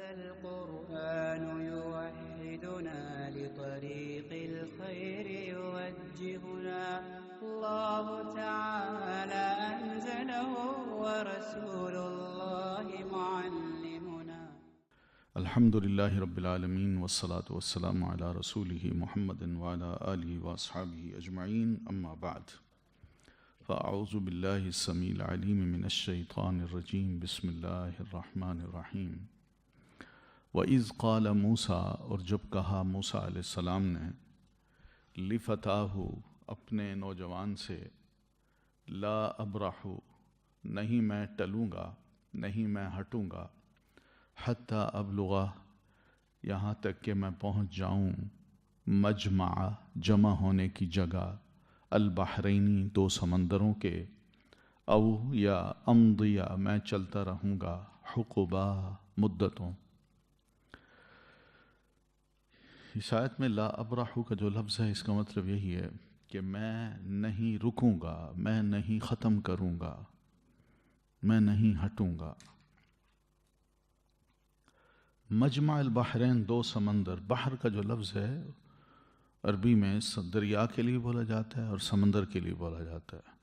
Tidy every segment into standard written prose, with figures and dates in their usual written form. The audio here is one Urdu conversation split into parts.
هذا القرآن يوحدنا لطريق الخير يوجهنا الله تعالى أنزله ورسول الله معلمنا. الحمد لله رب العالمين والصلاة والسلام على رسوله محمد وعلى آله وأصحابه أجمعين، أما بعد، فأعوذ بالله السميع العليم من الشيطان الرجيم، بسم الله الرحمن الرحیم۔ وَإِذْ قَالَ مُوسَىٰ، اور جب کہا موسیٰ علیہ السلام نے، لِفَتَاهُ، اپنے نوجوان سے، لا ابرح، نہیں میں ٹلوں گا، نہیں میں ہٹوں گا، حتی ابلغ، یہاں تک کہ میں پہنچ جاؤں، مجمع، جمع ہونے کی جگہ، البحرینی، دو سمندروں کے، او یا امضی، میں چلتا رہوں گا، حقبا، مدتوں۔ اس آیت میں لا ابرح کا جو لفظ ہے، اس کا مطلب یہی ہے کہ میں نہیں رکوں گا، میں نہیں ختم کروں گا، میں نہیں ہٹوں گا۔ مجمع البحرین، دو سمندر۔ بحر کا جو لفظ ہے عربی میں دریا کے لیے بولا جاتا ہے اور سمندر کے لیے بولا جاتا ہے۔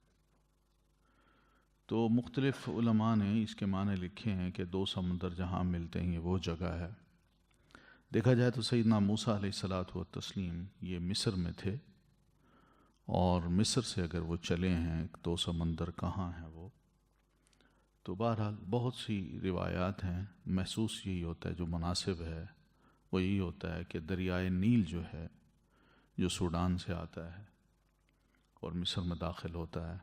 تو مختلف علماء نے اس کے معنی لکھے ہیں کہ دو سمندر جہاں ملتے ہیں یہ وہ جگہ ہے۔ دیکھا جائے تو سیدنا موسیٰ علیہ الصلاۃ والتسلیم یہ مصر میں تھے، اور مصر سے اگر وہ چلے ہیں دو سمندر کہاں ہیں وہ، تو بہرحال بہت سی روایات ہیں، محسوس یہی ہوتا ہے، جو مناسب ہے وہ یہی ہوتا ہے کہ دریائے نیل جو ہے، جو سوڈان سے آتا ہے اور مصر میں داخل ہوتا ہے،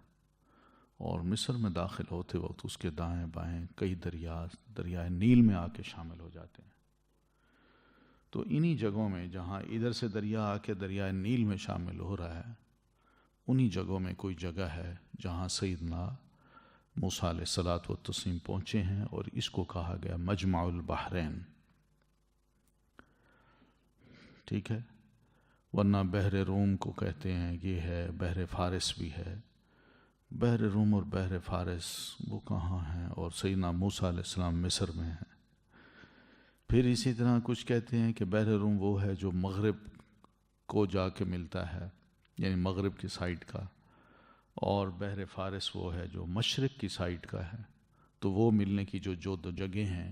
اور مصر میں داخل ہوتے وقت اس کے دائیں بائیں کئی دریائے نیل میں آ کے شامل ہو جاتے ہیں۔ تو انہی جگہوں میں جہاں ادھر سے دریا آ کے دریائے نیل میں شامل ہو رہا ہے، انہی جگہوں میں کوئی جگہ ہے جہاں سیدنا موسیٰ علیہ الصلاۃ والتسلیم پہنچے ہیں، اور اس کو کہا گیا مجمع البحرین۔ ٹھیک ہے، ورنہ بحر روم کو کہتے ہیں، یہ ہے، بحر فارس بھی ہے۔ بحر روم اور بحر فارس وہ کہاں ہیں؟ اور سیدنا موسیٰ علیہ السلام مصر میں ہیں۔ پھر اسی طرح کچھ کہتے ہیں کہ بحر روم وہ ہے جو مغرب کو جا کے ملتا ہے، یعنی مغرب کی سائڈ کا، اور بحر فارس وہ ہے جو مشرق کی سائڈ کا ہے۔ تو وہ ملنے کی جو دو جگہیں ہیں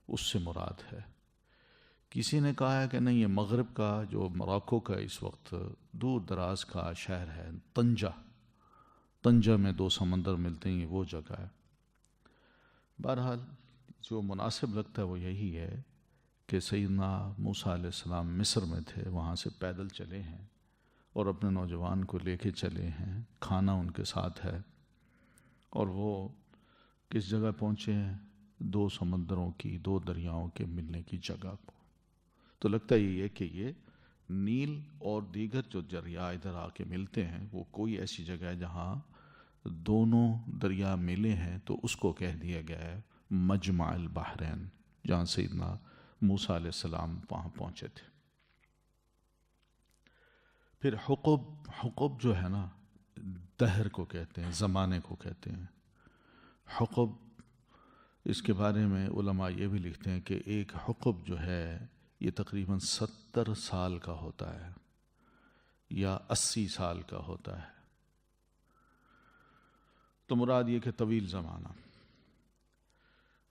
اس سے مراد ہے۔ کسی نے کہا ہے کہ نہیں، یہ مغرب کا، جو موراکو کا اس وقت دور دراز کا شہر ہے، طنجہ میں دو سمندر ملتے ہیں، یہ وہ جگہ ہے۔ بہرحال جو مناسب لگتا ہے وہ یہی ہے کہ سیدنا موسیٰ علیہ السلام مصر میں تھے، وہاں سے پیدل چلے ہیں اور اپنے نوجوان کو لے کے چلے ہیں، کھانا ان کے ساتھ ہے، اور وہ کس جگہ پہنچے ہیں؟ دو سمندروں کی، دو دریاؤں کے ملنے کی جگہ کو۔ تو لگتا یہ ہے کہ یہ نیل اور دیگر جو دریا ادھر آ کے ملتے ہیں، وہ کوئی ایسی جگہ ہے جہاں دونوں دریا ملے ہیں، تو اس کو کہہ دیا گیا ہے مجمع البحرین، جہاں سیدنا موسیٰ علیہ السلام وہاں پہنچے تھے۔ پھر حقب جو ہے نا، دہر کو کہتے ہیں، زمانے کو کہتے ہیں حقب۔ اس کے بارے میں علماء یہ بھی لکھتے ہیں کہ ایک حقب جو ہے یہ تقریباً 70 سال کا ہوتا ہے یا 80 سال کا ہوتا ہے۔ تو مراد یہ کہ طویل زمانہ۔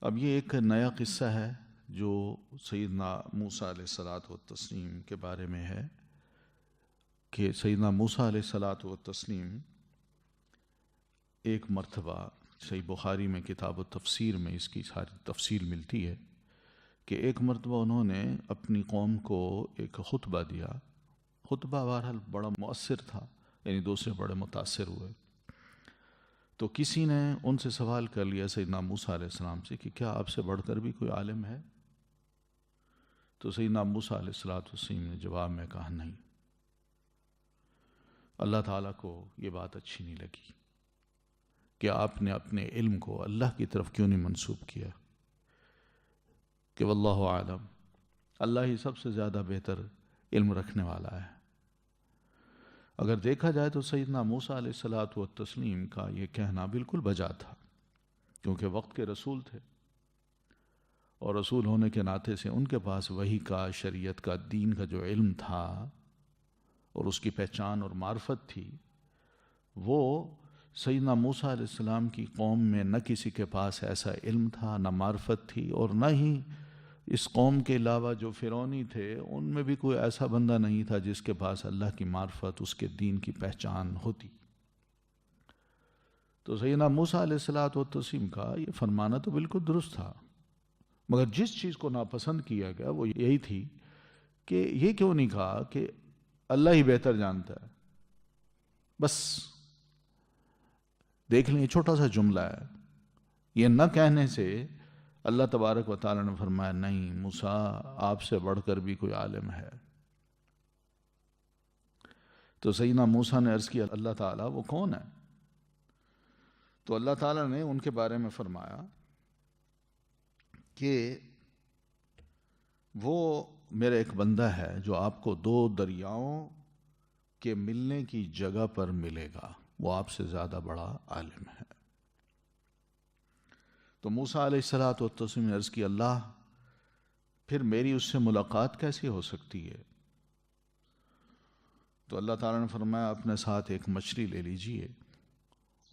اب یہ ایک نیا قصہ ہے جو سیدنا موسیٰ علیہ الصلاۃ والتسلیم کے بارے میں ہے، کہ سیدنا موسیٰ علیہ الصلاۃ والتسلیم ایک مرتبہ، صحیح بخاری میں کتاب التفسیر میں اس کی ساری تفصیل ملتی ہے، کہ ایک مرتبہ انہوں نے اپنی قوم کو ایک خطبہ دیا۔ خطبہ بہرحال بڑا مؤثر تھا، یعنی دوسرے بڑے متاثر ہوئے۔ تو کسی نے ان سے سوال کر لیا سیدنا موسیٰ علیہ السلام سے کہ کیا آپ سے بڑھ کر بھی کوئی عالم ہے؟ تو سیدنا موسیٰ علیہ السلام نے جواب میں کہا نہیں۔ اللہ تعالیٰ کو یہ بات اچھی نہیں لگی کہ آپ نے اپنے علم کو اللہ کی طرف کیوں نہیں منسوب کیا، کہ واللہ عالم، اللہ ہی سب سے زیادہ بہتر علم رکھنے والا ہے۔ اگر دیکھا جائے تو سیدنا موسیٰ علیہ الصلاۃ والتسلیم کا یہ کہنا بالکل بجا تھا، کیونکہ وقت کے رسول تھے، اور رسول ہونے کے ناطے سے ان کے پاس وحی کا، شریعت کا، دین کا جو علم تھا اور اس کی پہچان اور معرفت تھی، وہ سیدنا موسیٰ علیہ السلام کی قوم میں نہ کسی کے پاس ایسا علم تھا، نہ معرفت تھی، اور نہ ہی اس قوم کے علاوہ جو فرعونی تھے ان میں بھی کوئی ایسا بندہ نہیں تھا جس کے پاس اللہ کی معرفت، اس کے دین کی پہچان ہوتی۔ تو سیدنا موسیٰ علیہ السلام کا یہ فرمانا تو بالکل درست تھا، مگر جس چیز کو ناپسند کیا گیا وہ یہی تھی کہ یہ کیوں نہیں کہا کہ اللہ ہی بہتر جانتا ہے۔ بس دیکھ لیں، یہ چھوٹا سا جملہ ہے، یہ نہ کہنے سے اللہ تبارک و تعالی نے فرمایا نہیں، موسیٰ آپ سے بڑھ کر بھی کوئی عالم ہے۔ تو سیدنا موسیٰ نے عرض کیا اللہ تعالیٰ وہ کون ہے؟ تو اللہ تعالیٰ نے ان کے بارے میں فرمایا کہ وہ میرا ایک بندہ ہے جو آپ کو 2 دریاؤں کے ملنے کی جگہ پر ملے گا، وہ آپ سے زیادہ بڑا عالم ہے۔ تو موسیٰ علیہ السلام نے عرض کی اللہ پھر میری اس سے ملاقات کیسی ہو سکتی ہے؟ تو اللہ تعالیٰ نے فرمایا اپنے ساتھ ایک مچھلی لے لیجئے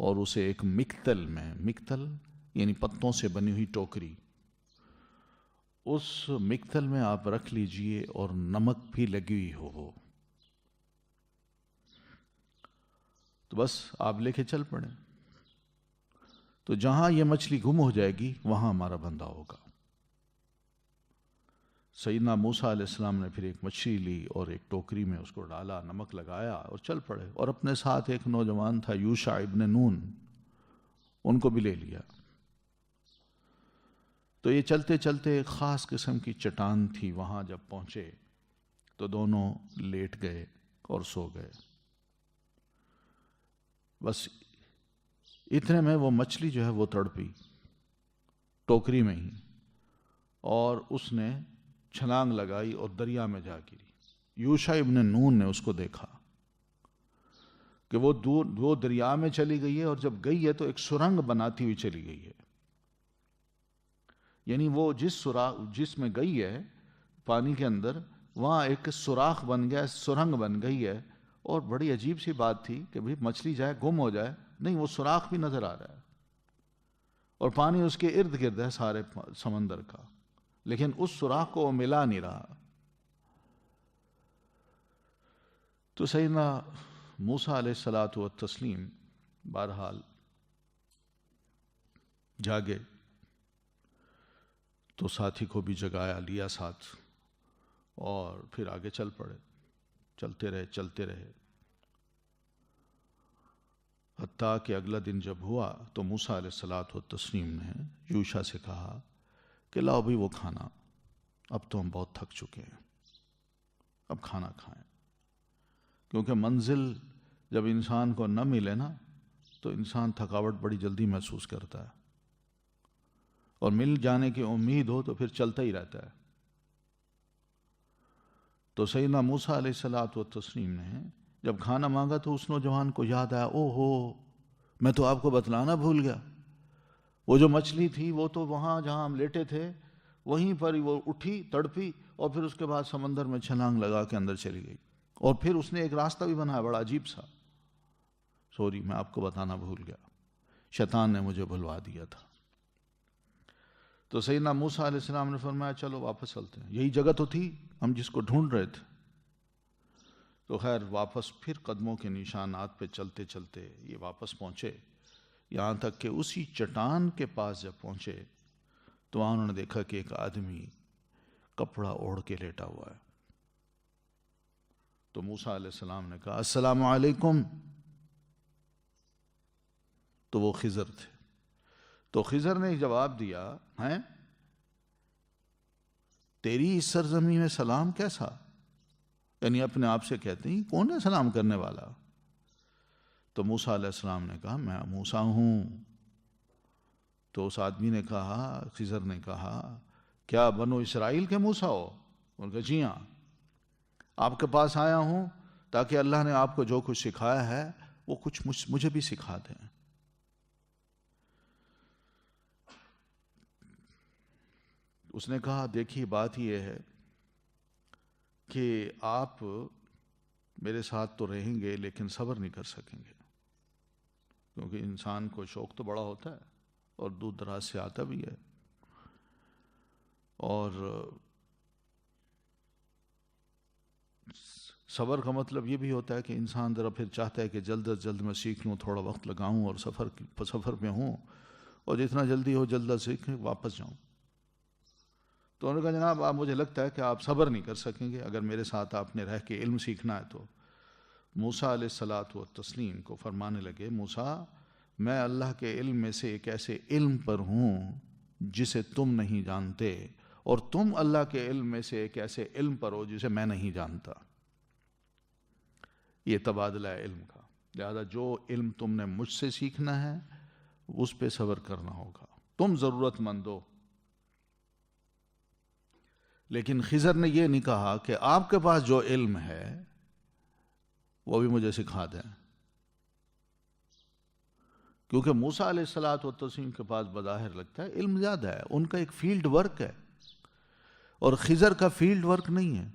اور اسے ایک مکتل میں، مکتل یعنی پتوں سے بنی ہوئی ٹوکری، اس مکتل میں آپ رکھ لیجئے اور نمک بھی لگی ہوئی ہو وہ، تو بس آپ لے کے چل پڑیں۔ تو جہاں یہ مچھلی گم ہو جائے گی وہاں ہمارا بندہ ہوگا۔ سیدنا موسیٰ علیہ السلام نے پھر ایک مچھلی لی اور ایک ٹوکری میں اس کو ڈالا، نمک لگایا اور چل پڑے، اور اپنے ساتھ ایک نوجوان تھا یوشع ابن نون، ان کو بھی لے لیا۔ تو یہ چلتے چلتے ایک خاص قسم کی چٹان تھی، وہاں جب پہنچے تو دونوں لیٹ گئے اور سو گئے۔ بس اتنے میں وہ مچھلی جو ہے وہ تڑپی ٹوکری میں ہی، اور اس نے چھلانگ لگائی اور دریا میں جا گری۔ یوشع ابن نون نے اس کو دیکھا کہ وہ دریا میں چلی گئی ہے، اور جب گئی ہے تو ایک سرنگ بناتی ہوئی چلی گئی ہے، یعنی وہ جس میں گئی ہے پانی کے اندر، وہاں ایک سوراخ بن گیا، سرنگ بن گئی ہے۔ اور بڑی عجیب سی بات تھی کہ بھئی مچھلی جائے گم ہو جائے، نہیں، وہ سوراخ بھی نظر آ رہا ہے اور پانی اس کے ارد گرد ہے سارے سمندر کا، لیکن اس سوراخ کو وہ ملا نہیں رہا۔ تو سیدنا موسیٰ علیہ السلام بہرحال جاگے تو ساتھی کو بھی جگایا، لیا ساتھ، اور پھر آگے چل پڑے، چلتے رہے، حتیٰ کہ اگلا دن جب ہوا تو موسیٰ علیہ السلام نے یوشع سے کہا کہ لاؤ بھی وہ کھانا، اب تو ہم بہت تھک چکے ہیں، اب کھانا کھائیں، کیونکہ منزل جب انسان کو نہ ملے نا تو انسان تھکاوٹ بڑی جلدی محسوس کرتا ہے، اور مل جانے کی امید ہو تو پھر چلتا ہی رہتا ہے۔ تو سیدنا موسیٰ علیہ السلام نے جب کھانا مانگا تو اس نوجوان کو یاد آیا، او ہو، میں تو آپ کو بتلانا بھول گیا، وہ جو مچھلی تھی وہ تو وہاں جہاں ہم لیٹے تھے وہیں پر وہ اٹھی، تڑپی، اور پھر اس کے بعد سمندر میں چھلانگ لگا کے اندر چلی گئی، اور پھر اس نے ایک راستہ بھی بنایا بڑا عجیب سا۔ سوری، میں آپ کو بتانا بھول گیا، شیطان نے مجھے بھلوا دیا تھا۔ تو سیدنا موسیٰ علیہ السلام نے فرمایا چلو واپس چلتے ہیں، یہی جگہ تو تھی ہم جس کو ڈھونڈ رہے تھے۔ تو خیر واپس پھر قدموں کے نشانات پہ چلتے چلتے یہ واپس پہنچے، یہاں تک کہ اسی چٹان کے پاس جب پہنچے تو وہاں انہوں نے دیکھا کہ ایک آدمی کپڑا اوڑھ کے لیٹا ہوا ہے۔ تو موسیٰ علیہ السلام نے کہا السلام علیکم، تو وہ خضر تھے۔ تو خضر نے جواب دیا، ہیں تیری اس سرزمین میں سلام کیسا؟ یعنی اپنے آپ سے کہتے ہیں کون ہے سلام کرنے والا؟ تو موسیٰ علیہ السلام نے کہا میں موسیٰ ہوں۔ تو اس آدمی نے کہا، خضر نے کہا کیا بنو اسرائیل کے موسیٰ ہو؟ انہوں نے کہا جی ہاں، آپ کے پاس آیا ہوں تاکہ اللہ نے آپ کو جو کچھ سکھایا ہے وہ کچھ مجھے بھی سکھا دیں۔ اس نے کہا دیکھیے بات یہ ہے کہ آپ میرے ساتھ تو رہیں گے لیکن صبر نہیں کر سکیں گے، کیونکہ انسان کو شوق تو بڑا ہوتا ہے اور دور دراز سے آتا بھی ہے، اور صبر کا مطلب یہ بھی ہوتا ہے کہ انسان ذرا پھر چاہتا ہے کہ جلد از جلد میں سیکھ لوں، تھوڑا وقت لگاؤں اور سفر میں ہوں، اور جتنا جلدی ہو جلد سیکھ واپس جاؤں۔ تو انہوں نے کہا جناب آپ مجھے لگتا ہے کہ آپ صبر نہیں کر سکیں گے، اگر میرے ساتھ آپ نے رہ کے علم سیکھنا ہے تو۔ موسیٰ علیہ الصلاۃ والتسلیم کو فرمانے لگے موسیٰ میں اللہ کے علم میں سے ایک ایسے علم پر ہوں جسے تم نہیں جانتے، اور تم اللہ کے علم میں سے ایک ایسے علم پر ہو جسے میں نہیں جانتا۔ یہ تبادلہ ہے علم کا، لہذا جو علم تم نے مجھ سے سیکھنا ہے اس پہ صبر کرنا ہوگا، تم ضرورت مند ہو۔ لیکن خضر نے یہ نہیں کہا کہ آپ کے پاس جو علم ہے وہ بھی مجھے سکھا دیں، کیونکہ موسیٰ علیہ الصلاۃ والتسلیم کے پاس بظاہر لگتا ہے علم زیادہ ہے، ان کا ایک فیلڈ ورک ہے، اور خضر کا فیلڈ ورک نہیں ہے۔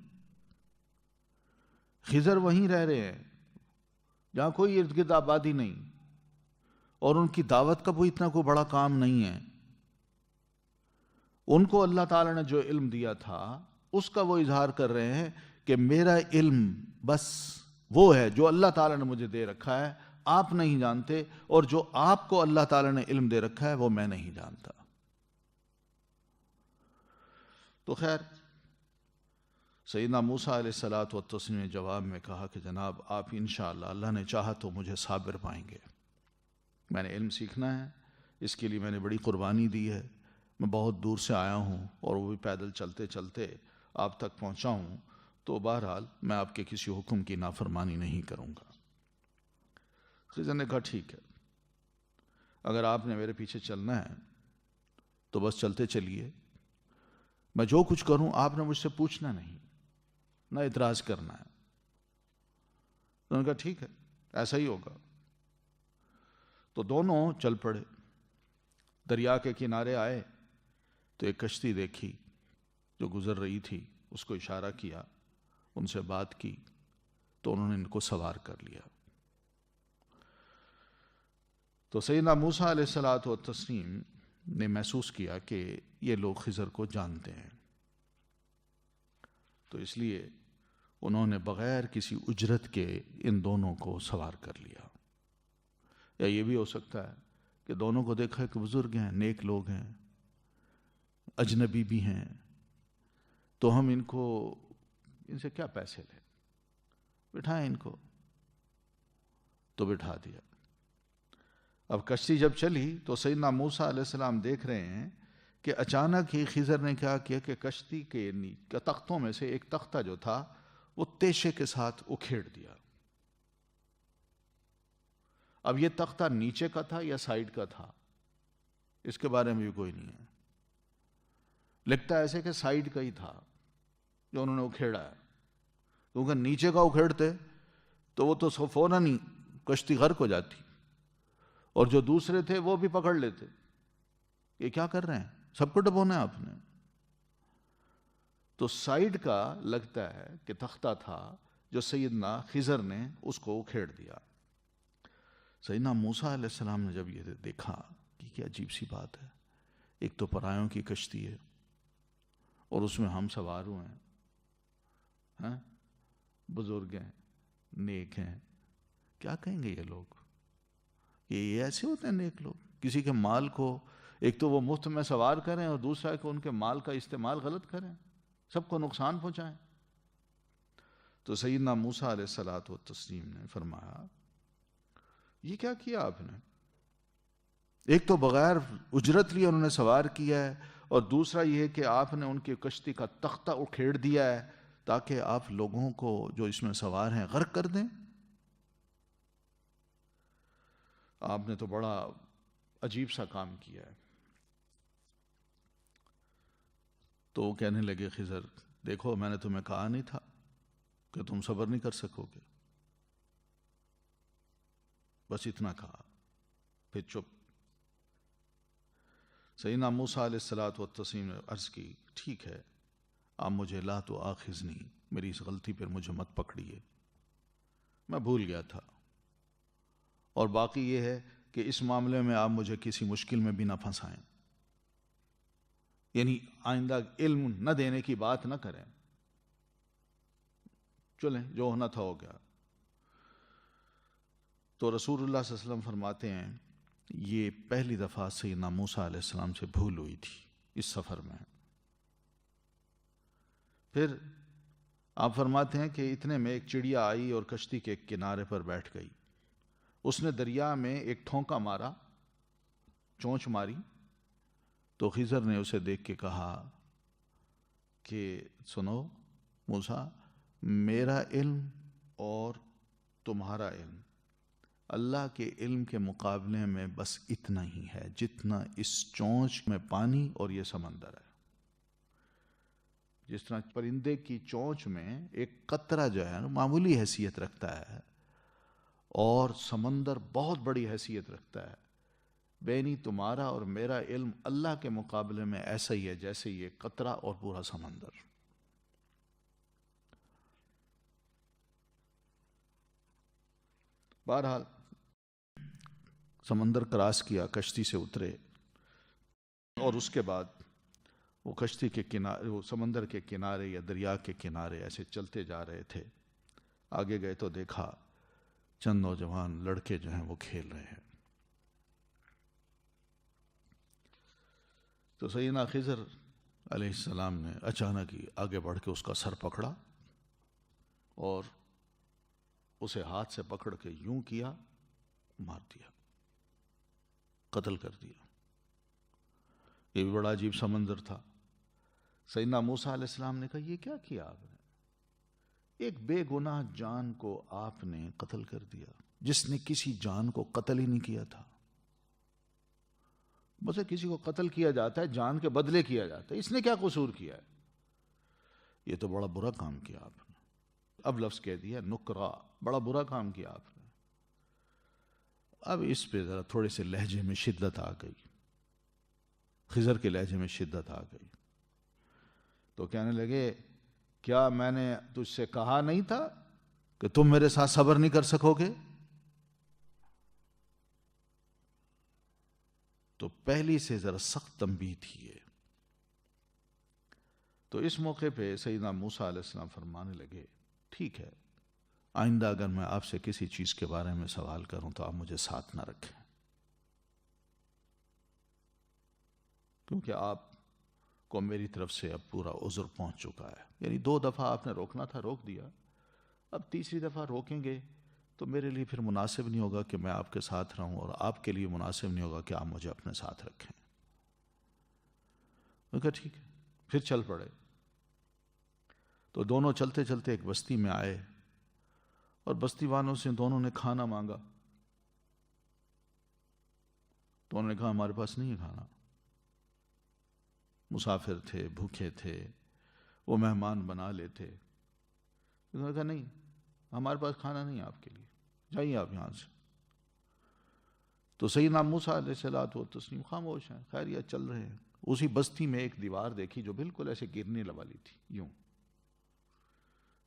خضر وہیں رہ رہے ہیں جہاں کوئی ارد گرد آبادی نہیں، اور ان کی دعوت کا کوئی اتنا کوئی بڑا کام نہیں ہے۔ ان کو اللہ تعالیٰ نے جو علم دیا تھا اس کا وہ اظہار کر رہے ہیں کہ میرا علم بس وہ ہے جو اللہ تعالیٰ نے مجھے دے رکھا ہے، آپ نہیں جانتے، اور جو آپ کو اللہ تعالیٰ نے علم دے رکھا ہے وہ میں نہیں جانتا۔ تو خیر سیدنا موسیٰ علیہ الصلاۃ والتسلیم نے جواب میں کہا کہ جناب آپ انشاءاللہ اللہ نے چاہا تو مجھے صابر پائیں گے، میں نے علم سیکھنا ہے، اس کے لیے میں نے بڑی قربانی دی ہے، میں بہت دور سے آیا ہوں اور وہ بھی پیدل چلتے چلتے آپ تک پہنچا ہوں، تو بہرحال میں آپ کے کسی حکم کی نافرمانی نہیں کروں گا۔ خضر نے کہا ٹھیک ہے، اگر آپ نے میرے پیچھے چلنا ہے تو بس چلتے چلیے، میں جو کچھ کروں آپ نے مجھ سے پوچھنا نہیں، نہ اعتراض کرنا ہے۔ انہوں نے کہا ٹھیک ہے ایسا ہی ہوگا۔ تو دونوں چل پڑے، دریا کے کنارے آئے تو ایک کشتی دیکھی جو گزر رہی تھی، اس کو اشارہ کیا، ان سے بات کی، تو انہوں نے ان کو سوار کر لیا۔ تو سیدنا موسیٰ علیہ الصلاۃ والتسلیم نے محسوس کیا کہ یہ لوگ خضر کو جانتے ہیں، تو اس لیے انہوں نے بغیر کسی اجرت کے ان دونوں کو سوار کر لیا۔ یا یہ بھی ہو سکتا ہے کہ دونوں کو دیکھا کہ بزرگ ہیں، نیک لوگ ہیں، اجنبی بھی ہیں، تو ہم ان سے کیا پیسے لیں، بٹھائیں ان کو، تو بٹھا دیا۔ اب کشتی جب چلی تو سیدنا موسیٰ علیہ السلام دیکھ رہے ہیں کہ اچانک ہی خضر نے کیا کیا کہ کشتی کے تختوں میں سے ایک تختہ جو تھا وہ تیشے کے ساتھ اکھیڑ دیا۔ اب یہ تختہ نیچے کا تھا یا سائیڈ کا تھا اس کے بارے میں بھی کوئی نہیں ہے، لگتا ہے ایسے کہ سائیڈ کا ہی تھا جو انہوں نے اکھیڑا ہے، کیونکہ نیچے کا اکھیڑتے تو وہ تو فوراً ہی کشتی غرق ہو جاتی، اور جو دوسرے تھے وہ بھی پکڑ لیتے، یہ کیا کر رہے ہیں، سب کو ڈبونا ہے آپ نے۔ تو سائیڈ کا لگتا ہے کہ تختہ تھا جو سیدنا خضر نے اس کو اکھیڑ دیا۔ سیدنا موسیٰ علیہ السلام نے جب یہ دیکھا کہ کیا عجیب سی بات ہے، ایک تو پرایوں کی کشتی ہے اور اس میں ہم سوار ہوئے ہیں، بزرگ ہیں، نیک ہیں، کیا کہیں گے یہ لوگ، یہ ایسے ہوتے ہیں نیک لوگ، کسی کے مال کو ایک تو وہ مفت میں سوار کریں اور دوسرا ہے کہ ان کے مال کا استعمال غلط کریں، سب کو نقصان پہنچائیں۔ تو سیدنا موسیٰ علیہ الصلاۃ والتسلیم نے فرمایا یہ کیا کیا آپ نے، ایک تو بغیر اجرت لیے انہوں نے سوار کیا ہے، اور دوسرا یہ ہے کہ آپ نے ان کی کشتی کا تختہ اکھیڑ دیا ہے تاکہ آپ لوگوں کو جو اس میں سوار ہیں غرق کر دیں۔ آپ نے تو بڑا عجیب سا کام کیا ہے۔ تو وہ کہنے لگے خضر دیکھو میں نے تمہیں کہا نہیں تھا کہ تم صبر نہیں کر سکو گے، بس اتنا کہا، پھر چپ۔ سیدنا موسیٰ علیہ الصلوۃ والتسلیم نے عرض کی ٹھیک ہے آپ مجھے لا تو آخذنی، میری اس غلطی پر مجھے مت پکڑیے، میں بھول گیا تھا، اور باقی یہ ہے کہ اس معاملے میں آپ مجھے کسی مشکل میں بھی نہ پھنسائیں، یعنی آئندہ علم نہ دینے کی بات نہ کریں، چلیں جو ہونا تھا ہو گیا۔ تو رسول اللہ صلی اللہ علیہ وسلم فرماتے ہیں یہ پہلی دفعہ سیدنا موسیٰ علیہ السلام سے بھول ہوئی تھی اس سفر میں۔ پھر آپ فرماتے ہیں کہ اتنے میں ایک چڑیا آئی اور کشتی کے کنارے پر بیٹھ گئی، اس نے دریا میں ایک ٹھونکا مارا، چونچ ماری، تو خضر نے اسے دیکھ کے کہا کہ سنو موسیٰ، میرا علم اور تمہارا علم اللہ کے علم کے مقابلے میں بس اتنا ہی ہے جتنا اس چونچ میں پانی اور یہ سمندر ہے۔ جس طرح پرندے کی چونچ میں ایک قطرہ جو ہے معمولی حیثیت رکھتا ہے اور سمندر بہت بڑی حیثیت رکھتا ہے، بینی تمہارا اور میرا علم اللہ کے مقابلے میں ایسا ہی ہے جیسے یہ قطرہ اور پورا سمندر۔ بہرحال سمندر کراس کیا، کشتی سے اترے، اور اس کے بعد وہ کشتی کے کنارے، وہ سمندر کے کنارے یا دریا کے کنارے ایسے چلتے جا رہے تھے۔ آگے گئے تو دیکھا چند نوجوان لڑکے جو ہیں وہ کھیل رہے ہیں۔ تو سیدنا خضر علیہ السلام نے اچانک ہی آگے بڑھ کے اس کا سر پکڑا اور اسے ہاتھ سے پکڑ کے یوں کیا، مار دیا، قتل کر دیا۔ یہ بھی بڑا عجیب سمندر تھا۔ سیدنا موسیٰ علیہ السلام نے کہا یہ کیا کیا آپ نے؟ ایک بے گناہ جان کو آپ نے قتل کر دیا، جس نے کسی جان کو قتل ہی نہیں کیا تھا۔ بس کسی کو قتل کیا جاتا ہے، جان کے بدلے کیا جاتا ہے، اس نے کیا قصور کیا ہے؟ یہ تو بڑا برا کام کیا آپ نے۔ اب لفظ کہہ دیا نکرا، بڑا برا کام کیا آپ نے۔ اب اس پہ ذرا تھوڑے سے لہجے میں شدت آ گئی، خضر کے لہجے میں شدت آ گئی، تو کہنے لگے کیا میں نے تجھ سے کہا نہیں تھا کہ تم میرے ساتھ صبر نہیں کر سکو گے؟ تو پہلی سے ذرا سخت تنبیہ تھی یہ۔ تو اس موقع پہ سیدنا موسیٰ علیہ السلام فرمانے لگے ٹھیک ہے، آئندہ اگر میں آپ سے کسی چیز کے بارے میں سوال کروں تو آپ مجھے ساتھ نہ رکھیں، کیونکہ آپ کو میری طرف سے اب پورا عذر پہنچ چکا ہے۔ یعنی 2 دفعہ آپ نے روکنا تھا، روک دیا، اب تیسری دفعہ روکیں گے تو میرے لیے پھر مناسب نہیں ہوگا کہ میں آپ کے ساتھ رہوں، اور آپ کے لیے مناسب نہیں ہوگا کہ آپ مجھے اپنے ساتھ رکھیں۔ میں کہا ٹھیک ہے، پھر چل پڑے۔ تو دونوں چلتے چلتے ایک بستی میں آئے، اور بستی والوں سے دونوں نے کھانا مانگا، تو انہوں نے کہا ہمارے پاس نہیں ہے کھانا، مسافر تھے، بھوکے تھے، وہ مہمان بنا لیتے۔ انہوں نے کہا نہیں ہمارے پاس کھانا نہیں ہے آپ کے لیے، جائیے آپ یہاں سے۔ تو سیدنا موسیٰ علیہ الصلوۃ والتسلیم خاموش ہیں، خیر یہ چل رہے ہیں۔ اسی بستی میں ایک دیوار دیکھی جو بالکل ایسے گرنے والی تھی، یوں۔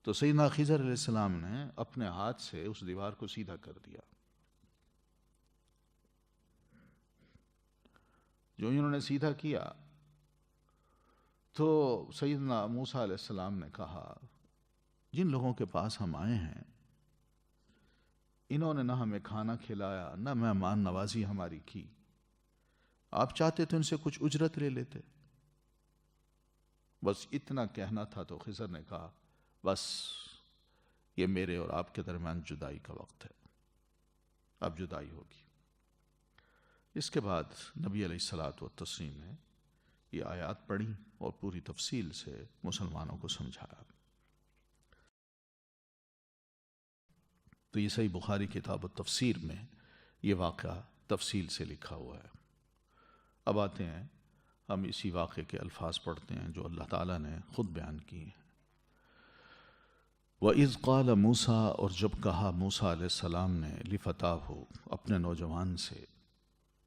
تو سیدنا خضر علیہ السلام نے اپنے ہاتھ سے اس دیوار کو سیدھا کر دیا۔ جو انہوں نے سیدھا کیا تو سیدنا موسیٰ علیہ السلام نے کہا جن لوگوں کے پاس ہم آئے ہیں انہوں نے نہ ہمیں کھانا کھلایا، نہ مہمان نوازی ہماری کی، آپ چاہتے تو ان سے کچھ اجرت لے لیتے۔ بس اتنا کہنا تھا تو خضر نے کہا بس یہ میرے اور آپ کے درمیان جدائی کا وقت ہے، اب جدائی ہوگی۔ اس کے بعد نبی علیہ الصلوۃ والتسلیم نے یہ آیات پڑھی اور پوری تفصیل سے مسلمانوں کو سمجھایا۔ تو یہ صحیح بخاری کتاب التفسیر میں یہ واقعہ تفصیل سے لکھا ہوا ہے۔ اب آتے ہیں ہم اسی واقعے کے الفاظ پڑھتے ہیں جو اللہ تعالیٰ نے خود بیان کیے ہیں۔ وَإِذْ قَالَ مُوسَىٰ، اور جب کہا موسیٰ علیہ السلام نے لِفَتَاهُ، اپنے نوجوان سے،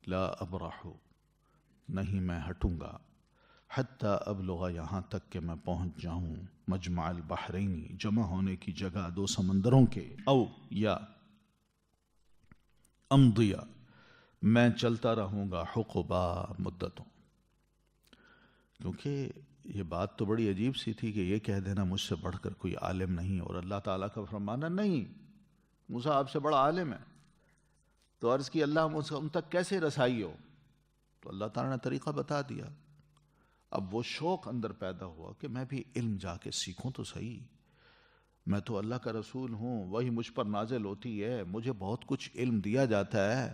لا ابرح، نہیں میں ہٹوں گا حتی ابلغ یہاں تک کہ میں پہنچ جاؤں مجمع البحرینی جمع ہونے کی جگہ دو سمندروں کے، او یا امضی میں چلتا رہوں گا حقبا مدتوں. کیونکہ یہ بات تو بڑی عجیب سی تھی کہ یہ کہہ دینا مجھ سے بڑھ کر کوئی عالم نہیں، اور اللہ تعالیٰ کا فرمانا نہیں موسیٰ آپ سے بڑا عالم ہے. تو عرض کی اللہ مجھ سے ان تک کیسے رسائی ہو؟ تو اللہ تعالیٰ نے طریقہ بتا دیا. اب وہ شوق اندر پیدا ہوا کہ میں بھی علم جا کے سیکھوں تو صحیح، میں تو اللہ کا رسول ہوں، وہی مجھ پر نازل ہوتی ہے، مجھے بہت کچھ علم دیا جاتا ہے،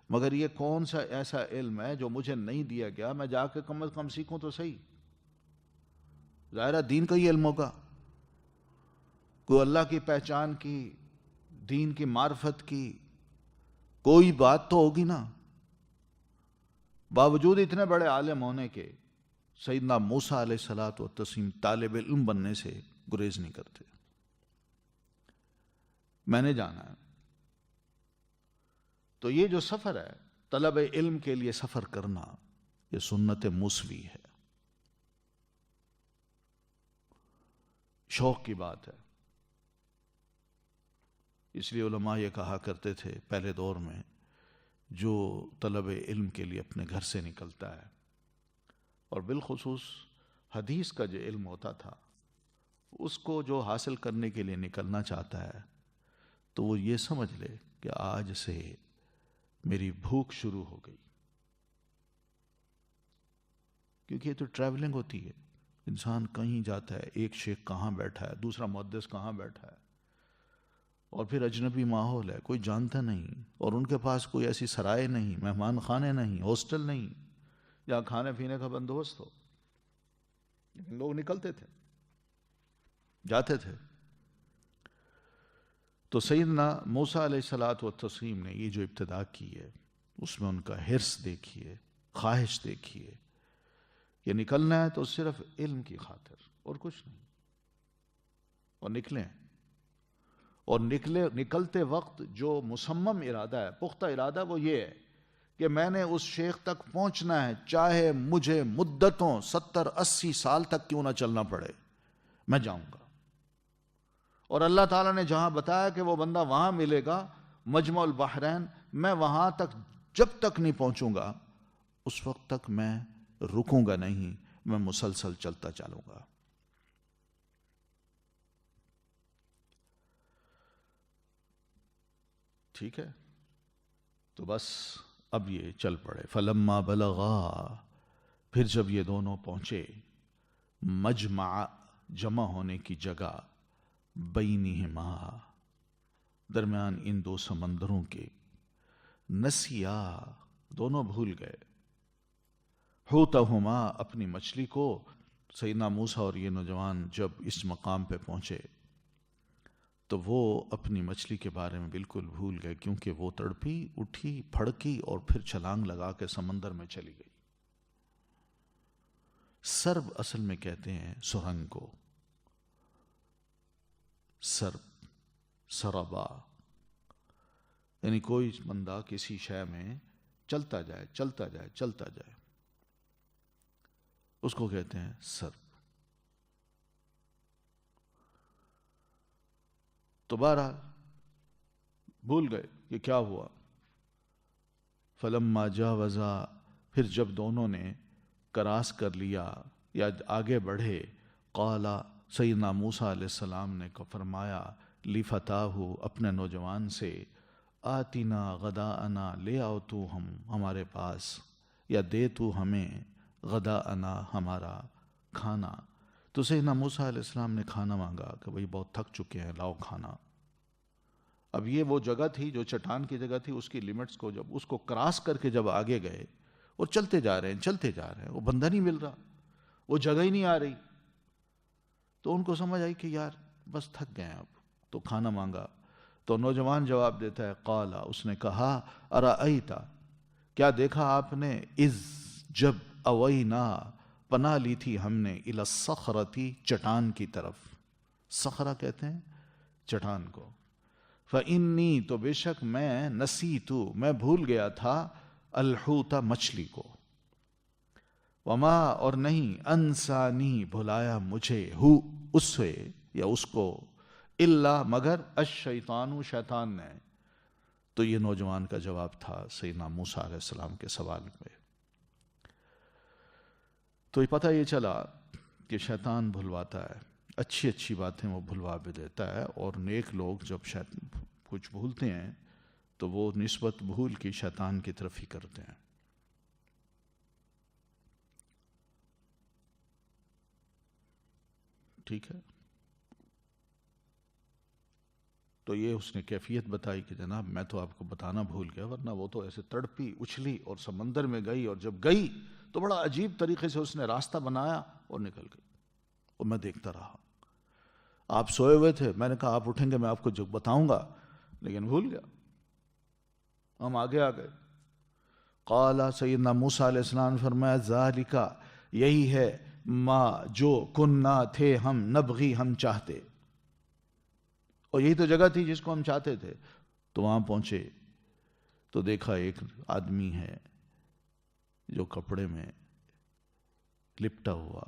مگر یہ کون سا ایسا علم ہے جو مجھے نہیں دیا گیا، میں جا کے کم از کم سیکھوں تو صحیح. ظاہرہ دین کا ہی علم ہوگا، کوئی اللہ کی پہچان کی، دین کی معرفت کی کوئی بات تو ہوگی نا. باوجود اتنے بڑے عالم ہونے کے سیدنا موسیٰ علیہ الصلوۃ والتسلیم طالب علم بننے سے گریز نہیں کرتے. میں نے جانا ہے. تو یہ جو سفر ہے طلب علم کے لیے سفر کرنا، یہ سنت موسوی ہے، شوق کی بات ہے. اس لیے علماء یہ کہا کرتے تھے پہلے دور میں جو طلب علم کے لیے اپنے گھر سے نکلتا ہے، اور بالخصوص حدیث کا جو علم ہوتا تھا اس کو جو حاصل کرنے کے لیے نکلنا چاہتا ہے تو وہ یہ سمجھ لے کہ آج سے میری بھوک شروع ہو گئی. کیونکہ یہ تو ٹریولنگ ہوتی ہے، انسان کہیں جاتا ہے، ایک شیخ کہاں بیٹھا ہے، دوسرا محدث کہاں بیٹھا ہے، اور پھر اجنبی ماحول ہے، کوئی جانتا نہیں، اور ان کے پاس کوئی ایسی سرائے نہیں، مہمان خانے نہیں، ہاسٹل نہیں جہاں کھانے پینے کا بندوبست ہو. لیکن لوگ نکلتے تھے، جاتے تھے. تو سیدنا موسیٰ علیہ الصلوۃ والتسلیم نے یہ جو ابتدا کی ہے اس میں ان کا حرص دیکھیے، خواہش دیکھیے کہ نکلنا ہے تو صرف علم کی خاطر اور کچھ نہیں. اور نکلیں، اور نکلتے وقت جو مصمم ارادہ ہے، پختہ ارادہ، وہ یہ ہے کہ میں نے اس شیخ تک پہنچنا ہے، چاہے مجھے مدتوں 70-80 سال تک کیوں نہ چلنا پڑے، میں جاؤں گا. اور اللہ تعالیٰ نے جہاں بتایا کہ وہ بندہ وہاں ملے گا مجمع البحرین، میں وہاں تک جب تک نہیں پہنچوں گا اس وقت تک میں رکوں گا نہیں، میں مسلسل چلتا چلوں گا. ٹھیک ہے، تو بس اب یہ چل پڑے. فلما بلغا، پھر جب یہ دونوں پہنچے مجمع، جمع ہونے کی جگہ، بینہما، درمیان ان دو سمندروں کے، نسیا، دونوں بھول گئے، حوتہما، اپنی مچھلی کو. سیدنا موسیٰ اور یہ نوجوان جب اس مقام پہ پہنچے تو وہ اپنی مچھلی کے بارے میں بالکل بھول گئے، کیونکہ وہ تڑپی، اٹھی، پھڑکی اور پھر چھلانگ لگا کے سمندر میں چلی گئی. سرب اصل میں کہتے ہیں سرنگ کو، سرب، سربا، یعنی کوئی بندہ کسی شے میں چلتا جائے چلتا جائے چلتا جائے، اس کو کہتے ہیں سرب. تو بہرحال بھول گئے کہ کیا ہوا. فلما جاوزا، پھر جب دونوں نے کراس کر لیا یا آگے بڑھے، قالا، سیدنا موسیٰ علیہ السلام نے فرمایا لفتاہ، اپنے نوجوان سے، آتنا غداءنا، لے آؤ تو ہمارے پاس، یا دے تو ہمیں، غداءنا، ہمارا کھانا. تو سیدنا موسیٰ علیہ السلام نے کھانا مانگا کہ بھئی بہت تھک چکے ہیں، لاؤ کھانا. اب یہ وہ جگہ تھی جو چٹان کی جگہ تھی، اس کی لیمٹس کو جب اس کو کراس کر کے جب آگے گئے اور چلتے جا رہے ہیں چلتے جا رہے ہیں، وہ بندہ نہیں مل رہا، وہ جگہ ہی نہیں آ رہی. تو ان کو سمجھ آئی کہ یار بس تھک گئے ہیں اب. تو کھانا مانگا تو نوجوان جواب دیتا ہے، قالا، اس نے کہا، ارأیتا، کیا دیکھا آپ نے، اذ، جب، اوینا، پناہ لی تھی ہم نے، الی الصخرۃ، چٹان کی طرف. صخرہ کہتے ہیں چٹان کو. فإنی، تو بے شک میں، نسیت، میں بھول گیا تھا، الحوت، مچھلی کو. وما اور نہیں انسانی بھلایا مجھے ہو اس سے یا اس کو الا مگر الشیطان شیطان نے. تو یہ نوجوان کا جواب تھا سیدنا موسیٰ علیہ السلام کے سوال میں. تو یہ پتہ یہ چلا کہ شیطان بھلواتا ہے، اچھی اچھی باتیں وہ بھلوا بھی دیتا ہے، اور نیک لوگ جب کچھ بھولتے ہیں تو وہ نسبت بھول کی شیطان کی طرف ہی کرتے ہیں. ٹھیک ہے. تو یہ اس نے کیفیت بتائی کہ جناب میں تو آپ کو بتانا بھول گیا، ورنہ وہ تو ایسے تڑپی اچھلی اور سمندر میں گئی، اور جب گئی تو بڑا عجیب طریقے سے اس نے راستہ بنایا اور نکل گئی. اور میں دیکھتا رہا، آپ سوئے ہوئے تھے، میں نے کہا آپ اٹھیں گے میں آپ کو جو بتاؤں گا، لیکن بھول گیا. ہم آگے آ گئے. قال سیدنا موسیٰ علیہ السلام نے فرمایا ذالک یہی ہے ما جو کننا تھے ہم نبغی ہم چاہتے، اور یہی تو جگہ تھی جس کو ہم چاہتے تھے. تو وہاں پہنچے تو دیکھا ایک آدمی ہے جو کپڑے میں لپٹا ہوا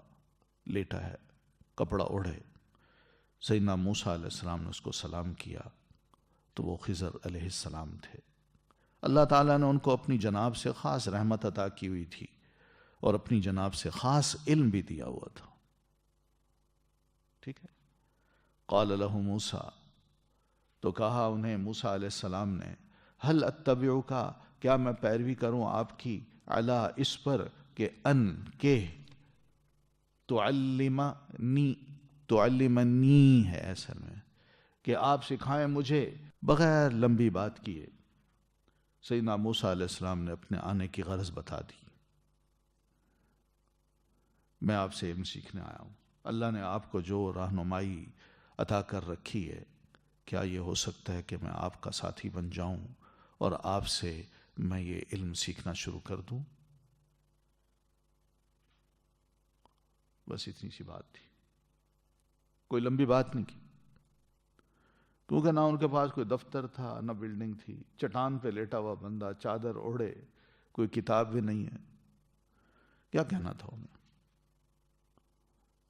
لیٹا ہے، کپڑا اوڑھے. سیدنا موسیٰ علیہ السلام نے اس کو سلام کیا تو وہ خضر علیہ السلام تھے. اللہ تعالیٰ نے ان کو اپنی جناب سے خاص رحمت عطا کی ہوئی تھی اور اپنی جناب سے خاص علم بھی دیا ہوا تھا. ٹھیک ہے. قال لہ موسیٰ، تو کہا انہیں موسیٰ علیہ السلام نے، ہل اتبعک، کیا میں پیروی کروں آپ کی، علی اس پر کہ ان کہ تعلمنی ہے اصل میں کہ آپ سکھائیں مجھے بغیر لمبی بات کیے. سیدنا موسیٰ علیہ السلام نے اپنے آنے کی غرض بتا دی. میں آپ سے علم سیکھنے آیا ہوں، اللہ نے آپ کو جو رہنمائی عطا کر رکھی ہے، کیا یہ ہو سکتا ہے کہ میں آپ کا ساتھی بن جاؤں اور آپ سے میں یہ علم سیکھنا شروع کر دوں؟ بس اتنی سی بات تھی، کوئی لمبی بات نہیں کی، کیونکہ نہ ان کے پاس کوئی دفتر تھا نہ بلڈنگ تھی. چٹان پہ لیٹا ہوا بندہ چادر اوڑھے، کوئی کتاب بھی نہیں ہے. کیا کہنا تھا انہیں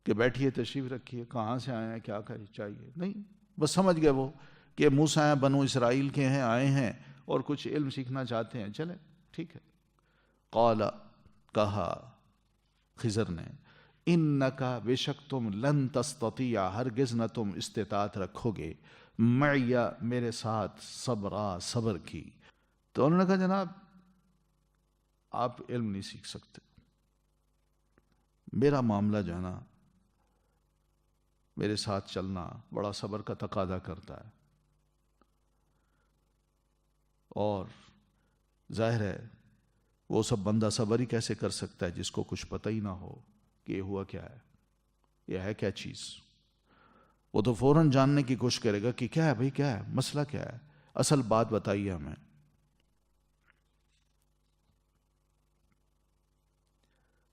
کہ بیٹھیے تشریف رکھیے، کہاں سے آئے ہیں، کیا چاہیے؟ نہیں، بس سمجھ گئے وہ کہ موسیٰ ہیں، بنو اسرائیل کے ہیں، آئے ہیں اور کچھ علم سیکھنا چاہتے ہیں، چلے ٹھیک ہے. قال، کہا خضر نے، انکا بے شک تم لن تستطیع ہرگز نہ تم استطاعت رکھو گے، معی میرے ساتھ، صبر کی. تو انہوں نے کہا جناب آپ علم نہیں سیکھ سکتے، میرا معاملہ جو ہے نا، میرے ساتھ چلنا بڑا صبر کا تقاضا کرتا ہے، اور ظاہر ہے وہ سب بندہ صبر ہی کیسے کر سکتا ہے جس کو کچھ پتہ ہی نہ ہو کہ یہ ہوا کیا ہے، یہ ہے کیا چیز. وہ تو فوراً جاننے کی کوشش کرے گا کہ کیا ہے بھائی، کیا ہے مسئلہ، کیا ہے اصل بات، بتائیے ہمیں.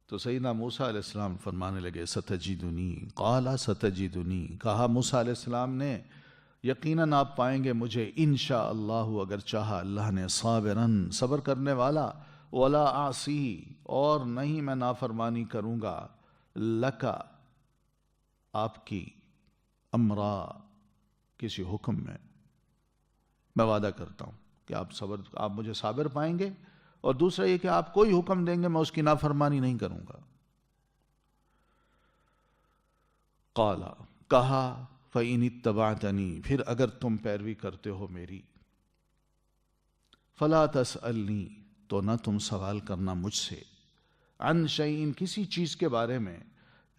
تو سیدنا موسیٰ علیہ السلام فرمانے لگے ستجدنی، قال ستجدنی، کہا موسیٰ علیہ السلام نے یقیناً آپ پائیں گے مجھے انشاءاللہ اگر چاہا اللہ نے، صابراً صبر کرنے والا، ولا عاصی اور نہیں میں نافرمانی کروں گا، لکا آپ کی، امرا کسی حکم میں وعدہ کرتا ہوں کہ آپ مجھے صابر پائیں گے، اور دوسرا یہ کہ آپ کوئی حکم دیں گے میں اس کی نافرمانی نہیں کروں گا. قال، کہا فَإِنِ اتَّبَعْتَنِي، پھر اگر تم پیروی کرتے ہو میری، فَلَا تَسْأَلْنِي، تو نہ تم سوال کرنا مجھ سے، عن شیء کسی چیز کے بارے میں،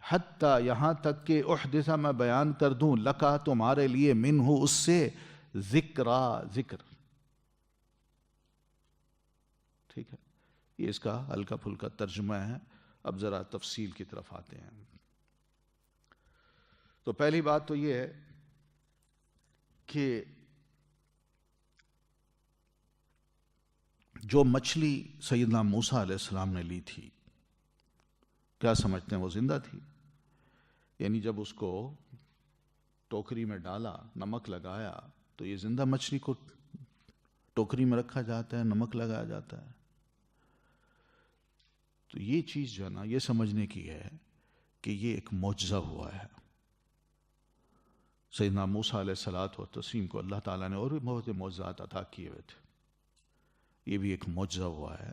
حتیٰ یہاں تک کہ احدث میں بیان کر دوں، لکا تمہارے لیے، منہ اس سے، ذکر. ٹھیک ہے، یہ اس کا ہلکا پھلکا ترجمہ ہے. اب ذرا تفصیل کی طرف آتے ہیں. تو پہلی بات تو یہ ہے کہ جو مچھلی سیدنا موسیٰ علیہ السلام نے لی تھی، کیا سمجھتے ہیں وہ زندہ تھی؟ یعنی جب اس کو ٹوکری میں ڈالا، نمک لگایا، تو یہ زندہ مچھلی کو ٹوکری میں رکھا جاتا ہے، نمک لگایا جاتا ہے. تو یہ چیز جو ہے نا یہ سمجھنے کی ہے کہ یہ ایک معجزہ ہوا ہے. سیدنا موسیٰ علیہ الصلوۃ والتسلیم کو اللہ تعالیٰ نے اور بھی بہت معجزات عطا کیے ہوئے تھے. یہ بھی ایک معجزہ ہوا ہے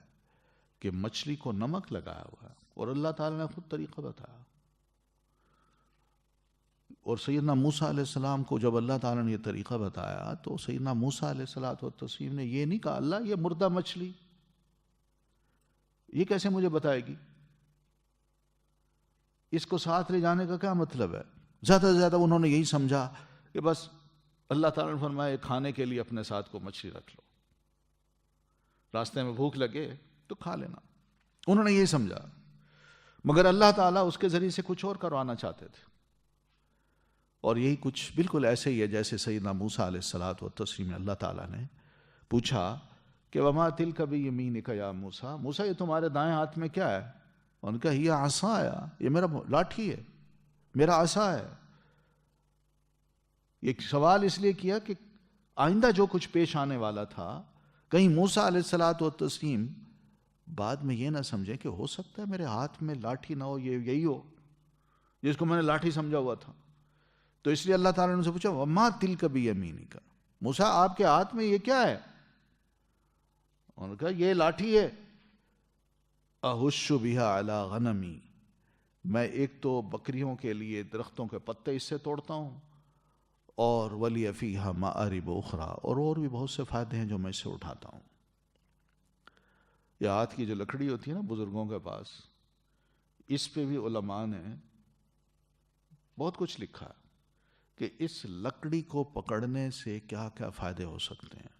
کہ مچھلی کو نمک لگایا ہوا ہے اور اللہ تعالیٰ نے خود طریقہ بتایا. اور سیدنا موسیٰ علیہ السلام کو جب اللہ تعالیٰ نے یہ طریقہ بتایا تو سیدنا موسیٰ علیہ الصلوۃ والتسلیم نے یہ نہیں کہا اللہ یہ مردہ مچھلی یہ کیسے مجھے بتائے گی، اس کو ساتھ لے جانے کا کیا مطلب ہے. زیادہ سے زیادہ انہوں نے یہی سمجھا کہ بس اللہ تعالیٰ نے فرمایا کھانے کے لیے اپنے ساتھ کو مچھلی رکھ لو، راستے میں بھوک لگے تو کھا لینا. انہوں نے یہی سمجھا، مگر اللہ تعالیٰ اس کے ذریعے سے کچھ اور کروانا چاہتے تھے. اور یہی کچھ بالکل ایسے ہی ہے جیسے سیدنا موسیٰ علیہ الصلوۃ والتسلیم میں اللہ تعالیٰ نے پوچھا کہ وما تلک بیمینک یا موسیٰ، موسیٰ یہ تمہارے دائیں ہاتھ میں کیا ہے؟ ان کا یہ عصا، یہ میرا لاٹھی ہے، میرا عصا ہے. یہ سوال اس لیے کیا کہ آئندہ جو کچھ پیش آنے والا تھا کہیں موسیٰ علیہ الصلوۃ والتسلیم بعد میں یہ نہ سمجھیں کہ ہو سکتا ہے میرے ہاتھ میں لاٹھی نہ ہو، یہ یہی ہو جس کو میں نے لاٹھی سمجھا ہوا تھا. تو اس لیے اللہ تعالیٰ نے ان سے پوچھا وما تلک بیمینک، موسیٰ آپ کے ہاتھ میں یہ کیا ہے؟ انہوں نے کہا یہ لاٹھی ہے. احش بہا علی غنمی، میں ایک تو بکریوں کے لیے درختوں کے پتے اس سے توڑتا ہوں، اور ولی فیہا مآرب اخرى، اور بھی بہت سے فائدے ہیں جو میں اس سے اٹھاتا ہوں. یہ ہاتھ کی جو لکڑی ہوتی ہے نا بزرگوں کے پاس، اس پہ بھی علماء نے بہت کچھ لکھا ہے کہ اس لکڑی کو پکڑنے سے کیا کیا فائدے ہو سکتے ہیں.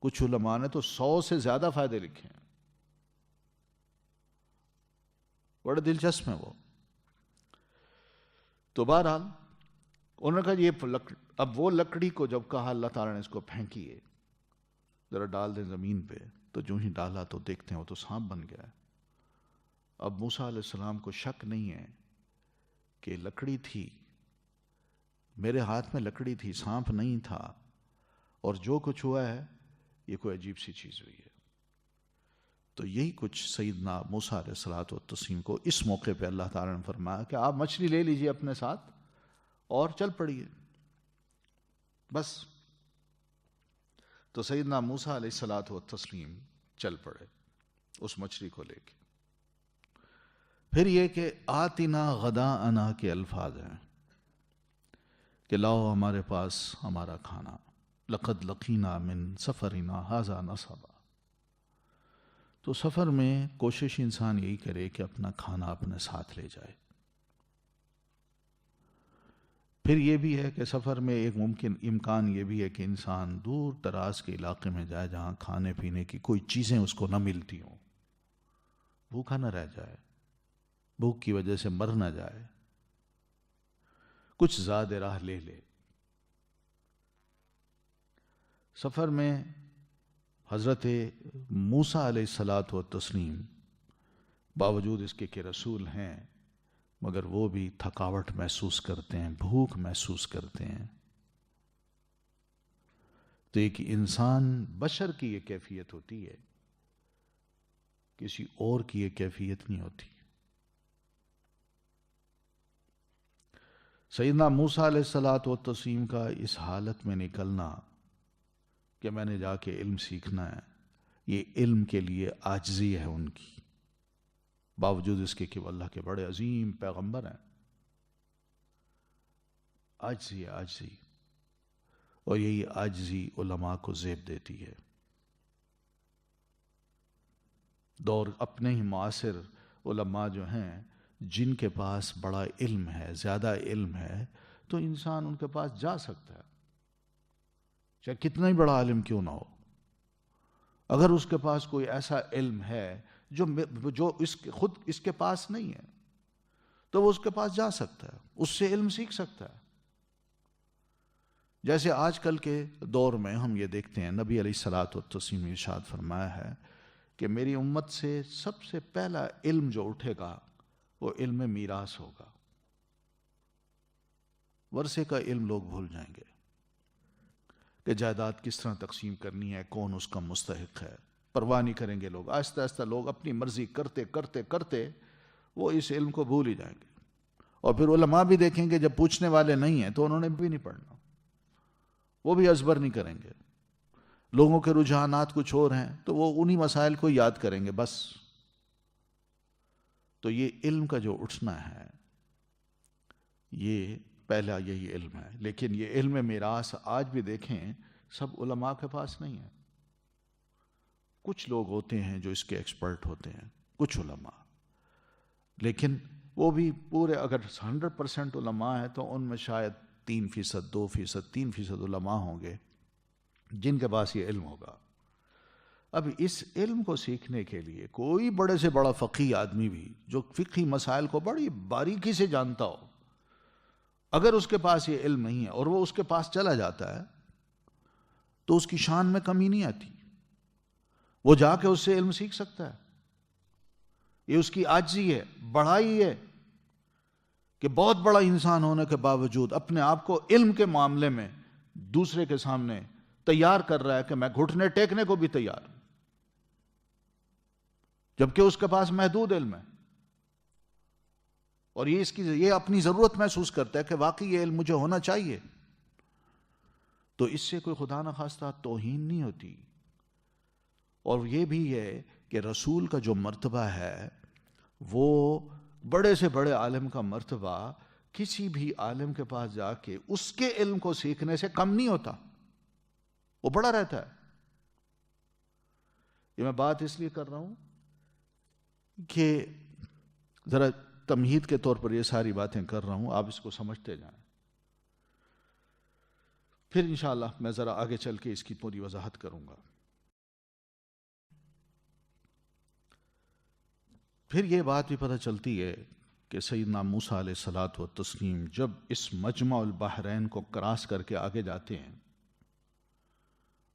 کچھ علماء نے تو 100 سے زیادہ فائدے لکھے ہیں، بڑے دلچسپ ہیں وہ. تو بہرحال انہوں نے کہا یہ اب وہ لکڑی کو جب کہا اللہ تعالیٰ نے اس کو پھینکیے ذرا ڈال دیں زمین پہ، تو جو ہی ڈالا تو دیکھتے ہیں وہ تو سانپ بن گیا ہے. اب موسیٰ علیہ السلام کو شک نہیں ہے کہ لکڑی تھی، میرے ہاتھ میں لکڑی تھی، سانپ نہیں تھا، اور جو کچھ ہوا ہے یہ کوئی عجیب سی چیز ہوئی ہے. تو یہی کچھ سیدنا موسیٰ علیہ الصلوۃ والتسلیم کو اس موقع پہ اللہ تعالیٰ نے فرمایا کہ آپ مچھلی لے لیجئے اپنے ساتھ اور چل پڑیے بس. تو سیدنا موسیٰ علیہ الصلوۃ والتسلیم چل پڑے اس مچھلی کو لے کے. پھر یہ کہ آتنا غداءنا کے الفاظ ہیں کہ لاؤ ہمارے پاس ہمارا کھانا، لقد لقینا من سفرنا ھذا نصبا. تو سفر میں کوشش انسان یہی کرے کہ اپنا کھانا اپنے ساتھ لے جائے. پھر یہ بھی ہے کہ سفر میں ایک ممکن امکان یہ بھی ہے کہ انسان دور دراز کے علاقے میں جائے جہاں کھانے پینے کی کوئی چیزیں اس کو نہ ملتی ہوں، بھوکا نہ رہ جائے، بھوک کی وجہ سے مر نہ جائے، کچھ زاد راہ لے لے. سفر میں حضرت موسیٰ علیہ الصلوۃ والتسلیم باوجود اس کے کہ رسول ہیں مگر وہ بھی تھکاوٹ محسوس کرتے ہیں، بھوک محسوس کرتے ہیں. تو ایک انسان بشر کی یہ کیفیت ہوتی ہے، کسی اور کی یہ کیفیت نہیں ہوتی. سیدنا موسیٰ علیہ الصلوۃ والتسلیم کا اس حالت میں نکلنا کہ میں نے جا کے علم سیکھنا ہے، یہ علم کے لیے عاجزی ہے ان کی، باوجود اس کے کہ وہ اللہ کے بڑے عظیم پیغمبر ہیں. عاجزی عاجزی، اور یہی عاجزی علماء کو زیب دیتی ہے. دور اپنے ہی معاصر علماء جو ہیں جن کے پاس بڑا علم ہے، زیادہ علم ہے، تو انسان ان کے پاس جا سکتا ہے چاہے کتنا ہی بڑا عالم کیوں نہ ہو. اگر اس کے پاس کوئی ایسا علم ہے جو خود اس کے پاس نہیں ہے تو وہ اس کے پاس جا سکتا ہے، اس سے علم سیکھ سکتا ہے. جیسے آج کل کے دور میں ہم یہ دیکھتے ہیں، نبی علیہ الصلوۃ والتسلیم نے ارشاد فرمایا ہے کہ میری امت سے سب سے پہلا علم جو اٹھے گا وہ علم میراث ہوگا. ورثے کا علم لوگ بھول جائیں گے کہ جائیداد کس طرح تقسیم کرنی ہے، کون اس کا مستحق ہے. پرواہ نہیں کریں گے لوگ. آہستہ آہستہ لوگ اپنی مرضی کرتے کرتے کرتے وہ اس علم کو بھول ہی جائیں گے. اور پھر علماء بھی دیکھیں گے جب پوچھنے والے نہیں ہیں تو انہوں نے بھی نہیں پڑھنا, وہ بھی ازبر نہیں کریں گے. لوگوں کے رجحانات کچھ اور ہیں تو وہ انہی مسائل کو یاد کریں گے بس. تو یہ علم کا جو اٹھنا ہے یہ پہلا یہی علم ہے. لیکن یہ علم میراث آج بھی دیکھیں سب علماء کے پاس نہیں ہے. کچھ لوگ ہوتے ہیں جو اس کے ایکسپرٹ ہوتے ہیں, کچھ علماء, لیکن وہ بھی پورے اگر 100% علماء ہیں تو ان میں شاید 3%, 2%, 3% علماء ہوں گے جن کے پاس یہ علم ہوگا. اب اس علم کو سیکھنے کے لیے کوئی بڑے سے بڑا فقیہ آدمی بھی جو فقہی مسائل کو بڑی باریکی سے جانتا ہو, اگر اس کے پاس یہ علم نہیں ہے اور وہ اس کے پاس چلا جاتا ہے تو اس کی شان میں کمی نہیں آتی. وہ جا کے اس سے علم سیکھ سکتا ہے. یہ اس کی عاجزی ہے, بڑائی ہے کہ بہت بڑا انسان ہونے کے باوجود اپنے آپ کو علم کے معاملے میں دوسرے کے سامنے تیار کر رہا ہے کہ میں گھٹنے ٹیکنے کو بھی تیار ہوں, جبکہ اس کے پاس محدود علم ہے. اور یہ اپنی ضرورت محسوس کرتا ہے کہ واقعی یہ علم مجھے ہونا چاہیے. تو اس سے کوئی خدا نخواستہ توہین نہیں ہوتی. اور یہ بھی ہے کہ رسول کا جو مرتبہ ہے وہ بڑے سے بڑے عالم کا مرتبہ کسی بھی عالم کے پاس جا کے اس کے علم کو سیکھنے سے کم نہیں ہوتا, وہ بڑا رہتا ہے. یہ میں بات اس لیے کر رہا ہوں کہ ذرا تمہید کے طور پر یہ ساری باتیں کر رہا ہوں, آپ اس کو سمجھتے جائیں. پھر انشاءاللہ میں ذرا آگے چل کے اس کی پوری وضاحت کروں گا. پھر یہ بات بھی پتہ چلتی ہے کہ سیدنا موسیٰ علیہ الصلوۃ والتسلیم جب اس مجمع البحرین کو کراس کر کے آگے جاتے ہیں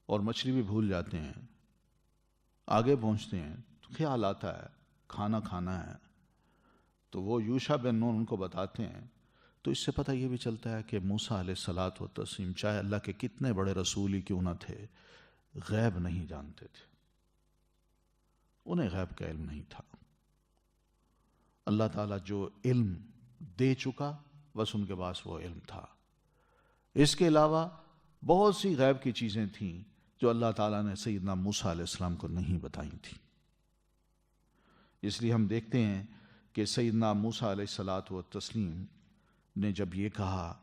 اور مچھلی بھی بھول جاتے ہیں, آگے پہنچتے ہیں تو خیال آتا ہے کھانا کھانا ہے, تو وہ یوشع بن نون ان کو بتاتے ہیں. تو اس سے پتہ یہ بھی چلتا ہے کہ موسیٰ علیہ الصلوۃ والتسلیم چاہے اللہ کے کتنے بڑے رسول ہی کیوں نہ تھے, غیب نہیں جانتے تھے. انہیں غیب کا علم نہیں تھا. اللہ تعالیٰ جو علم دے چکا بس ان کے پاس وہ علم تھا. اس کے علاوہ بہت سی غیب کی چیزیں تھیں جو اللہ تعالیٰ نے سیدنا موسیٰ علیہ السلام کو نہیں بتائی تھیں. اس لیے ہم دیکھتے ہیں کہ سیدنا موسیٰ علیہ الصلوۃ والتسلیم نے جب یہ کہا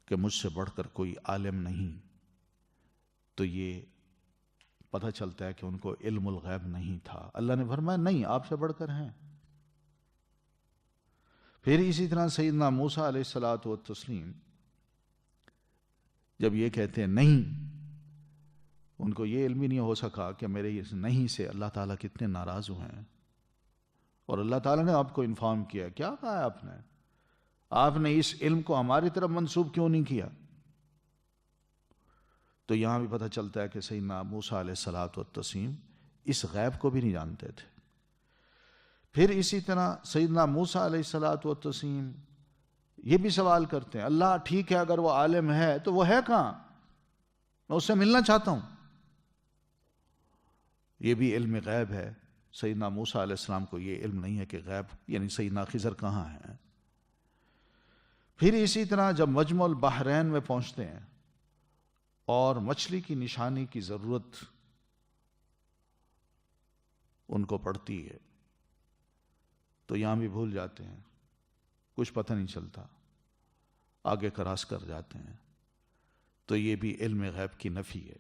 کہ مجھ سے بڑھ کر کوئی عالم نہیں, تو یہ پتہ چلتا ہے کہ ان کو علم الغیب نہیں تھا. اللہ نے فرمایا نہیں, آپ سے بڑھ کر ہیں. پھر اسی طرح سیدنا موسیٰ علیہ الصلوۃ والتسلیم جب یہ کہتے ہیں نہیں, ان کو یہ علم ہی نہیں ہو سکا کہ میرے اس نہیں سے اللہ تعالیٰ کتنے ناراض ہوئے ہیں. اور اللہ تعالیٰ نے آپ کو انفارم کیا, کیا کہا ہے آپ نے, آپ نے اس علم کو ہماری طرف منسوب کیوں نہیں کیا. تو یہاں بھی پتہ چلتا ہے کہ سیدنا موسیٰ علیہ الصلوۃ والتسلیم اس غیب کو بھی نہیں جانتے تھے. پھر اسی طرح سیدنا موسیٰ علیہ الصلوۃ والتسلیم یہ بھی سوال کرتے ہیں, اللہ ٹھیک ہے اگر وہ عالم ہے تو وہ ہے کہاں, میں اس سے ملنا چاہتا ہوں. یہ بھی علم غیب ہے. سیدنا موسیٰ علیہ السلام کو یہ علم نہیں ہے کہ غیب یعنی سیدنا خضر کہاں ہیں. پھر اسی طرح جب مجمع البحرین میں پہنچتے ہیں اور مچھلی کی نشانی کی ضرورت ان کو پڑتی ہے تو یہاں بھی بھول جاتے ہیں, کچھ پتہ نہیں چلتا, آگے کراس کر جاتے ہیں. تو یہ بھی علم غیب کی نفی ہے.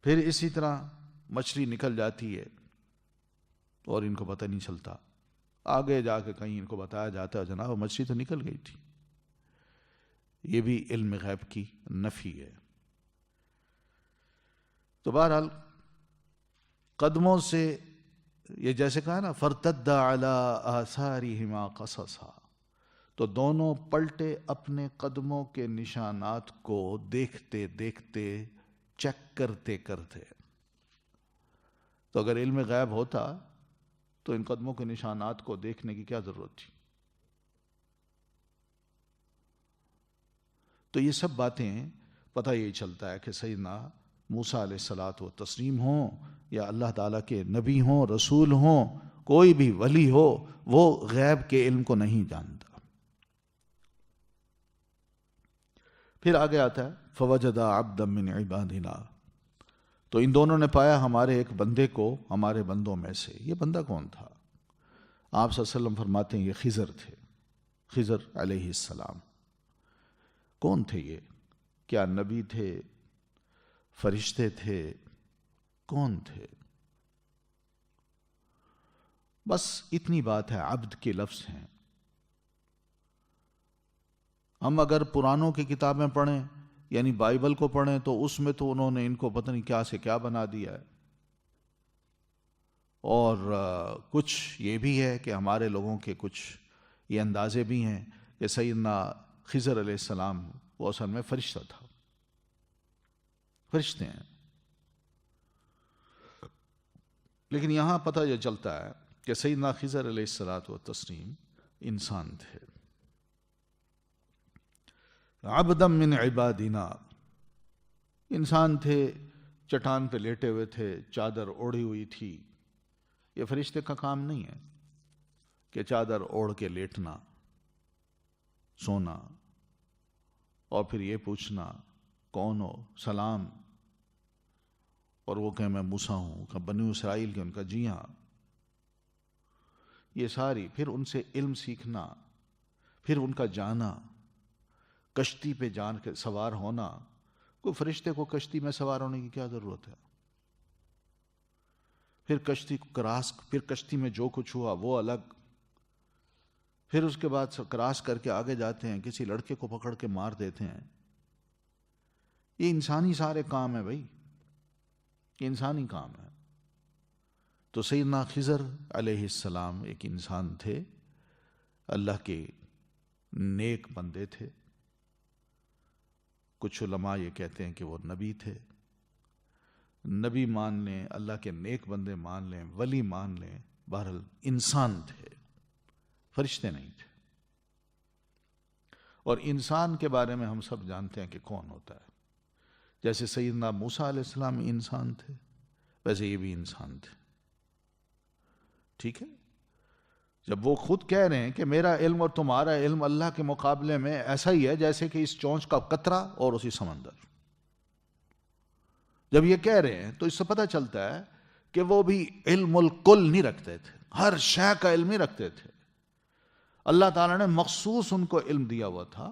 پھر اسی طرح مچھلی نکل جاتی ہے اور ان کو پتہ نہیں چلتا, آگے جا کے کہیں ان کو بتایا جاتا ہے جناب مچھلی تو نکل گئی تھی. یہ بھی علم غیب کی نفی ہے. تو بہرحال قدموں سے یہ جیسے کہا نا فرتد علی آثارہما قصصا, تو دونوں پلٹے اپنے قدموں کے نشانات کو دیکھتے دیکھتے چیک کرتے کرتے. تو اگر علم غیب ہوتا تو ان قدموں کے نشانات کو دیکھنے کی کیا ضرورت تھی. تو یہ سب باتیں پتہ یہی چلتا ہے کہ سیدنا موسیٰ علیہ الصلاۃ والتسلیم ہوں یا اللہ تعالیٰ کے نبی ہوں، رسول ہوں، کوئی بھی ولی ہو، وہ غیب کے علم کو نہیں جانتا۔ پھر آگے آتا ہے فَوَجَدَ عَبْدًا مِّنْ عِبَادِنَا، تو ان دونوں نے پایا ہمارے ایک بندے کو ہمارے بندوں میں سے۔ یہ بندہ کون تھا؟ آپ صلی اللہ علیہ وسلم فرماتے ہیں یہ خضر تھے، خضر علیہ السلام۔ کون تھے یہ؟ کیا نبی تھے؟ فرشتے تھے؟ کون تھے؟ بس اتنی بات ہے، عبد کے لفظ ہیں۔ ہم اگر پرانوں کی کتابیں پڑھیں، یعنی بائبل کو پڑھیں، تو اس میں تو انہوں نے ان کو پتہ نہیں کیا سے کیا بنا دیا ہے۔ اور کچھ یہ بھی ہے کہ ہمارے لوگوں کے کچھ یہ اندازے بھی ہیں کہ سیدنا خضر علیہ السلام وہ اصل میں فرشتہ تھا، فرشتے ہیں۔ لیکن یہاں پتہ یہ چلتا ہے کہ سیدنا خضر علیہ الصلاۃ والتسلیم انسان تھے، عبدا من عبادنا، انسان تھے، چٹان پہ لیٹے ہوئے تھے، چادر اوڑھی ہوئی تھی۔ یہ فرشتے کا کام نہیں ہے کہ چادر اوڑھ کے لیٹنا، سونا، اور پھر یہ پوچھنا کون ہو، سلام، اور وہ کہ میں موسیٰ ہوں، کہ بنی اسرائیل کے، ان کا جی ہاں۔ یہ ساری، پھر ان سے علم سیکھنا، پھر ان کا جانا، کشتی پہ جان کے سوار ہونا۔ کوئی فرشتے کو کشتی میں سوار ہونے کی کیا ضرورت ہے؟ پھر کشتی کو کراس، پھر کشتی میں جو کچھ ہوا وہ الگ، پھر اس کے بعد کراس کر کے آگے جاتے ہیں، کسی لڑکے کو پکڑ کے مار دیتے ہیں۔ یہ انسانی سارے کام ہیں بھائی، یہ انسانی کام ہے۔ تو سیدنا خضر علیہ السلام ایک انسان تھے، اللہ کے نیک بندے تھے۔ کچھ علماء یہ کہتے ہیں کہ وہ نبی تھے۔ نبی مان لیں، اللہ کے نیک بندے مان لیں، ولی مان لیں، بہرحال انسان تھے، فرشتے نہیں تھے۔ اور انسان کے بارے میں ہم سب جانتے ہیں کہ کون ہوتا ہے۔ جیسے سیدنا موسیٰ علیہ السلام انسان تھے، ویسے یہ بھی انسان تھے، ٹھیک ہے؟ جب وہ خود کہہ رہے ہیں کہ میرا علم اور تمہارا علم اللہ کے مقابلے میں ایسا ہی ہے جیسے کہ اس چونچ کا قطرہ اور اسی سمندر، جب یہ کہہ رہے ہیں تو اس سے پتہ چلتا ہے کہ وہ بھی علم الکل نہیں رکھتے تھے، ہر شے کا علم نہیں رکھتے تھے۔ اللہ تعالیٰ نے مخصوص ان کو علم دیا ہوا تھا،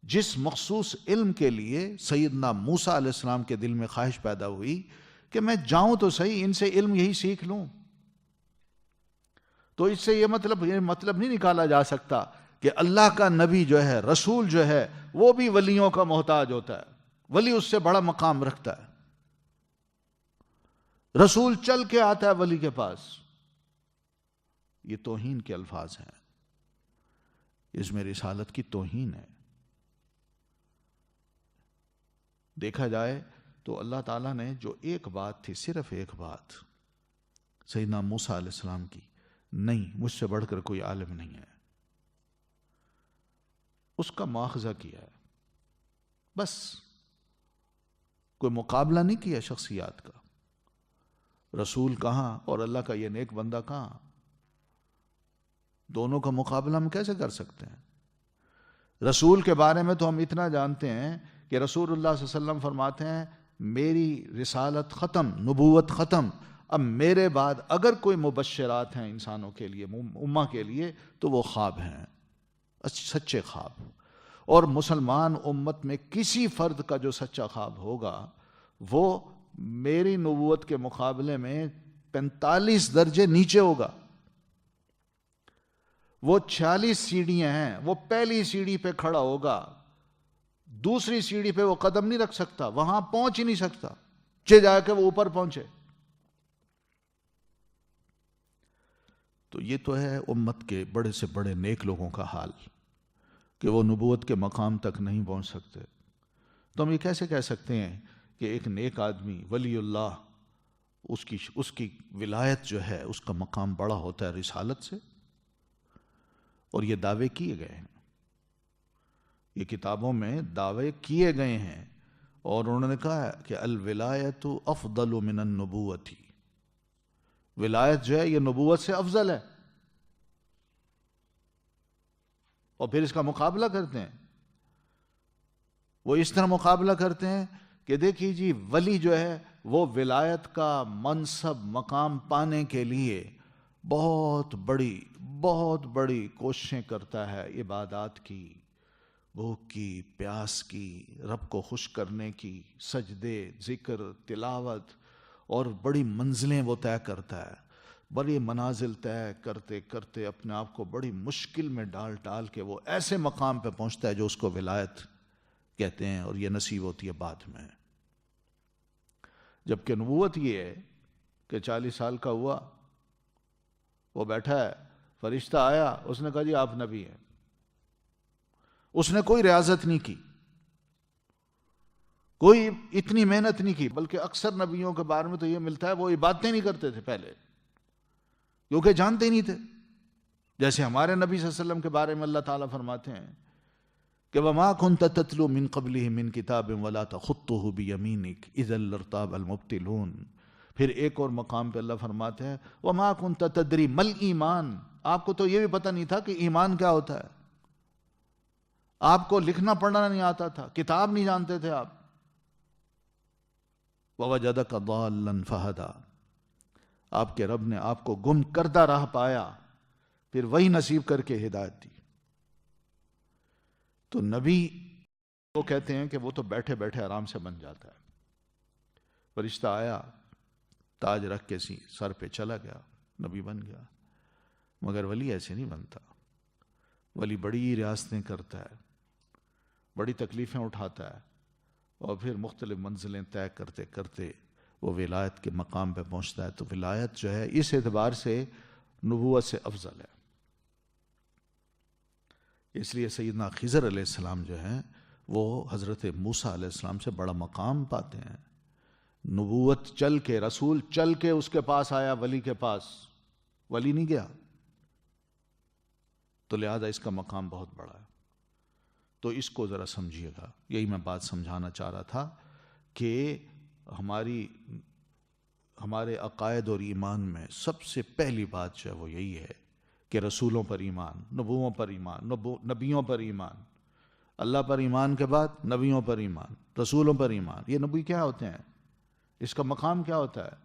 جس مخصوص علم کے لیے سیدنا موسیٰ علیہ السلام کے دل میں خواہش پیدا ہوئی کہ میں جاؤں تو صحیح، ان سے علم یہی سیکھ لوں۔ تو اس سے یہ مطلب نہیں نکالا جا سکتا کہ اللہ کا نبی جو ہے، رسول جو ہے، وہ بھی ولیوں کا محتاج ہوتا ہے، ولی اس سے بڑا مقام رکھتا ہے۔ رسول چل کے آتا ہے ولی کے پاس۔ یہ توہین کے الفاظ ہیں، اس میں رسالت کی توہین ہے۔ دیکھا جائے تو اللہ تعالیٰ نے جو ایک بات تھی، صرف ایک بات سیدنا موسیٰ علیہ السلام کی، نہیں مجھ سے بڑھ کر کوئی عالم نہیں ہے، اس کا مواخذہ کیا ہے، بس کوئی مقابلہ نہیں کیا شخصیات کا۔ رسول کہاں اور اللہ کا یہ نیک بندہ کہاں؟ دونوں کا مقابلہ ہم کیسے کر سکتے ہیں؟ رسول کے بارے میں تو ہم اتنا جانتے ہیں کہ رسول اللہ صلی اللہ علیہ وسلم فرماتے ہیں میری رسالت ختم، نبوت ختم، اب میرے بعد اگر کوئی مبشرات ہیں انسانوں کے لیے، امہ کے لیے، تو وہ خواب ہیں، سچے خواب۔ اور مسلمان امت میں کسی فرد کا جو سچا خواب ہوگا وہ میری نبوت کے مقابلے میں 45 درجے نیچے ہوگا۔ وہ 46 سیڑھیاں ہیں، وہ پہلی سیڑھی پہ کھڑا ہوگا، دوسری سیڑھی پہ وہ قدم نہیں رکھ سکتا، وہاں پہنچ ہی نہیں سکتا، جا کے وہ اوپر پہنچے۔ تو یہ تو ہے امت کے بڑے سے بڑے نیک لوگوں کا حال کہ وہ نبوت کے مقام تک نہیں پہنچ سکتے۔ تو ہم یہ کیسے کہہ سکتے ہیں کہ ایک نیک آدمی ولی اللہ، اس کی ولایت جو ہے، اس کا مقام بڑا ہوتا ہے رسالت سے؟ اور یہ دعوے کیے گئے ہیں، یہ کتابوں میں دعوے کیے گئے ہیں، اور انہوں نے کہا کہ الولایت افضل من النبوت، ولایت جو ہے یہ نبوت سے افضل ہے. اور پھر اس کا مقابلہ کرتے ہیں. وہ اس طرح مقابلہ کرتے ہیں کہ دیکھیے جی ولی جو ہے وہ ولایت کا منصب مقام پانے کے لیے بہت بڑی کوششیں کرتا ہے، عبادات کی، بھوک کی، پیاس کی، رب کو خوش کرنے کی، سجدے، ذکر، تلاوت، اور بڑی منزلیں وہ طے کرتا ہے. بڑی منازل طے کرتے کرتے اپنے آپ کو بڑی مشکل میں ڈال کے وہ ایسے مقام پہ پہنچتا ہے جو اس کو ولایت کہتے ہیں، اور یہ نصیب ہوتی ہے بعد میں. جبکہ نبوت یہ ہے کہ 40 سال کا ہوا، وہ بیٹھا ہے، فرشتہ آیا، اس نے کہا جی آپ نبی ہیں. اس نے کوئی ریاضت نہیں کی، کوئی اتنی محنت نہیں کی، بلکہ اکثر نبیوں کے بارے میں تو یہ ملتا ہے وہ عبادتیں نہیں کرتے تھے پہلے، کیونکہ جانتے نہیں تھے. جیسے ہمارے نبی صلی اللہ علیہ وسلم کے بارے میں اللہ تعالیٰ فرماتے ہیں کہ وَمَا كُنْتَ تَتْلُو مِن قَبْلِهِ مِن كِتَابٍ وَلَا تَخُطُّهُ بِيَمِينِكَ إِذًا لَارْتَابَ الْمُبْطِلُونَ. پھر ایک اور مقام پہ اللہ فرماتے ہیں وَمَا كُنْتَ تَدْرِي مَا الْإِيمَانُ، آپ کو تو یہ بھی پتہ نہیں تھا کہ ایمان کیا ہوتا ہے، آپ کو لکھنا پڑھنا نہیں آتا تھا، کتاب نہیں جانتے تھے آپ. وَوَجَدَكَ ضَالًّا فَهَدَىٰ، آپ کے رب نے آپ کو گم کردہ راہ پایا، پھر وہی نصیب کر کے ہدایت دی. تو نبی وہ کہتے ہیں کہ وہ تو بیٹھے بیٹھے آرام سے بن جاتا ہے. فرشتہ آیا، تاج رکھ کے سر پہ چلا گیا، نبی بن گیا. مگر ولی ایسے نہیں بنتا. ولی بڑی ریاستیں کرتا ہے، بڑی تکلیفیں اٹھاتا ہے، اور پھر مختلف منزلیں طے کرتے کرتے وہ ولایت کے مقام پہ پہنچتا ہے. تو ولایت جو ہے اس اعتبار سے نبوت سے افضل ہے. اس لیے سیدنا خضر علیہ السلام جو ہیں وہ حضرت موسیٰ علیہ السلام سے بڑا مقام پاتے ہیں. نبوت چل کے، رسول چل کے اس کے پاس آیا، ولی کے پاس، ولی نہیں گیا. تو لہذا اس کا مقام بہت بڑا ہے. تو اس کو ذرا سمجھیے گا. یہی میں بات سمجھانا چاہ رہا تھا کہ ہمارے عقائد اور ایمان میں سب سے پہلی بات جو ہے وہ یہی ہے کہ رسولوں پر ایمان، نبووں پر ایمان، نبیوں پر ایمان، اللہ پر ایمان کے بعد نبیوں پر ایمان، رسولوں پر ایمان. یہ نبی کیا ہوتے ہیں؟ اس کا مقام کیا ہوتا ہے؟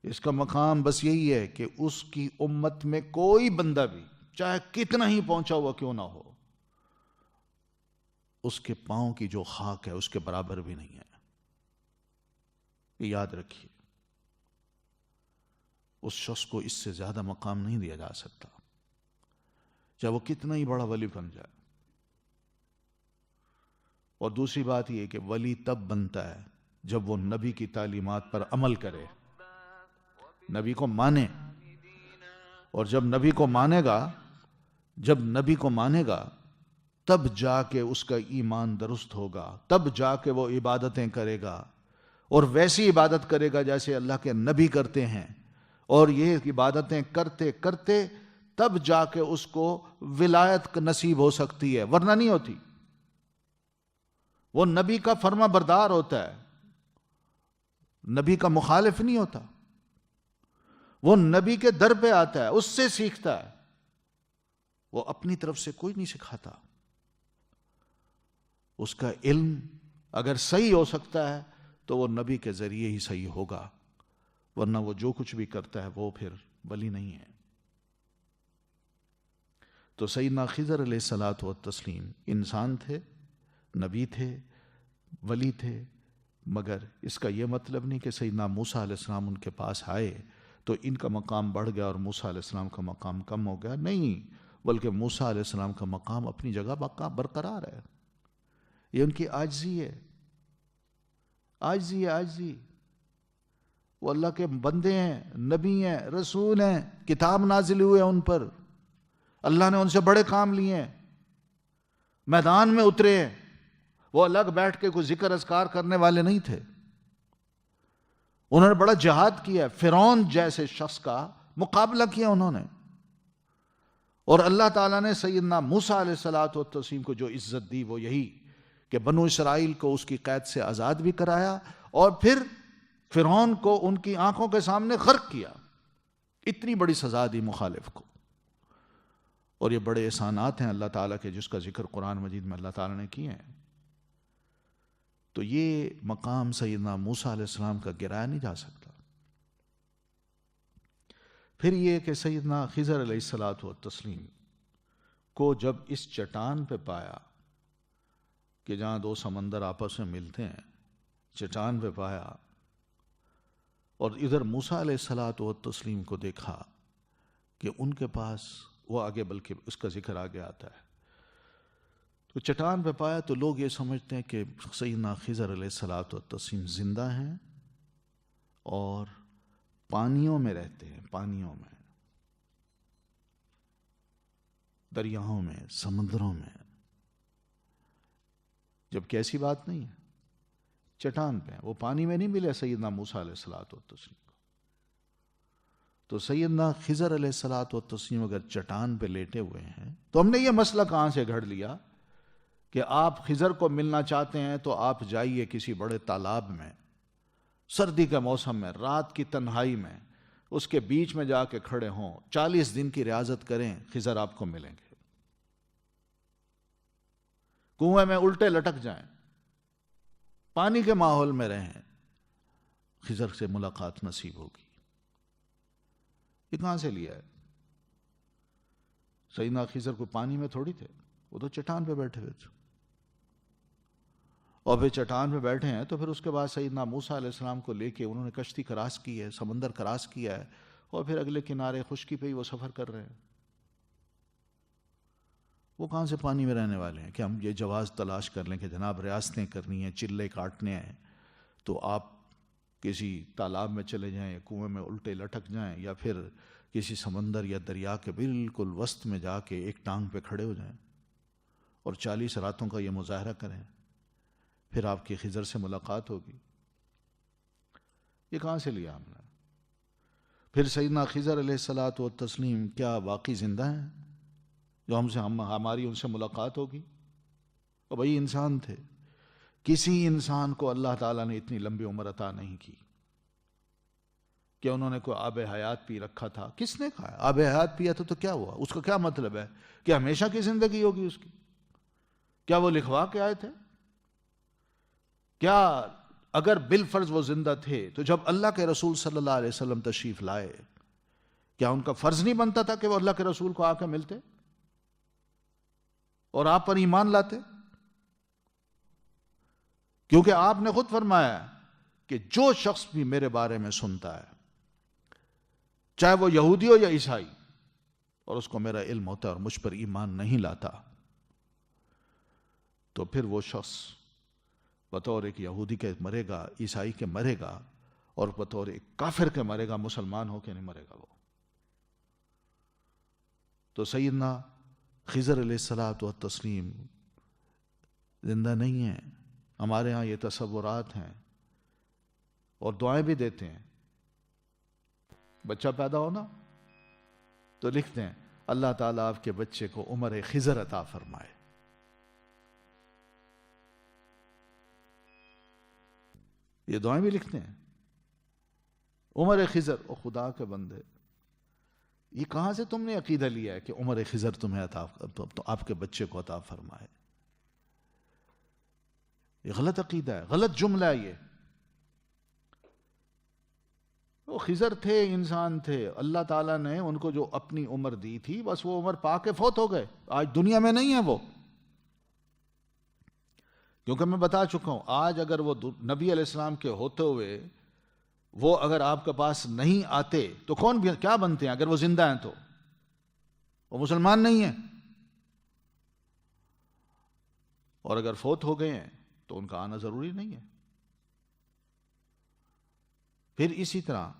اس کا مقام بس یہی ہے کہ اس کی امت میں کوئی بندہ بھی چاہے کتنا ہی پہنچا ہوا کیوں نہ ہو، اس کے پاؤں کی جو خاک ہے اس کے برابر بھی نہیں ہے. یہ یاد رکھیے. اس شخص کو اس سے زیادہ مقام نہیں دیا جا سکتا، چاہے وہ کتنا ہی بڑا ولی بن جائے. اور دوسری بات یہ کہ ولی تب بنتا ہے جب وہ نبی کی تعلیمات پر عمل کرے، نبی کو مانے. اور جب نبی کو مانے گا تب جا کے اس کا ایمان درست ہوگا، تب جا کے وہ عبادتیں کرے گا، اور ویسی عبادت کرے گا جیسے اللہ کے نبی کرتے ہیں. اور یہ عبادتیں کرتے کرتے تب جا کے اس کو ولایت نصیب ہو سکتی ہے، ورنہ نہیں ہوتی. وہ نبی کا فرما بردار ہوتا ہے، نبی کا مخالف نہیں ہوتا. وہ نبی کے در پہ آتا ہے، اس سے سیکھتا ہے. وہ اپنی طرف سے کوئی نہیں سکھاتا. اس کا علم اگر صحیح ہو سکتا ہے تو وہ نبی کے ذریعے ہی صحیح ہوگا، ورنہ وہ جو کچھ بھی کرتا ہے وہ پھر ولی نہیں ہے. تو سیدنا خضر علیہ الصلاۃ والتسلیم انسان تھے، نبی تھے، ولی تھے. مگر اس کا یہ مطلب نہیں کہ سیدنا موسیٰ علیہ السلام ان کے پاس آئے تو ان کا مقام بڑھ گیا اور موسیٰ علیہ السلام کا مقام کم ہو گیا. نہیں، بلکہ موسیٰ علیہ السلام کا مقام اپنی جگہ برقرار ہے. یہ ان کی عاجزی ہے، عاجزی. وہ اللہ کے بندے ہیں، نبی ہیں، رسول ہیں، کتاب نازل ہوئے ان پر، اللہ نے ان سے بڑے کام لیے ہیں، میدان میں اترے ہیں. وہ الگ بیٹھ کے کوئی ذکر اذکار کرنے والے نہیں تھے. انہوں نے بڑا جہاد کیا، فرعون جیسے شخص کا مقابلہ کیا انہوں نے. اور اللہ تعالیٰ نے سیدنا موسیٰ علیہ الصلوۃ والتسلیم کو جو عزت دی وہ یہی کہ بنو اسرائیل کو اس کی قید سے آزاد بھی کرایا اور پھر فرعون کو ان کی آنکھوں کے سامنے غرق کیا. اتنی بڑی سزا دی مخالف کو. اور یہ بڑے احسانات ہیں اللہ تعالیٰ کے جس کا ذکر قرآن مجید میں اللہ تعالیٰ نے کیے ہیں. تو یہ مقام سیدنا موسیٰ علیہ السلام کا گرایا نہیں جا سکتا. پھر یہ کہ سیدنا خضر علیہ الصلاۃ والتسلیم کو جب اس چٹان پہ پایا کہ جہاں دو سمندر آپس میں ملتے ہیں، چٹان پہ پایا اور ادھر موسیٰ علیہ الصلاۃ والتسلیم کو دیکھا کہ ان کے پاس وہ آگے، بلکہ اس کا ذکر آگے آتا ہے، تو چٹان پہ پایا تو لوگ یہ سمجھتے ہیں کہ سیدنا خضر علیہ الصلاۃ والتسلیم زندہ ہیں اور پانیوں میں رہتے ہیں، پانیوں میں، دریاؤں میں، سمندروں میں، جبکہ ایسی بات نہیں ہے. چٹان پہ وہ پانی میں نہیں ملے سیدنا موسیٰ علیہ الصلاۃ والتسلیم کو. تو سیدنا خضر علیہ الصلاۃ والتسلیم اگر چٹان پہ لیٹے ہوئے ہیں تو ہم نے یہ مسئلہ کہاں سے گھڑ لیا کہ آپ خضر کو ملنا چاہتے ہیں تو آپ جائیے کسی بڑے تالاب میں، سردی کے موسم میں، رات کی تنہائی میں، اس کے بیچ میں جا کے کھڑے ہوں، 40 دن کی ریاضت کریں، خضر آپ کو ملیں گے. کنویں میں الٹے لٹک جائیں، پانی کے ماحول میں رہیں، خضر سے ملاقات نصیب ہوگی. یہ کہاں سے لیا ہے؟ سیدنا خضر کو پانی میں تھوڑی تھے، وہ تو چٹان پہ بیٹھے ہوئے تھے. اور پھر چٹان پہ بیٹھے ہیں تو پھر اس کے بعد سیدنا موسیٰ علیہ السلام کو لے کے انہوں نے کشتی کراس کی ہے، سمندر کراس کیا ہے، اور پھر اگلے کنارے خشکی پہ ہی وہ سفر کر رہے ہیں. وہ کہاں سے پانی میں رہنے والے ہیں کہ ہم یہ جواز تلاش کر لیں کہ جناب ریاستیں کرنی ہیں، چلے کاٹنے ہیں، تو آپ کسی تالاب میں چلے جائیں یا کنویں میں الٹے لٹک جائیں یا پھر کسی سمندر یا دریا کے بالکل وسط میں جا کے ایک ٹانگ پہ کھڑے ہو جائیں اور 40 راتوں کا یہ مظاہرہ کریں، پھر آپ کی خضر سے ملاقات ہوگی. یہ کہاں سے لیا ہم نے؟ پھر سیدنا خضر علیہ الصلاۃ والتسلیم کیا واقعی زندہ ہیں جو ہماری ان سے ملاقات ہوگی؟ اور بھائی انسان تھے. کسی انسان کو اللہ تعالیٰ نے اتنی لمبی عمر عطا نہیں کی کہ انہوں نے کوئی آب حیات پی رکھا تھا. کس نے کہا آب حیات پیا تھا تو کیا ہوا؟ اس کا کیا مطلب ہے کہ ہمیشہ کی زندگی ہوگی اس کی؟ کیا وہ لکھوا کے آئے تھے؟ کیا اگر بالفرض وہ زندہ تھے تو جب اللہ کے رسول صلی اللہ علیہ وسلم تشریف لائے کیا ان کا فرض نہیں بنتا تھا کہ وہ اللہ کے رسول کو آ کے ملتے اور آپ پر ایمان لاتے؟ کیونکہ آپ نے خود فرمایا کہ جو شخص بھی میرے بارے میں سنتا ہے، چاہے وہ یہودی ہو یا عیسائی، اور اس کو میرا علم ہوتا ہے اور مجھ پر ایمان نہیں لاتا، تو پھر وہ شخص بطور ایک یہودی کے مرے گا، عیسائی کے مرے گا، اور بطور ایک کافر کے مرے گا، مسلمان ہو کے نہیں مرے گا وہ. تو سیدنا خضر علیہ الصلاۃ والتسلیم زندہ نہیں ہیں. ہمارے ہاں یہ تصورات ہیں اور دعائیں بھی دیتے ہیں. بچہ پیدا ہونا تو لکھتے ہیں اللہ تعالیٰ آپ کے بچے کو عمر خضر عطا فرمائے. یہ دعائیں بھی لکھتے ہیں عمر خضر. او خدا کے بندے، یہ کہاں سے تم نے عقیدہ لیا ہے کہ عمر خضر تمہیں عطا تو آپ کے بچے کو عطا فرمائے؟ یہ غلط عقیدہ ہے، غلط جملہ ہے. یہ وہ خضر تھے، انسان تھے، اللہ تعالیٰ نے ان کو جو اپنی عمر دی تھی بس وہ عمر پا کے فوت ہو گئے. آج دنیا میں نہیں ہے وہ. کیونکہ میں بتا چکا ہوں آج اگر وہ نبی علیہ السلام کے ہوتے ہوئے وہ اگر آپ کے پاس نہیں آتے تو کون کیا بنتے ہیں؟ اگر وہ زندہ ہیں تو وہ مسلمان نہیں ہیں، اور اگر فوت ہو گئے ہیں تو ان کا آنا ضروری نہیں ہے. پھر اسی طرح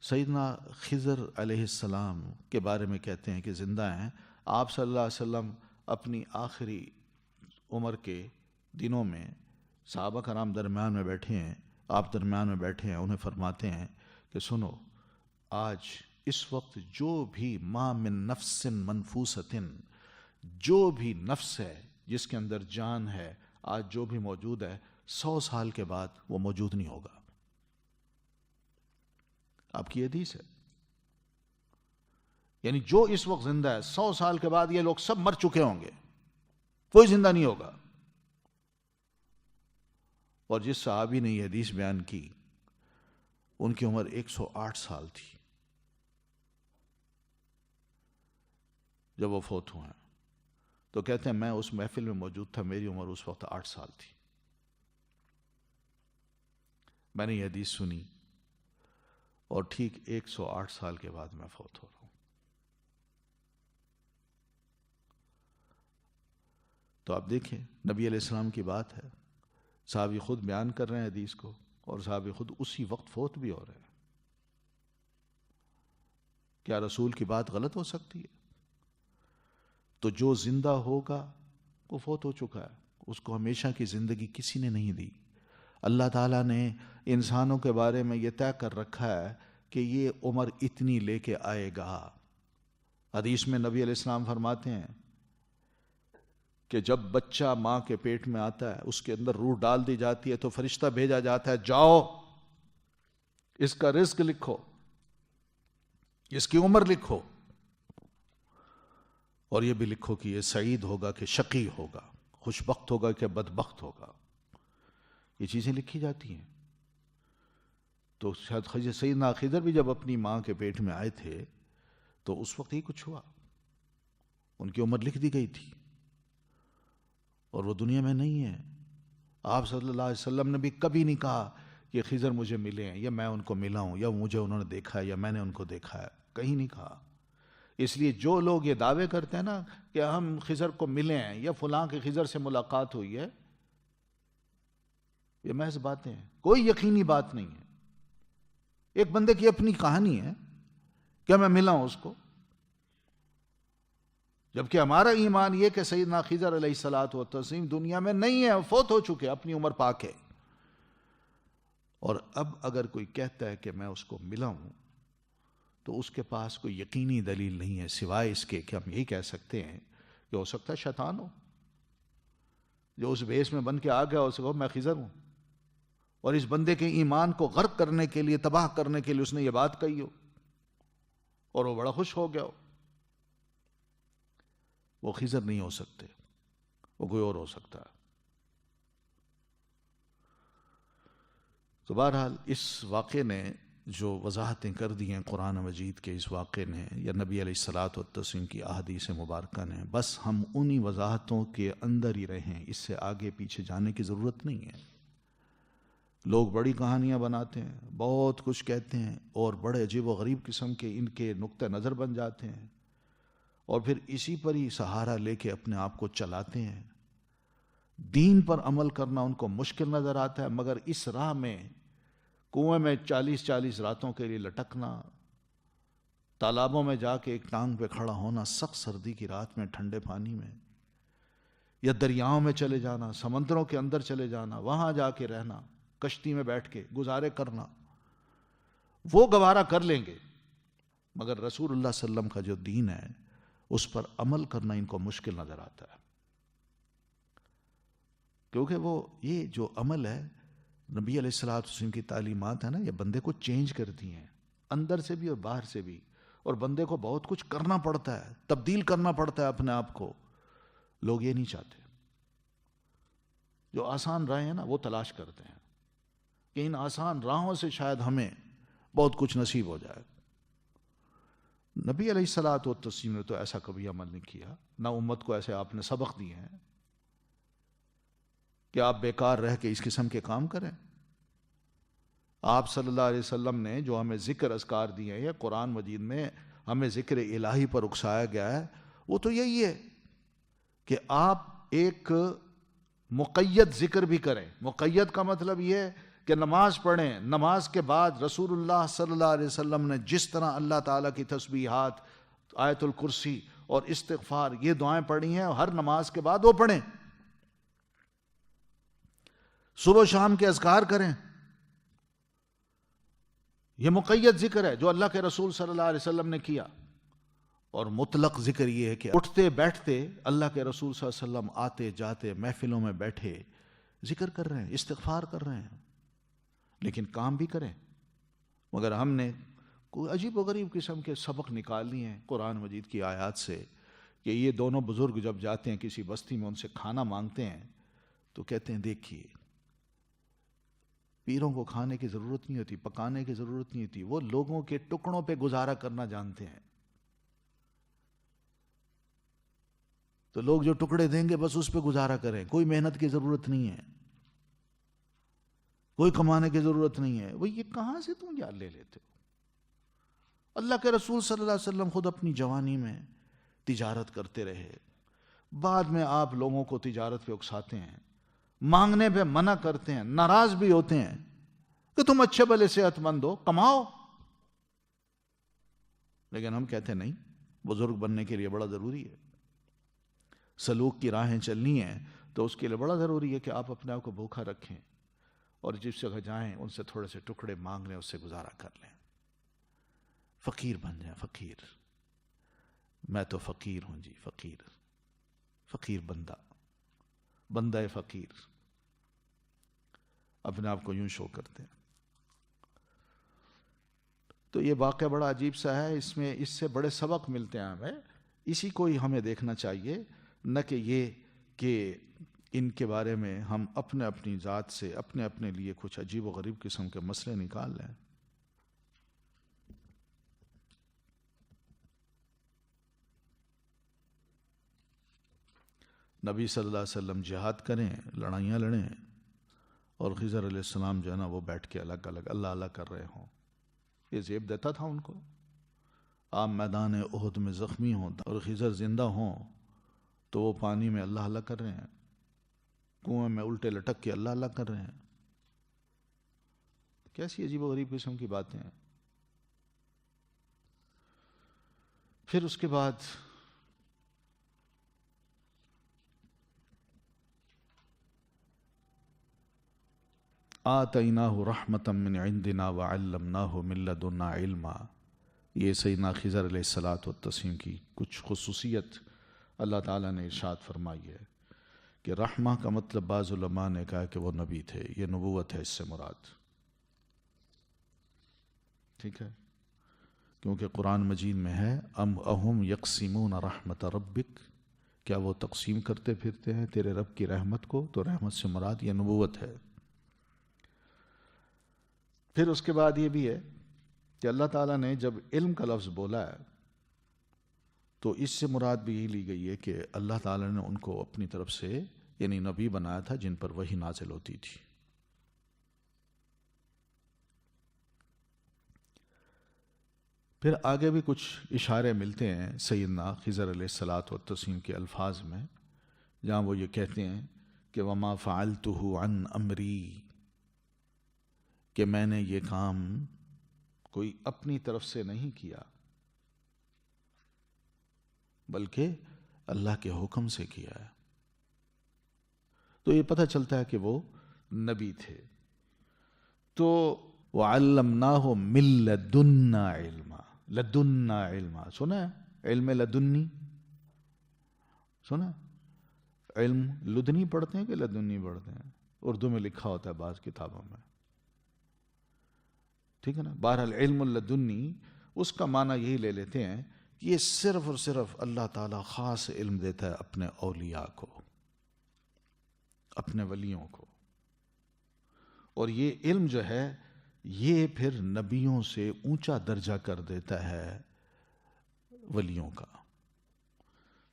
سیدنا خضر علیہ السلام کے بارے میں کہتے ہیں کہ زندہ ہیں. آپ صلی اللہ علیہ وسلم اپنی آخری عمر کے دنوں میں صحابہ کرام درمیان میں بیٹھے ہیں، آپ درمیان میں بیٹھے ہیں، انہیں فرماتے ہیں کہ سنو، آج اس وقت جو بھی ما من نفس منفوست، جو بھی نفس ہے جس کے اندر جان ہے، آج جو بھی موجود ہے 100 سال کے بعد وہ موجود نہیں ہوگا. آپ کی حدیث ہے. یعنی جو اس وقت زندہ ہے 100 سال کے بعد یہ لوگ سب مر چکے ہوں گے, کوئی زندہ نہیں ہوگا. اور جس صحابی نے یہ حدیث بیان کی ان کی عمر 108 سال تھی جب وہ فوت ہوئے ہیں. تو کہتے ہیں میں اس محفل میں موجود تھا, میری عمر اس وقت 8 سال تھی. میں نے یہ حدیث سنی اور ٹھیک 108 سال کے بعد میں فوت ہو رہا ہوں. تو آپ دیکھیں نبی علیہ السلام کی بات ہے, صحابی خود بیان کر رہے ہیں حدیث کو, اور صحابی خود اسی وقت فوت بھی ہو رہے ہیں. کیا رسول کی بات غلط ہو سکتی ہے؟ تو جو زندہ ہوگا وہ فوت ہو چکا ہے, اس کو ہمیشہ کی زندگی کسی نے نہیں دی. اللہ تعالیٰ نے انسانوں کے بارے میں یہ طے کر رکھا ہے کہ یہ عمر اتنی لے کے آئے گا. حدیث میں نبی علیہ السلام فرماتے ہیں کہ جب بچہ ماں کے پیٹ میں آتا ہے, اس کے اندر روح ڈال دی جاتی ہے, تو فرشتہ بھیجا جاتا ہے, جاؤ اس کا رزق لکھو, اس کی عمر لکھو, اور یہ بھی لکھو کہ یہ سعید ہوگا کہ شقی ہوگا, خوش بخت ہوگا کہ بدبخت ہوگا. یہ چیزیں لکھی جاتی ہیں. تو سیدنا خضر بھی جب اپنی ماں کے پیٹ میں آئے تھے تو اس وقت ہی کچھ ہوا, ان کی عمر لکھ دی گئی تھی اور وہ دنیا میں نہیں ہے. آپ صلی اللہ علیہ وسلم نے بھی کبھی نہیں کہا کہ خضر مجھے ملے ہیں, یا میں ان کو ملا ہوں, یا مجھے انہوں نے دیکھا ہے, یا میں نے ان کو دیکھا ہے. کہیں نہیں کہا. اس لیے جو لوگ یہ دعوے کرتے ہیں نا کہ ہم خضر کو ملے ہیں یا فلاں کے خضر سے ملاقات ہوئی ہے, یہ محض باتیں ہیں, کوئی یقینی بات نہیں ہے. ایک بندے کی اپنی کہانی ہے کہ میں ملا ہوں اس کو, جبکہ ہمارا ایمان یہ کہ سیدنا خضر علیہ الصلوۃ والتسلیم دنیا میں نہیں ہے, فوت ہو چکے, اپنی عمر پاک ہے. اور اب اگر کوئی کہتا ہے کہ میں اس کو ملا ہوں تو اس کے پاس کوئی یقینی دلیل نہیں ہے سوائے اس کے کہ ہم یہی کہہ سکتے ہیں کہ ہو سکتا ہے شیطان ہو جو اس بھیس میں بن کے آ گیا, اسے کہو میں خضر ہوں, اور اس بندے کے ایمان کو غرق کرنے کے لیے, تباہ کرنے کے لیے اس نے یہ بات کہی ہو اور وہ بڑا خوش ہو گیا ہو. وہ خضر نہیں ہو سکتے, وہ کوئی اور ہو سکتا ہے. تو بہرحال اس واقعے نے جو وضاحتیں کر دی ہیں قرآن مجید کے اس واقعے نے, یا نبی علیہ الصلوۃ والتسلیم کی احادیث مبارکہ نے, بس ہم انہی وضاحتوں کے اندر ہی رہیں, اس سے آگے پیچھے جانے کی ضرورت نہیں ہے. لوگ بڑی کہانیاں بناتے ہیں, بہت کچھ کہتے ہیں, اور بڑے عجیب و غریب قسم کے ان کے نقطہ نظر بن جاتے ہیں, اور پھر اسی پر ہی سہارا لے کے اپنے آپ کو چلاتے ہیں. دین پر عمل کرنا ان کو مشکل نظر آتا ہے, مگر اس راہ میں کنویں میں 40 راتوں کے لیے لٹکنا, تالابوں میں جا کے ایک ٹانگ پہ کھڑا ہونا سخت سردی کی رات میں ٹھنڈے پانی میں, یا دریاؤں میں چلے جانا, سمندروں کے اندر چلے جانا, وہاں جا کے رہنا, کشتی میں بیٹھ کے گزارے کرنا, وہ گوارا کر لیں گے. مگر رسول اللہ صلی اللہ علیہ وسلم کا جو دین ہے اس پر عمل کرنا ان کو مشکل نظر آتا ہے, کیونکہ وہ یہ جو عمل ہے نبی علیہ الصلوۃ والسلام کی تعلیمات ہیں نا, یہ بندے کو چینج کرتی ہیں اندر سے بھی اور باہر سے بھی, اور بندے کو بہت کچھ کرنا پڑتا ہے, تبدیل کرنا پڑتا ہے اپنے آپ کو. لوگ یہ نہیں چاہتے, جو آسان راہیں ہیں نا وہ تلاش کرتے ہیں کہ ان آسان راہوں سے شاید ہمیں بہت کچھ نصیب ہو جائے. نبی علیہ الصلوۃ والتسلیم نے تو ایسا کبھی عمل نہیں کیا, نہ امت کو ایسے آپ نے سبق دیے ہیں کہ آپ بیکار رہ کے اس قسم کے کام کریں. آپ صلی اللہ علیہ وسلم نے جو ہمیں ذکر اذکار دیے ہیں, قرآن مجید میں ہمیں ذکر الہی پر اکسایا گیا ہے, وہ تو یہی ہے کہ آپ ایک مقید ذکر بھی کریں. مقید کا مطلب یہ ہے کہ نماز پڑھیں, نماز کے بعد رسول اللہ صلی اللہ علیہ وسلم نے جس طرح اللہ تعالیٰ کی تسبیحات, آیت الکرسی اور استغفار, یہ دعائیں پڑھی ہیں, ہر نماز کے بعد وہ پڑھیں. صبح و شام کے اذکار کریں. یہ مقید ذکر ہے جو اللہ کے رسول صلی اللہ علیہ وسلم نے کیا, اور مطلق ذکر یہ ہے کہ اٹھتے بیٹھتے اللہ کے رسول صلی اللہ علیہ وسلم آتے جاتے محفلوں میں بیٹھے ذکر کر رہے ہیں، استغفار کر رہے ہیں، لیکن کام بھی کریں۔ مگر ہم نے کوئی عجیب و غریب قسم کے سبق نکال لیے ہیں قرآن مجید کی آیات سے کہ یہ دونوں بزرگ جب جاتے ہیں کسی بستی میں، ان سے کھانا مانگتے ہیں تو کہتے ہیں دیکھیے پیروں کو کھانے کی ضرورت نہیں ہوتی، پکانے کی ضرورت نہیں ہوتی، وہ لوگوں کے ٹکڑوں پہ گزارا کرنا جانتے ہیں۔ تو لوگ جو ٹکڑے دیں گے بس اس پہ گزارا کریں، کوئی محنت کی ضرورت نہیں ہے، کوئی کمانے کی ضرورت نہیں ہے۔ وہ یہ کہاں سے تم یاد لے لیتے ہو؟ اللہ کے رسول صلی اللہ علیہ وسلم خود اپنی جوانی میں تجارت کرتے رہے، بعد میں آپ لوگوں کو تجارت پہ اکساتے ہیں، مانگنے پہ منع کرتے ہیں، ناراض بھی ہوتے ہیں کہ تم اچھے بھلے صحت مند ہو، کماؤ۔ لیکن ہم کہتے ہیں نہیں، بزرگ بننے کے لیے بڑا ضروری ہے، سلوک کی راہیں چلنی ہیں تو اس کے لیے بڑا ضروری ہے کہ آپ اپنے آپ کو بھوکا رکھیں اور جس جگہ جائیں ان سے تھوڑے سے ٹکڑے مانگ لیں، اس سے گزارا کر لیں، فقیر بن جائیں۔ فقیر، میں تو فقیر ہوں جی، فقیر، فقیر بندہ فقیر، اپنے آپ کو یوں شو کرتے ہیں۔ تو یہ واقعہ بڑا عجیب سا ہے، اس سے بڑے سبق ملتے ہیں ہمیں، اسی کو ہی ہمیں دیکھنا چاہیے، نہ کہ یہ کہ ان کے بارے میں ہم اپنی ذات سے اپنے لیے کچھ عجیب و غریب قسم کے مسئلے نکال لیں۔ نبی صلی اللہ علیہ وسلم جہاد کریں، لڑائیاں لڑیں، اور خضر علیہ السلام جو ہے نا وہ بیٹھ کے الگ اللہ کر رہے ہوں، یہ زیب دیتا تھا ان کو۔ آپ میدان احد میں زخمی ہوں اور خضر زندہ ہوں تو وہ پانی میں اللہ کر رہے ہیں، کنویں میں الٹے لٹک کے اللہ کر رہے ہیں۔ کیسی عجیب و غریب قسم کی باتیں ہیں۔ پھر اس کے بعد آتیناہ رحمتا من عندنا وعلمناہ من لدنا علما، یہ سیدنا خضر علیہ الصلاۃ والتسلیم کی کچھ خصوصیت اللہ تعالیٰ نے ارشاد فرمائی ہے کہ رحمہ کا مطلب بعض علماء نے کہا کہ وہ نبی تھے، یہ نبوت ہے اس سے مراد، ٹھیک ہے، کیونکہ قرآن مجید میں ہے ام اہم یقسمون رحمت ربک، کیا وہ تقسیم کرتے پھرتے ہیں تیرے رب کی رحمت کو؟ تو رحمت سے مراد یہ نبوت ہے۔ پھر اس کے بعد یہ بھی ہے کہ اللہ تعالیٰ نے جب علم کا لفظ بولا ہے تو اس سے مراد بھی یہی لی گئی ہے کہ اللہ تعالیٰ نے ان کو اپنی طرف سے یعنی نبی بنایا تھا جن پر وحی نازل ہوتی تھی۔ پھر آگے بھی کچھ اشارے ملتے ہیں سیدنا خضر علیہ الصلاۃ والتسلیم کے الفاظ میں، جہاں وہ یہ کہتے ہیں کہ وما فعلتہ عن امری، کہ میں نے یہ کام کوئی اپنی طرف سے نہیں کیا بلکہ اللہ کے حکم سے کیا ہے۔ تو یہ پتہ چلتا ہے کہ وہ نبی تھے۔ تو وَعَلَّمْنَاهُ مِن لَدُنَّا عِلْمًا، لدنا علما، سنا ہے علم لدنی؟ سنا علم لدنی پڑھتے ہیں کہ لدنی پڑھتے ہیں؟ اردو میں لکھا ہوتا ہے بعض کتابوں میں، ٹھیک ہے نا۔ بہرحال علم لدنی اس کا معنی یہی لے لیتے ہیں کہ یہ صرف اور صرف اللہ تعالیٰ خاص علم دیتا ہے اپنے اولیاء کو، اپنے ولیوں کو، اور یہ علم جو ہے یہ پھر نبیوں سے اونچا درجہ کر دیتا ہے ولیوں کا۔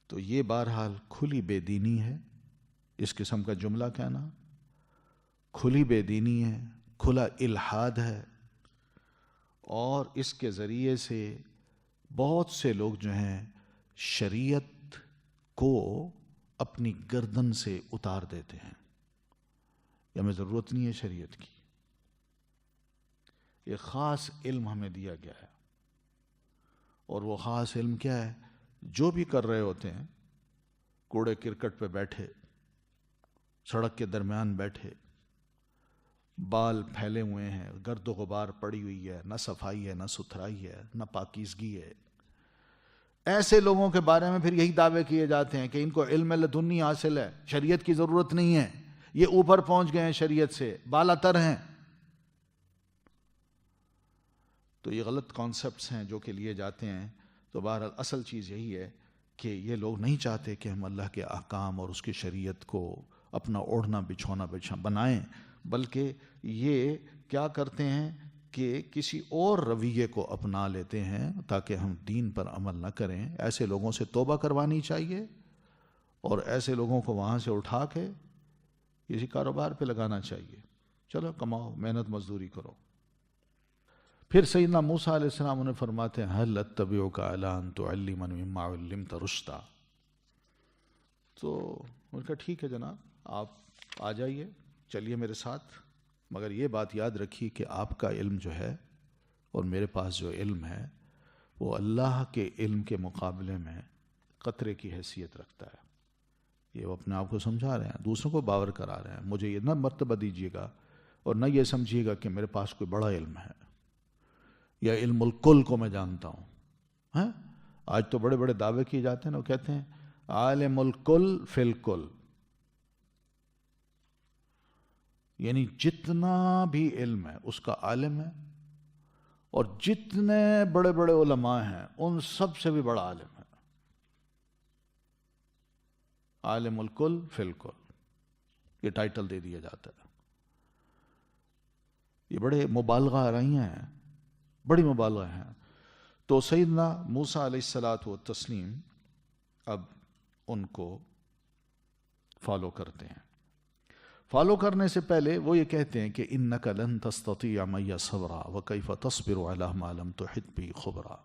تو یہ بہرحال کھلی بے دینی ہے، اس قسم کا جملہ کہنا کھلی بے دینی ہے، کھلا الحاد ہے، اور اس کے ذریعے سے بہت سے لوگ جو ہیں شریعت کو اپنی گردن سے اتار دیتے ہیں، یا ہمیں ضرورت نہیں ہے شریعت کی، ایک خاص علم ہمیں دیا گیا ہے، اور وہ خاص علم کیا ہے؟ جو بھی کر رہے ہوتے ہیں، کوڑے کرکٹ پہ بیٹھے، سڑک کے درمیان بیٹھے، بال پھیلے ہوئے ہیں، گرد و غبار پڑی ہوئی ہے، نہ صفائی ہے، نہ ستھرائی ہے، نہ پاکیزگی ہے، ایسے لوگوں کے بارے میں پھر یہی دعوے کیے جاتے ہیں کہ ان کو علم لدنی حاصل ہے، شریعت کی ضرورت نہیں ہے، یہ اوپر پہنچ گئے ہیں، شریعت سے بالا تر ہیں. تو یہ غلط کانسیپٹس ہیں جو کہ لیے جاتے ہیں. تو بہرحال اصل چیز یہی ہے کہ یہ لوگ نہیں چاہتے کہ ہم اللہ کے احکام اور اس کی شریعت کو اپنا اوڑھنا بچھونا بنائیں، بلکہ یہ کیا کرتے ہیں کہ کسی اور رویے کو اپنا لیتے ہیں تاکہ ہم دین پر عمل نہ کریں. ایسے لوگوں سے توبہ کروانی چاہیے اور ایسے لوگوں کو وہاں سے اٹھا کے کسی کاروبار پہ لگانا چاہیے. چلو کماؤ، محنت مزدوری کرو. پھر سیدنا موسیٰ علیہ السلام انہیں فرماتے ہیں هل اتبعک علی ان تعلمنی مما علمت رشدا. تو ان کا ٹھیک ہے جناب، آپ آ جائیے، چلیے میرے ساتھ، مگر یہ بات یاد رکھیے کہ آپ کا علم جو ہے اور میرے پاس جو علم ہے وہ اللہ کے علم کے مقابلے میں قطرے کی حیثیت رکھتا ہے. یہ وہ اپنے آپ کو سمجھا رہے ہیں، دوسروں کو باور کرا رہے ہیں. مجھے یہ نہ مرتبہ دیجیے گا اور نہ یہ سمجھیے گا کہ میرے پاس کوئی بڑا علم ہے یا علم الکل کو میں جانتا ہوں. ہاں، آج تو بڑے بڑے دعوے کیے جاتے ہیں نا، وہ کہتے ہیں عالم الکل فی الکل، یعنی جتنا بھی علم ہے اس کا عالم ہے، اور جتنے بڑے بڑے علماء ہیں ان سب سے بھی بڑا عالم ہے. عالم الکل فی الکل، یہ ٹائٹل دے دیا جاتا ہے. یہ بڑے مبالغہ آرائیاں ہیں، بڑی مبالغہ ہیں. تو سیدنا موسیٰ علیہ الصلاۃ والتسلیم اب ان کو فالو کرتے ہیں. فالو کرنے سے پہلے وہ یہ کہتے ہیں کہ انک لن تستطیع معی صبرا وکیف تصبر علی ما لم تحط به خبرا.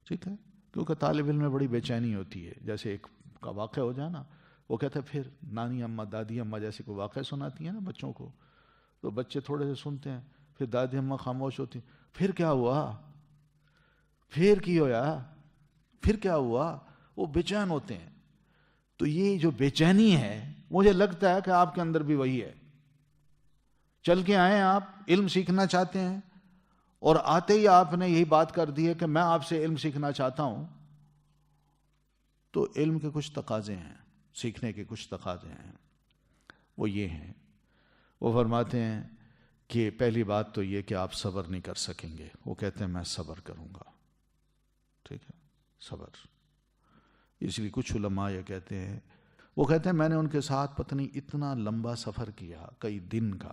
ٹھیک ہے، کیونکہ طالب علم میں بڑی بے چینی ہوتی ہے. جیسے ایک کا واقعہ ہو جائے نا، وہ کہتے ہیں پھر نانی اماں دادی اماں جیسے کوئی واقعہ سناتی ہیں نا بچوں کو، تو بچے تھوڑے سے سنتے ہیں، پھر دادی اماں خاموش ہوتی ہیں، پھر کیا ہوا، پھر کی ہویا، پھر کیا ہوا، وہ بے چین ہوتے ہیں. تو یہ جو بے چینی ہے مجھے لگتا ہے کہ آپ کے اندر بھی وہی ہے. چل کے آئے آپ، علم سیکھنا چاہتے ہیں، اور آتے ہی آپ نے یہی بات کر دی ہے کہ میں آپ سے علم سیکھنا چاہتا ہوں. تو علم کے کچھ تقاضے ہیں، سیکھنے کے کچھ تقاضے ہیں، وہ یہ ہیں. وہ فرماتے ہیں کہ پہلی بات تو یہ کہ آپ صبر نہیں کر سکیں گے. وہ کہتے ہیں میں صبر کروں گا. ٹھیک ہے، صبر. اس لیے کچھ علماء یہ کہتے ہیں، وہ کہتے ہیں میں نے ان کے ساتھ پتہ نہیں اتنا لمبا سفر کیا، کئی دن کا،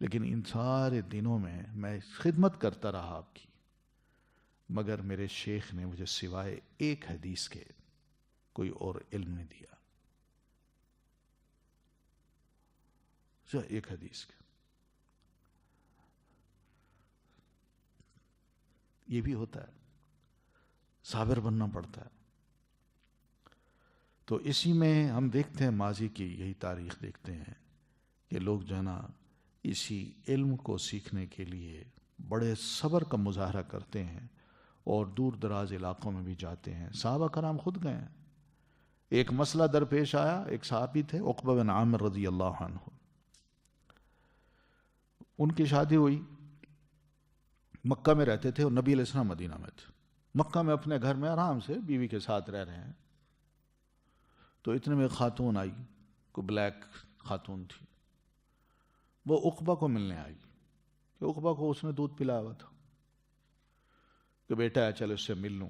لیکن ان سارے دنوں میں میں خدمت کرتا رہا آپ کی، مگر میرے شیخ نے مجھے سوائے ایک حدیث کے کوئی اور علم نہیں دیا. ایک حدیث کے. یہ بھی ہوتا ہے، صابر بننا پڑتا ہے. تو اسی میں ہم دیکھتے ہیں ماضی کی یہی تاریخ دیکھتے ہیں کہ لوگ جو ہے نا اسی علم کو سیکھنے کے لیے بڑے صبر کا مظاہرہ کرتے ہیں اور دور دراز علاقوں میں بھی جاتے ہیں. صحابہ کرام خود گئے ہیں. ایک مسئلہ درپیش آیا، ایک صحابی تھے عقبہ بن عامر رضی اللہ عنہ، ان کی شادی ہوئی، مکہ میں رہتے تھے اور نبی علیہ السلام مدینہ میں تھے. مکہ میں اپنے گھر میں آرام سے بیوی کے ساتھ رہ رہے ہیں. تو اتنے میں خاتون آئی، کوئی بلیک خاتون تھی، وہ عقبہ کو ملنے آئی کہ عقبہ کو اس نے دودھ پلایا ہوا تھا کہ بیٹا ہے چل اس سے مل لوں.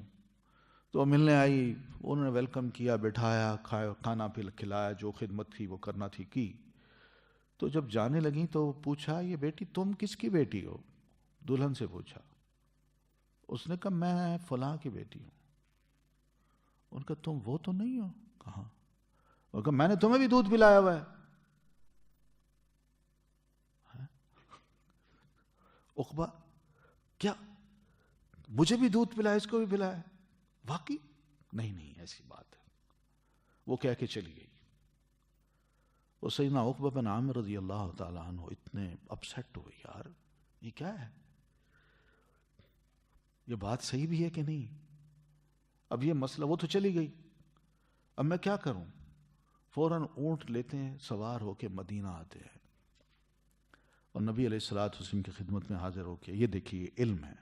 تو ملنے آئی، انہوں نے ویلکم کیا، بٹھایا، کھانا کھلایا، جو خدمت تھی وہ کرنا تھی کی. تو جب جانے لگیں تو پوچھا یہ بیٹی تم کس کی بیٹی ہو؟ دلہن سے پوچھا. اس نے کہا میں فلاں کی بیٹی ہوں. ان کا تم وہ تو نہیں ہو؟ کہاں؟ ان کا میں نے تمہیں بھی دودھ پلایا ہوا ہے. عقبہ کیا مجھے بھی دودھ پلایا، اس کو بھی پلایا؟ واقعی؟ نہیں ایسی بات ہے. وہ کہہ کے چلی گئی. وہ سیدنا عقبہ بن عامر رضی اللہ تعالیٰ عنہ اتنے اپسیٹ ہوئے، یار یہ کیا ہے، یہ بات صحیح بھی ہے کہ نہیں. اب یہ مسئلہ، وہ تو چلی گئی، اب میں کیا کروں؟ فوراً اونٹ لیتے ہیں، سوار ہو کے مدینہ آتے ہیں اور نبی علیہ الصلوۃ والسلام کی خدمت میں حاضر ہو کے یہ دیکھیے علم ہے،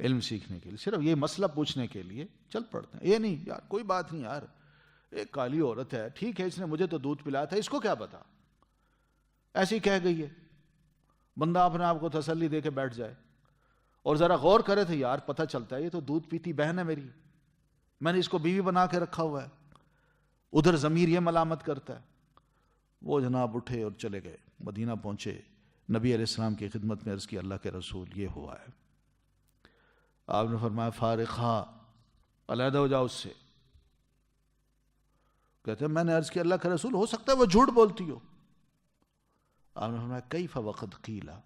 علم سیکھنے کے لیے، صرف یہ مسئلہ پوچھنے کے لیے چل پڑتے ہیں. یہ نہیں یار کوئی بات نہیں یار، ایک کالی عورت ہے، ٹھیک ہے اس نے مجھے تو دودھ پلایا تھا، اس کو کیا پتا، ایسی کہہ گئی ہے. بندہ اپنے آپ کو تسلی دے کے بیٹھ جائے اور ذرا غور کرے تو یار پتہ چلتا ہے یہ تو دودھ پیتی بہن ہے میری، میں نے اس کو بیوی بنا کے رکھا ہوا ہے. ادھر ضمیر یہ ملامت کرتا ہے. وہ جناب اٹھے اور چلے گئے، مدینہ پہنچے، نبی علیہ السلام کی خدمت میں عرض کی اللہ کے رسول یہ ہوا ہے. آپ نے فرمایا فارغہ، علیحدہ ہو جاؤ اس سے. کہتے ہیں میں نے عرض کیا اللہ کے رسول ہو سکتا ہے وہ جھوٹ بولتی ہو. آپ نے فرمایا کیف وقد قیلا،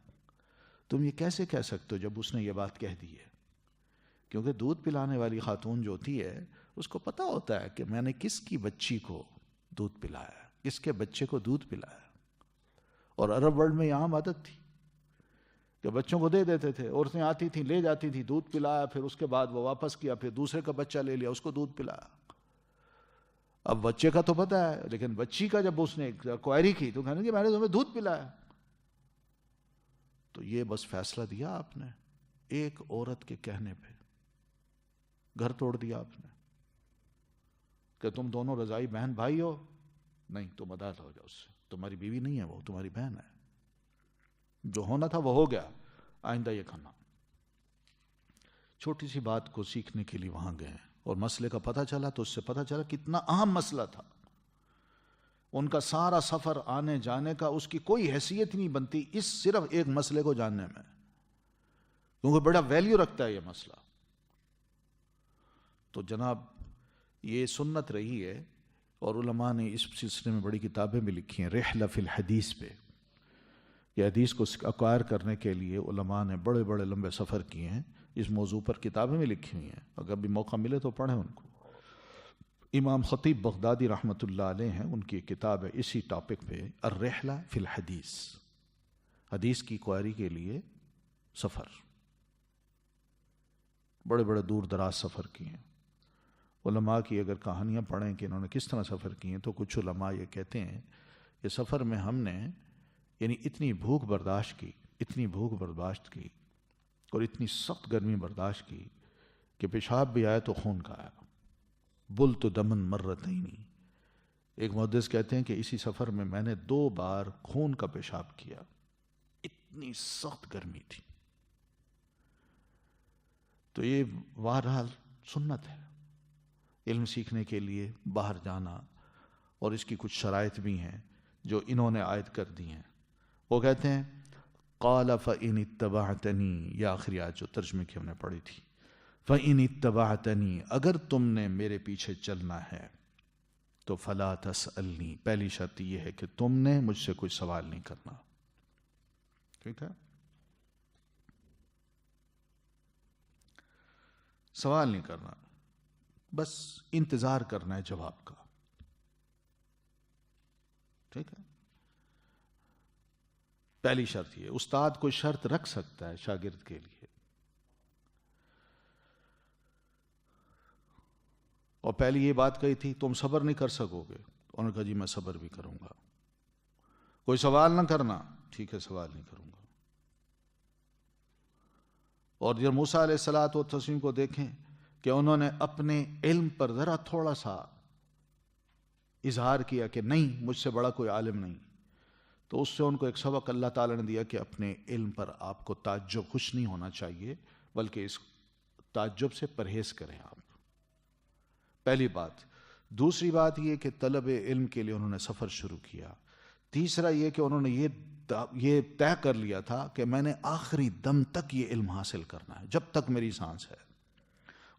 تم یہ کیسے کہہ سکتے ہو جب اس نے یہ بات کہہ دی ہے. کیونکہ دودھ پلانے والی خاتون جو ہوتی ہے اس کو پتا ہوتا ہے کہ میں نے کس کی بچی کو دودھ پلایا، کس کے بچے کو دودھ پلایا. اور عرب ورلڈ میں یہ عام عادت تھی کہ بچوں کو دے دیتے تھے، عورتیں آتی تھیں لے جاتی تھیں، دودھ پلایا، پھر اس کے بعد وہ واپس کیا، پھر دوسرے کا بچہ لے لیا، اس کو دودھ پلایا. اب بچے کا تو پتا ہے، لیکن بچی کا جب اس نے کوائری کی تو کہنے کہ میں نے تمہیں دودھ پلایا. تو یہ بس فیصلہ دیا آپ نے ایک عورت کے کہنے پہ، گھر توڑ دیا آپ نے کہ تم دونوں رضائی بہن بھائی ہو، نہیں تم علیحدہ ہو جاؤ اس سے، تمہاری بیوی نہیں ہے وہ تمہاری بہن ہے. جو ہونا تھا وہ ہو گیا، آئندہ یہ کرنا. چھوٹی سی بات کو سیکھنے کے لیے وہاں گئے اور مسئلے کا پتہ چلا تو اس سے پتہ چلا کتنا اہم مسئلہ تھا. ان کا سارا سفر آنے جانے کا اس کی کوئی حیثیت نہیں بنتی اس صرف ایک مسئلے کو جاننے میں، کیونکہ بڑا ویلیو رکھتا ہے یہ مسئلہ. تو جناب یہ سنت رہی ہے اور علماء نے اس سلسلے میں بڑی کتابیں بھی لکھی ہیں رحلہ فی الحدیث پہ. یہ حدیث کو اکوائر کرنے کے لیے علماء نے بڑے بڑے لمبے سفر کیے ہیں. اس موضوع پر کتابیں بھی لکھی ہوئی ہیں، اگر بھی موقع ملے تو پڑھیں ان کو. امام خطیب بغدادی رحمۃ اللہ علیہ ہیں، ان کی کتاب ہے اسی ٹاپک پہ الرحلہ فی الحدیث، حدیث کی کوائری کے لیے سفر. بڑے بڑے دور دراز سفر کیے ہیں. علماء کی اگر کہانیاں پڑھیں کہ انہوں نے کس طرح سفر کیے ہیں تو کچھ علماء یہ کہتے ہیں کہ سفر میں ہم نے یعنی اتنی بھوک برداشت کی اور اتنی سخت گرمی برداشت کی کہ پیشاب بھی آیا تو خون کا آیا. بل تو دمن مرتین. ایک محدث کہتے ہیں کہ اسی سفر میں میں نے 2 بار خون کا پیشاب کیا، اتنی سخت گرمی تھی. تو یہ بہرحال سنت ہے علم سیکھنے کے لیے باہر جانا، اور اس کی کچھ شرائط بھی ہیں جو انہوں نے عائد کر دی ہیں. وہ کہتے ہیں قال فإن اتبعتنی، یہ آخری آیت جو ترجمے کی ہم نے پڑھی تھی، فإن اتبعتنی، اگر تم نے میرے پیچھے چلنا ہے تو فلا تسألنی، پہلی شرط یہ ہے کہ تم نے مجھ سے کوئی سوال نہیں کرنا. ٹھیک ہے، سوال نہیں کرنا، بس انتظار کرنا ہے جواب کا. ٹھیک ہے، پہلی شرط یہ. استاد کوئی شرط رکھ سکتا ہے شاگرد کے لیے، اور پہلی یہ بات کہی تھی تم صبر نہیں کر سکو گے، انہوں نے کہا جی میں صبر بھی کروں گا. کوئی سوال نہ کرنا، ٹھیک ہے سوال نہیں کروں گا. اور جب موسیٰ علیہ الصلوۃ والتسلیم کو دیکھیں کہ انہوں نے اپنے علم پر ذرا تھوڑا سا اظہار کیا کہ نہیں مجھ سے بڑا کوئی عالم نہیں، تو اس سے ان کو ایک سبق اللہ تعالیٰ نے دیا کہ اپنے علم پر آپ کو تعجب خوش نہیں ہونا چاہیے، بلکہ اس تعجب سے پرہیز کریں آپ. پہلی بات. دوسری بات یہ کہ طلب علم کے لیے انہوں نے سفر شروع کیا. تیسرا یہ کہ انہوں نے یہ طے کر لیا تھا کہ میں نے آخری دم تک یہ علم حاصل کرنا ہے، جب تک میری سانس ہے،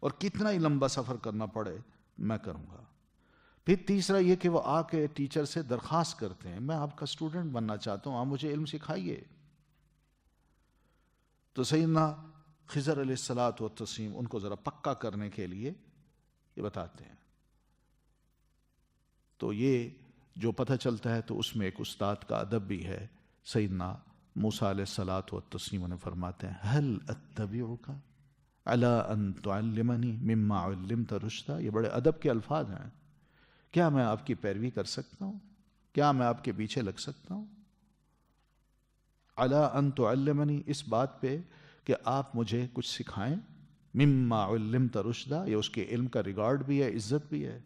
اور کتنا ہی لمبا سفر کرنا پڑے میں کروں گا. پھر تیسرا یہ کہ وہ آ کے ٹیچر سے درخواست کرتے ہیں میں آپ کا اسٹوڈنٹ بننا چاہتا ہوں، آپ مجھے علم سکھائیے. تو سیدنا خضر علیہ الصلوۃ والتسلیم ان کو ذرا پکا کرنے کے لیے یہ بتاتے ہیں. تو یہ جو پتہ چلتا ہے تو اس میں ایک استاد کا ادب بھی ہے. سیدنا موسیٰ علیہ الصلوۃ والتسلیم انہیں فرماتے ہیں هل اتبعک علی ان تعلمنی مما علمت رشدا. یہ بڑے ادب کے الفاظ ہیں. کیا میں آپ کی پیروی کر سکتا ہوں؟ کیا میں آپ کے پیچھے لگ سکتا ہوں؟ علی ان تعلمنی، اس بات پہ کہ آپ مجھے کچھ سکھائیں. مما علمت رشدا، یہ اس کے علم کا ریگارڈ بھی ہے، عزت بھی ہے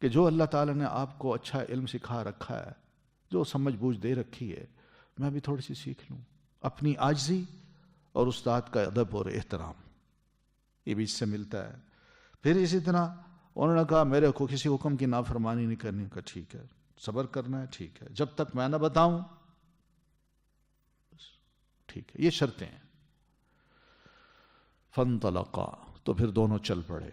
کہ جو اللہ تعالیٰ نے آپ کو اچھا علم سکھا رکھا ہے، جو سمجھ بوجھ دے رکھی ہے، میں بھی تھوڑی سی سیکھ لوں. اپنی عاجزی اور استاد کا ادب اور احترام، یہ بھی اس سے ملتا ہے. پھر اسی طرح انہوں نے کہا میرے کو کسی حکم کی نافرمانی نہیں کرنی. کہا ٹھیک ہے، صبر کرنا ہے، ٹھیک ہے، جب تک میں نہ بتاؤں ٹھیک ہے. یہ شرطیں ہیں. فانطلقا، تو پھر دونوں چل پڑے.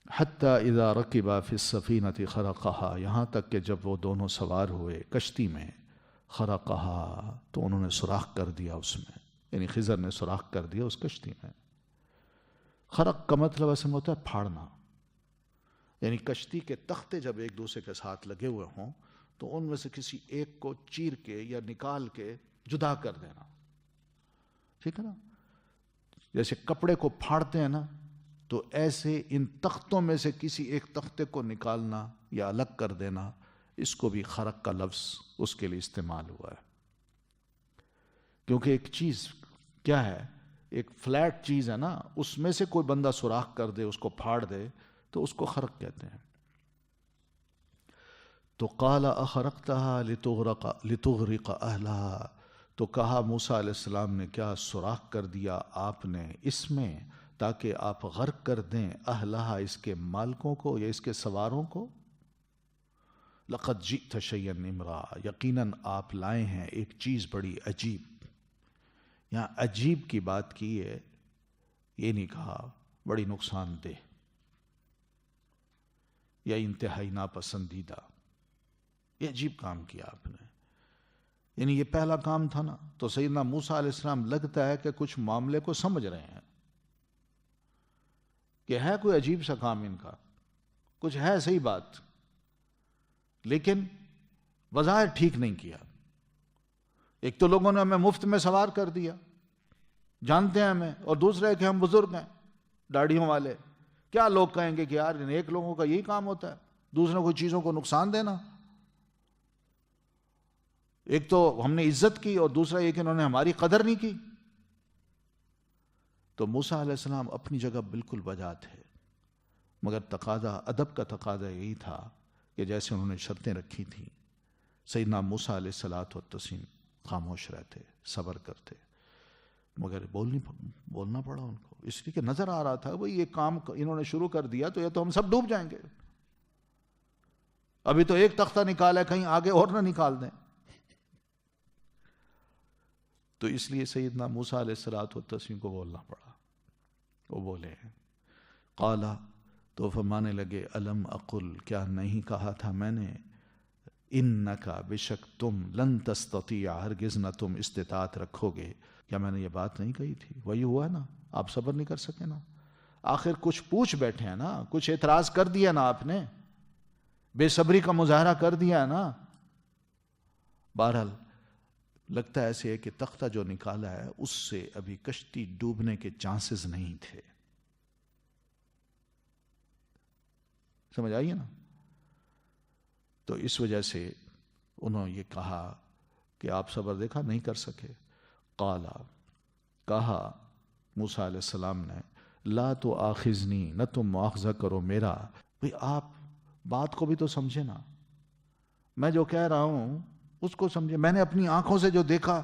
حتی اذا رکبا فی السفینۃ خرقہا، یہاں تک کہ جب وہ دونوں سوار ہوئے کشتی میں، خرقہا، تو انہوں نے سوراخ کر دیا اس میں، یعنی خضر نے سوراخ کر دیا اس کشتی میں. خرق کا مطلب اصل میں ہوتا ہے پھاڑنا، یعنی کشتی کے تختے جب ایک دوسرے کے ساتھ لگے ہوئے ہوں تو ان میں سے کسی ایک کو چیر کے یا نکال کے جدا کر دینا. ٹھیک ہے نا؟ جیسے کپڑے کو پھاڑتے ہیں نا، تو ایسے ان تختوں میں سے کسی ایک تختے کو نکالنا یا الگ کر دینا، اس کو بھی خرق کا لفظ اس کے لیے استعمال ہوا ہے. کیونکہ ایک چیز کیا ہے، ایک فلیٹ چیز ہے نا، اس میں سے کوئی بندہ سوراخ کر دے، اس کو پھاڑ دے، تو اس کو خرق کہتے ہیں. تو قال اخرقتها لتغرق اہلها، تو کہا موسیٰ علیہ السلام نے کیا سوراخ کر دیا آپ نے اس میں تاکہ آپ غرق کر دیں اہلہا، اس کے مالکوں کو یا اس کے سواروں کو. لقد جئت شیئا امرا، یقیناً آپ لائے ہیں ایک چیز بڑی عجیب. یہاں عجیب کی بات کی ہے، یہ نہیں کہا بڑی نقصان دہ یا انتہائی ناپسندیدہ. یہ عجیب کام کیا آپ نے، یعنی یہ پہلا کام تھا نا. تو سیدنا موسیٰ علیہ السلام لگتا ہے کہ کچھ معاملے کو سمجھ رہے ہیں کہ ہے کوئی عجیب سا کام ان کا، کچھ ہے صحیح بات، لیکن بظاہر ٹھیک نہیں کیا. ایک تو لوگوں نے ہمیں مفت میں سوار کر دیا، جانتے ہیں ہمیں، اور دوسرے کہ ہم بزرگ ہیں داڑھیوں والے. کیا لوگ کہیں گے کہ یار ایک لوگوں کا یہی کام ہوتا ہے، دوسروں کو چیزوں کو نقصان دینا. ایک تو ہم نے عزت کی اور دوسرا یہ کہ انہوں نے ہماری قدر نہیں کی. تو موسیٰ علیہ السلام اپنی جگہ بالکل بجا تھے، مگر تقاضا، ادب کا تقاضا یہی تھا کہ جیسے انہوں نے شرطیں رکھی تھیں، سیدنا موسیٰ علیہ الصلوۃ والتسلیم خاموش رہتے، صبر کرتے. مگر بولنا پڑا ان کو، اس لیے کہ نظر آ رہا تھا بھئی یہ کام انہوں نے شروع کر دیا تو یہ تو ہم سب ڈوب جائیں گے. ابھی تو ایک تختہ نکالا ہے، کہیں آگے اور نہ نکال دیں. تو اس لیے سیدنا موسیٰ علیہ الصلوۃ والتسلیم کو بولنا پڑا. وہ بولے، قالا، تو فرمانے لگے، الم اقل، کیا نہیں کہا تھا میں نے، انکا، بے شک تم، لن تستطیع، ہرگز نہ تم استطاعت رکھو گے. کیا میں نے یہ بات نہیں کہی تھی؟ وہی ہوا نا، آپ صبر نہیں کر سکے نا. آخر کچھ پوچھ بیٹھے ہیں نا، کچھ اعتراض کر دیا نا آپ نے، بے صبری کا مظاہرہ کر دیا نا. بہرحال لگتا ہے ایسے ہے کہ تختہ جو نکالا ہے اس سے ابھی کشتی ڈوبنے کے چانسز نہیں تھے. سمجھ آئیے نا؟ تو اس وجہ سے انہوں یہ کہا کہ آپ صبر، دیکھا نہیں کر سکے. قالا، کہا موسیٰ علیہ السلام نے، لا تو آخذنی، نہ تم مواخذہ کرو میرا. بھئی آپ بات کو بھی تو سمجھے نا، میں جو کہہ رہا ہوں اس کو سمجھے. میں نے اپنی آنکھوں سے جو دیکھا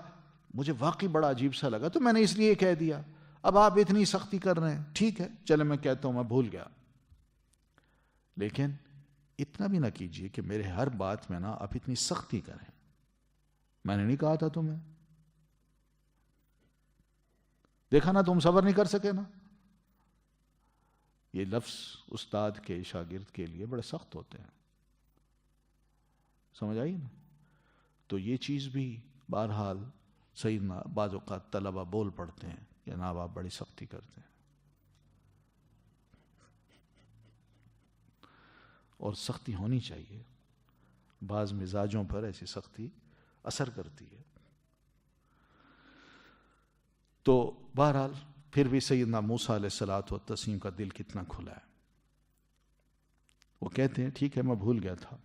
مجھے واقعی بڑا عجیب سا لگا، تو میں نے اس لیے کہہ دیا. اب آپ اتنی سختی کر رہے ہیں، ٹھیک ہے چلے میں کہتا ہوں میں بھول گیا، لیکن اتنا بھی نہ کیجئے کہ میرے ہر بات میں نا آپ اتنی سختی کریں. میں نے نہیں کہا تھا تمہیں، دیکھا نا تم صبر نہیں کر سکے نا. یہ لفظ استاد کے شاگرد کے لیے بڑے سخت ہوتے ہیں. سمجھ آئی نا؟ تو یہ چیز بھی بہرحال سیدنا بعض اوقات طلبہ بول پڑتے ہیں کہ جناب آپ بڑی سختی کرتے ہیں، اور سختی ہونی چاہیے. بعض مزاجوں پر ایسی سختی اثر کرتی ہے. تو بہرحال پھر بھی سیدنا موسیٰ علیہ الصلوۃ والتسلیم کا دل کتنا کھلا ہے. وہ کہتے ہیں ٹھیک ہے میں بھول گیا تھا،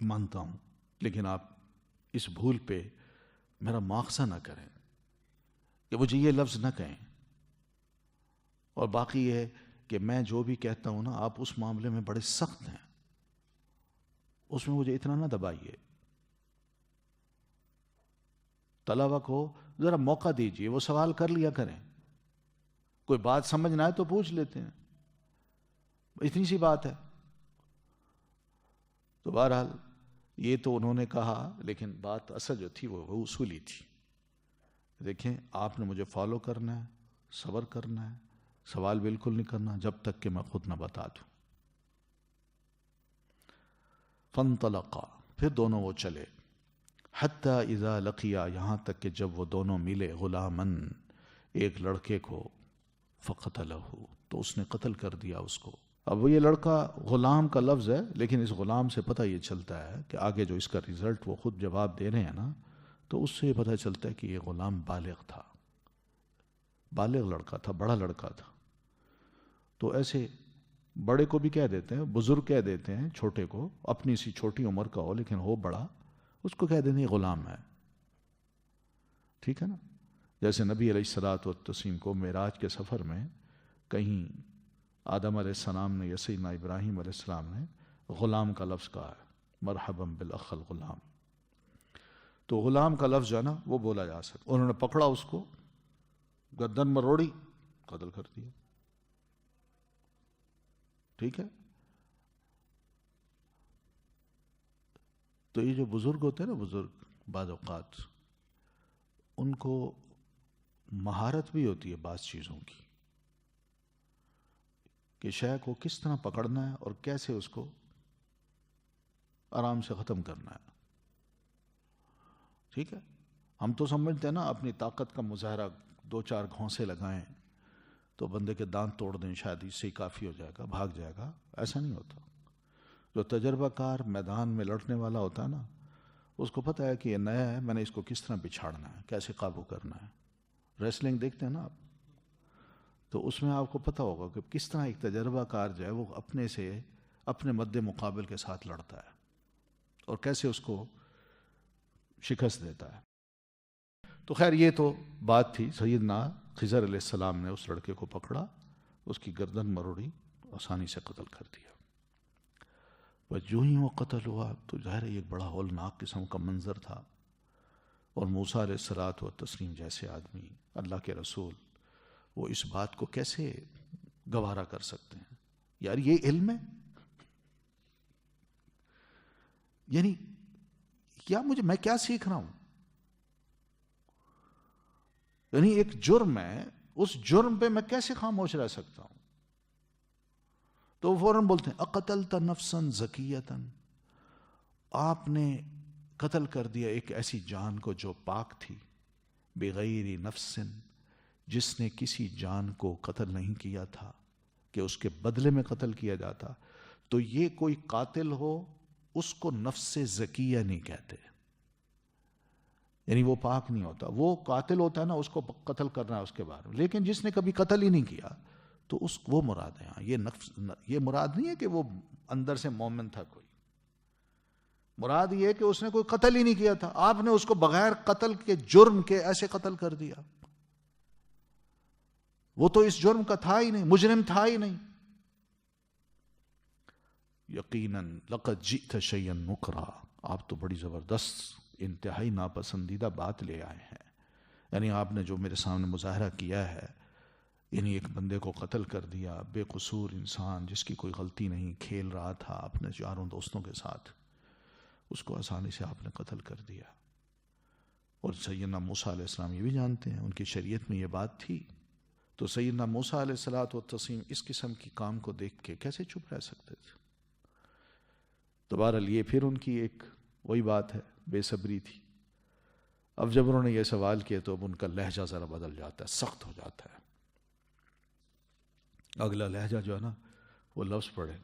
مانتا ہوں، لیکن آپ اس بھول پہ میرا مواخذہ نہ کریں، کہ مجھے یہ لفظ نہ کہیں اور باقی یہ کہ میں جو بھی کہتا ہوں نا آپ اس معاملے میں بڑے سخت ہیں، اس میں مجھے اتنا نہ دبائیے. طلبہ کو ذرا موقع دیجیے، وہ سوال کر لیا کریں، کوئی بات سمجھ نہ آئے تو پوچھ لیتے ہیں، اتنی سی بات ہے. تو بہرحال یہ تو انہوں نے کہا، لیکن بات اصل جو تھی وہ اصولی تھی. دیکھیں آپ نے مجھے فالو کرنا ہے، صبر کرنا ہے، سوال بالکل نہیں کرنا جب تک کہ میں خود نہ بتا دوں. فانطلقا، پھر دونوں وہ چلے، حتی اذا لقیا، یہاں تک کہ جب وہ دونوں ملے، غلامن، ایک لڑکے کو، فقتلہ، تو اس نے قتل کر دیا اس کو. اب وہ یہ لڑکا، غلام کا لفظ ہے لیکن اس غلام سے پتہ یہ چلتا ہے کہ آگے جو اس کا رزلٹ وہ خود جواب دے رہے ہیں نا، تو اس سے یہ پتہ چلتا ہے کہ یہ غلام بالغ تھا، بالغ لڑکا تھا، بڑا لڑکا تھا. تو ایسے بڑے کو بھی کہہ دیتے ہیں، بزرگ کہہ دیتے ہیں چھوٹے کو، اپنی سی چھوٹی عمر کا ہو لیکن ہو بڑا، اس کو کہہ دیتے ہیں غلام ہے. ٹھیک ہے نا؟ جیسے نبی علیہ الصلوۃ والتسلیم کو معراج کے سفر میں کہیں آدم علیہ السلام نے یا سیدنا ابراہیم علیہ السلام نے غلام کا لفظ کہا ہے، مرحبا بالاخ الغلام. تو غلام کا لفظ جو ہے نا وہ بولا جا سکتا. انہوں نے پکڑا اس کو، گردن مروڑی، قتل کر دیا. ٹھیک ہے؟ تو یہ جو بزرگ ہوتے ہیں نا، بزرگ بعض اوقات ان کو مہارت بھی ہوتی ہے بعض چیزوں کی، کہ شے کو کس طرح پکڑنا ہے اور کیسے اس کو آرام سے ختم کرنا ہے. ٹھیک ہے؟ ہم تو سمجھتے ہیں نا اپنی طاقت کا مظاہرہ، دو چار گھونسے لگائیں تو بندے کے دانت توڑ دیں، شاید اس سے کافی ہو جائے گا، بھاگ جائے گا. ایسا نہیں ہوتا. جو تجربہ کار میدان میں لڑنے والا ہوتا ہے نا، اس کو پتہ ہے کہ یہ نیا ہے، میں نے اس کو کس طرح بچھاڑنا ہے، کیسے قابو کرنا ہے. ریسلنگ دیکھتے ہیں نا آپ، تو اس میں آپ کو پتہ ہوگا کہ کس طرح ایک تجربہ کار جو ہے وہ اپنے سے، اپنے مد مقابل کے ساتھ لڑتا ہے اور کیسے اس کو شکست دیتا ہے. تو خیر یہ تو بات تھی. سیدنا خضر علیہ السلام نے اس لڑکے کو پکڑا، اس کی گردن مروڑی، آسانی سے قتل کر دیا. بس جو ہی وہ قتل ہوا تو ظاہر ہے ایک بڑا ہولناک قسم کا منظر تھا. اور موسیٰ علیہ الصلوۃ والتسلیم جیسے آدمی، اللہ کے رسول، وہ اس بات کو کیسے گوارا کر سکتے ہیں؟ یار یہ علم ہے؟ یعنی کیا میں کیا سیکھ رہا ہوں؟ یعنی ایک جرم ہے، اس جرم پہ میں کیسے خاموش رہ سکتا ہوں؟ تو وہ فوراً بولتے ہیں اقتلت نفسا زکیۃ، آپ نے قتل کر دیا ایک ایسی جان کو جو پاک تھی، بغیر نفس، جس نے کسی جان کو قتل نہیں کیا تھا کہ اس کے بدلے میں قتل کیا جاتا. تو یہ کوئی قاتل ہو اس کو نفس زکیہ نہیں کہتے، یعنی وہ پاک نہیں ہوتا. وہ قاتل ہوتا ہے نا، اس کو قتل کرنا ہے اس کے بارے میں، لیکن جس نے کبھی قتل ہی نہیں کیا تو وہ مراد ہے. یہ نفس، یہ مراد نہیں ہے کہ وہ اندر سے مومن تھا کوئی، مراد یہ ہے کہ اس نے کوئی قتل ہی نہیں کیا تھا، آپ نے اس کو بغیر قتل کے جرم کے ایسے قتل کر دیا. وہ تو اس جرم کا تھا ہی نہیں، مجرم تھا ہی نہیں. یقیناً لقد جئت شیئا نکرا، آپ تو بڑی زبردست انتہائی ناپسندیدہ بات لے آئے ہیں. یعنی آپ نے جو میرے سامنے مظاہرہ کیا ہے، یعنی ایک بندے کو قتل کر دیا، بے قصور انسان جس کی کوئی غلطی نہیں، کھیل رہا تھا اپنے یاروں دوستوں کے ساتھ، اس کو آسانی سے آپ نے قتل کر دیا. اور سیدنا موسیٰ علیہ السلام یہ بھی جانتے ہیں، ان کی شریعت میں یہ بات تھی. تو سیدنا موسیٰ علیہ الصلوۃ والتسلیم اس قسم کی کام کو دیکھ کے کیسے چپ رہ سکتے تھے؟ تو بہرحال یہ پھر ان کی ایک وہی بات ہے، بے صبری تھی. اب جب انہوں نے یہ سوال کیا تو اب ان کا لہجہ ذرا بدل جاتا ہے، سخت ہو جاتا ہے. اگلا لہجہ جو ہے نا، وہ لفظ پڑھے،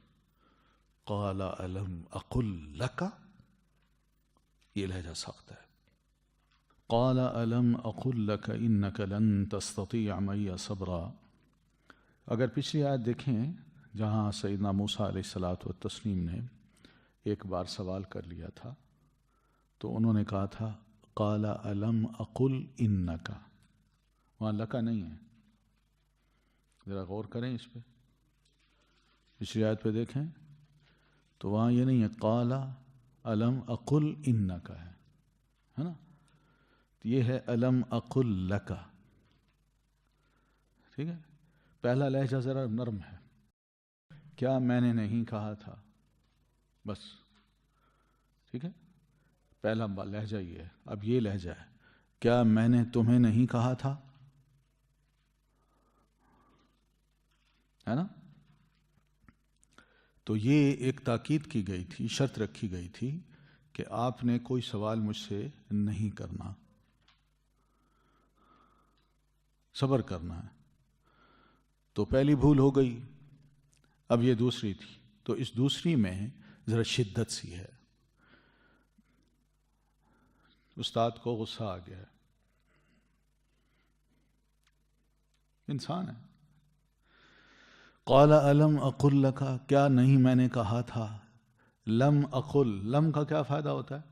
قال الم اقل لک، یہ لہجہ سخت ہے. قال الم اقل لک انک لن تستطیع معی صبرا. اگر پچھلی آیت دیکھیں جہاں سیدنا موسیٰ علیہ الصلوۃ والتسلیم نے ایک بار سوال کر لیا تھا تو انہوں نے کہا تھا قال الم اقل انک، وہاں لکا نہیں ہے، ذرا غور کریں اس پہ، پچھلی آیت پہ دیکھیں تو وہاں یہ نہیں ہے قال الم اقل انک ہے نا، یہ ہے الم اقل لک. ٹھیک ہے، پہلا لہجہ ذرا نرم ہے، کیا میں نے نہیں کہا تھا، بس. ٹھیک ہے، پہلا لہجہ یہ ہے. اب یہ لہجہ ہے کیا میں نے تمہیں نہیں کہا تھا، ہے نا. تو یہ ایک تاکید کی گئی تھی، شرط رکھی گئی تھی کہ آپ نے کوئی سوال مجھ سے نہیں کرنا، صبر کرنا ہے. تو پہلی بھول ہو گئی، اب یہ دوسری تھی. تو اس دوسری میں ذرا شدت سی ہے. استاد کو غصہ آ گیا ہے، انسان ہے. قال الم اقل لک، کیا نہیں میں نے کہا تھا. لم اقل، لم کا کیا فائدہ ہوتا ہے؟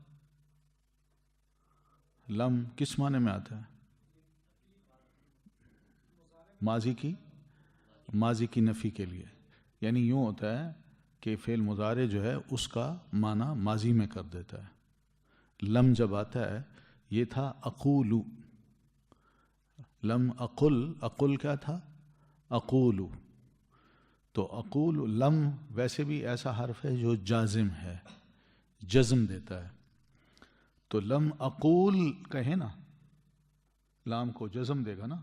لم کس معنی میں آتا ہے؟ ماضی کی نفی کے لیے. یعنی یوں ہوتا ہے کہ فعل مضارع جو ہے اس کا معنی ماضی میں کر دیتا ہے. لم جب آتا ہے، یہ تھا اقول، لم اقل، اقل کیا تھا؟ اقول. تو اقول لم ویسے بھی ایسا حرف ہے جو جازم ہے، جزم دیتا ہے. تو لم اقول کہیں نا، لام کو جزم دے گا نا،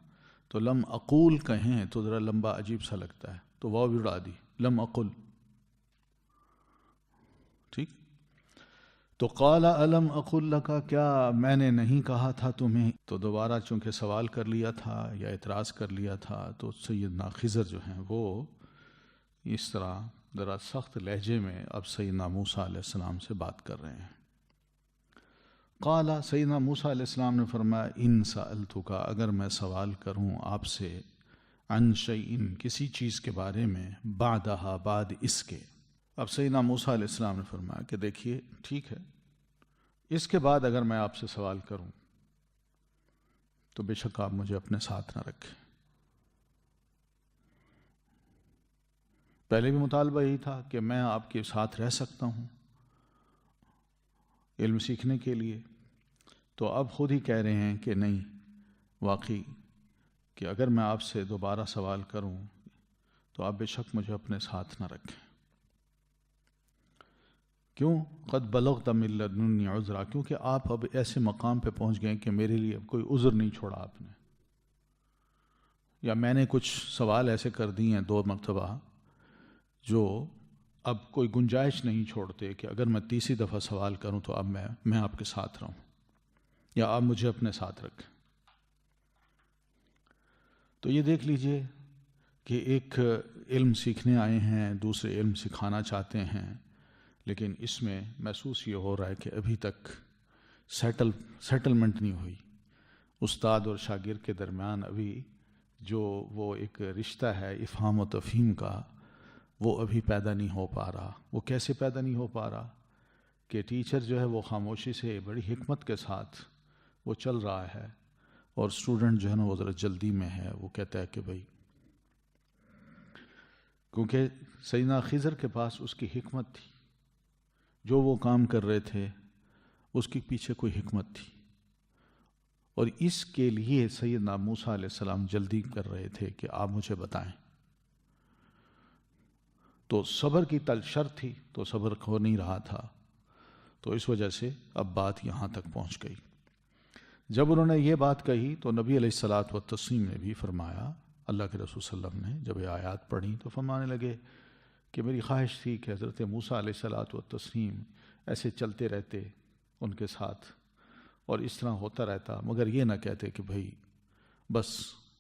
تو لم اقول کہیں تو ذرا لمبا عجیب سا لگتا ہے، تو واو بھی اڑا دی، لم اقل. ٹھیک. تو قال الم اقل لک، کیا میں نے نہیں کہا تھا تمہیں. تو دوبارہ چونکہ سوال کر لیا تھا یا اعتراض کر لیا تھا، تو سیدنا خضر جو ہیں وہ اس طرح ذرا سخت لہجے میں اب سیدنا موسیٰ علیہ السلام سے بات کر رہے ہیں. قال، سیدنا موسیٰ علیہ السلام نے فرمایا ان سألتک، اگر میں سوال کروں آپ سے، عن شیئن کسی چیز کے بارے میں، بعدہا بعد اس کے. اب سیدنا موسیٰ علیہ السلام نے فرمایا کہ دیکھیے ٹھیک ہے، اس کے بعد اگر میں آپ سے سوال کروں تو بے شک آپ مجھے اپنے ساتھ نہ رکھیں. پہلے بھی مطالبہ یہی تھا کہ میں آپ کے ساتھ رہ سکتا ہوں علم سیکھنے کے لیے، تو اب خود ہی کہہ رہے ہیں کہ نہیں، واقعی کہ اگر میں آپ سے دوبارہ سوال کروں تو آپ بے شک مجھے اپنے ساتھ نہ رکھیں. کیوں؟ قد بلغت من لدنی عذرا، کیونکہ آپ اب ایسے مقام پہ پہنچ گئے کہ میرے لیے اب کوئی عذر نہیں چھوڑا آپ نے، یا میں نے کچھ سوال ایسے کر دی ہیں 2 مرتبہ جو اب کوئی گنجائش نہیں چھوڑتے کہ اگر میں تیسری دفعہ سوال کروں تو اب میں آپ کے ساتھ رہوں یا آپ مجھے اپنے ساتھ رکھیں. تو یہ دیکھ لیجئے کہ ایک علم سیکھنے آئے ہیں، دوسرے علم سکھانا چاہتے ہیں، لیکن اس میں محسوس یہ ہو رہا ہے کہ ابھی تک سیٹلمنٹ نہیں ہوئی. استاد اور شاگرد کے درمیان ابھی جو وہ ایک رشتہ ہے افہام و تفہیم کا، وہ ابھی پیدا نہیں ہو پا رہا. وہ کیسے پیدا نہیں ہو پا رہا؟ کہ ٹیچر جو ہے وہ خاموشی سے بڑی حکمت کے ساتھ وہ چل رہا ہے، اور اسٹوڈنٹ جو ہے نا وہ ذرا جلدی میں ہے. وہ کہتا ہے کہ بھائی، کیونکہ سیدنا خضر کے پاس اس کی حکمت تھی، جو وہ کام کر رہے تھے اس کے پیچھے کوئی حکمت تھی، اور اس کے لیے سیدنا موسیٰ علیہ السلام جلدی کر رہے تھے کہ آپ مجھے بتائیں. تو صبر کی شرط تھی، تو صبر ہو نہیں رہا تھا، تو اس وجہ سے اب بات یہاں تک پہنچ گئی. جب انہوں نے یہ بات کہی تو نبی علیہ الصلاۃ والتسلیم نے بھی فرمایا، اللہ کے رسول صلی اللہ علیہ وسلم نے جب یہ آیات پڑھی تو فرمانے لگے کہ میری خواہش تھی کہ حضرت موسیٰ علیہ الصلاۃ والتسلیم ایسے چلتے رہتے ان کے ساتھ اور اس طرح ہوتا رہتا، مگر یہ نہ کہتے کہ بھائی بس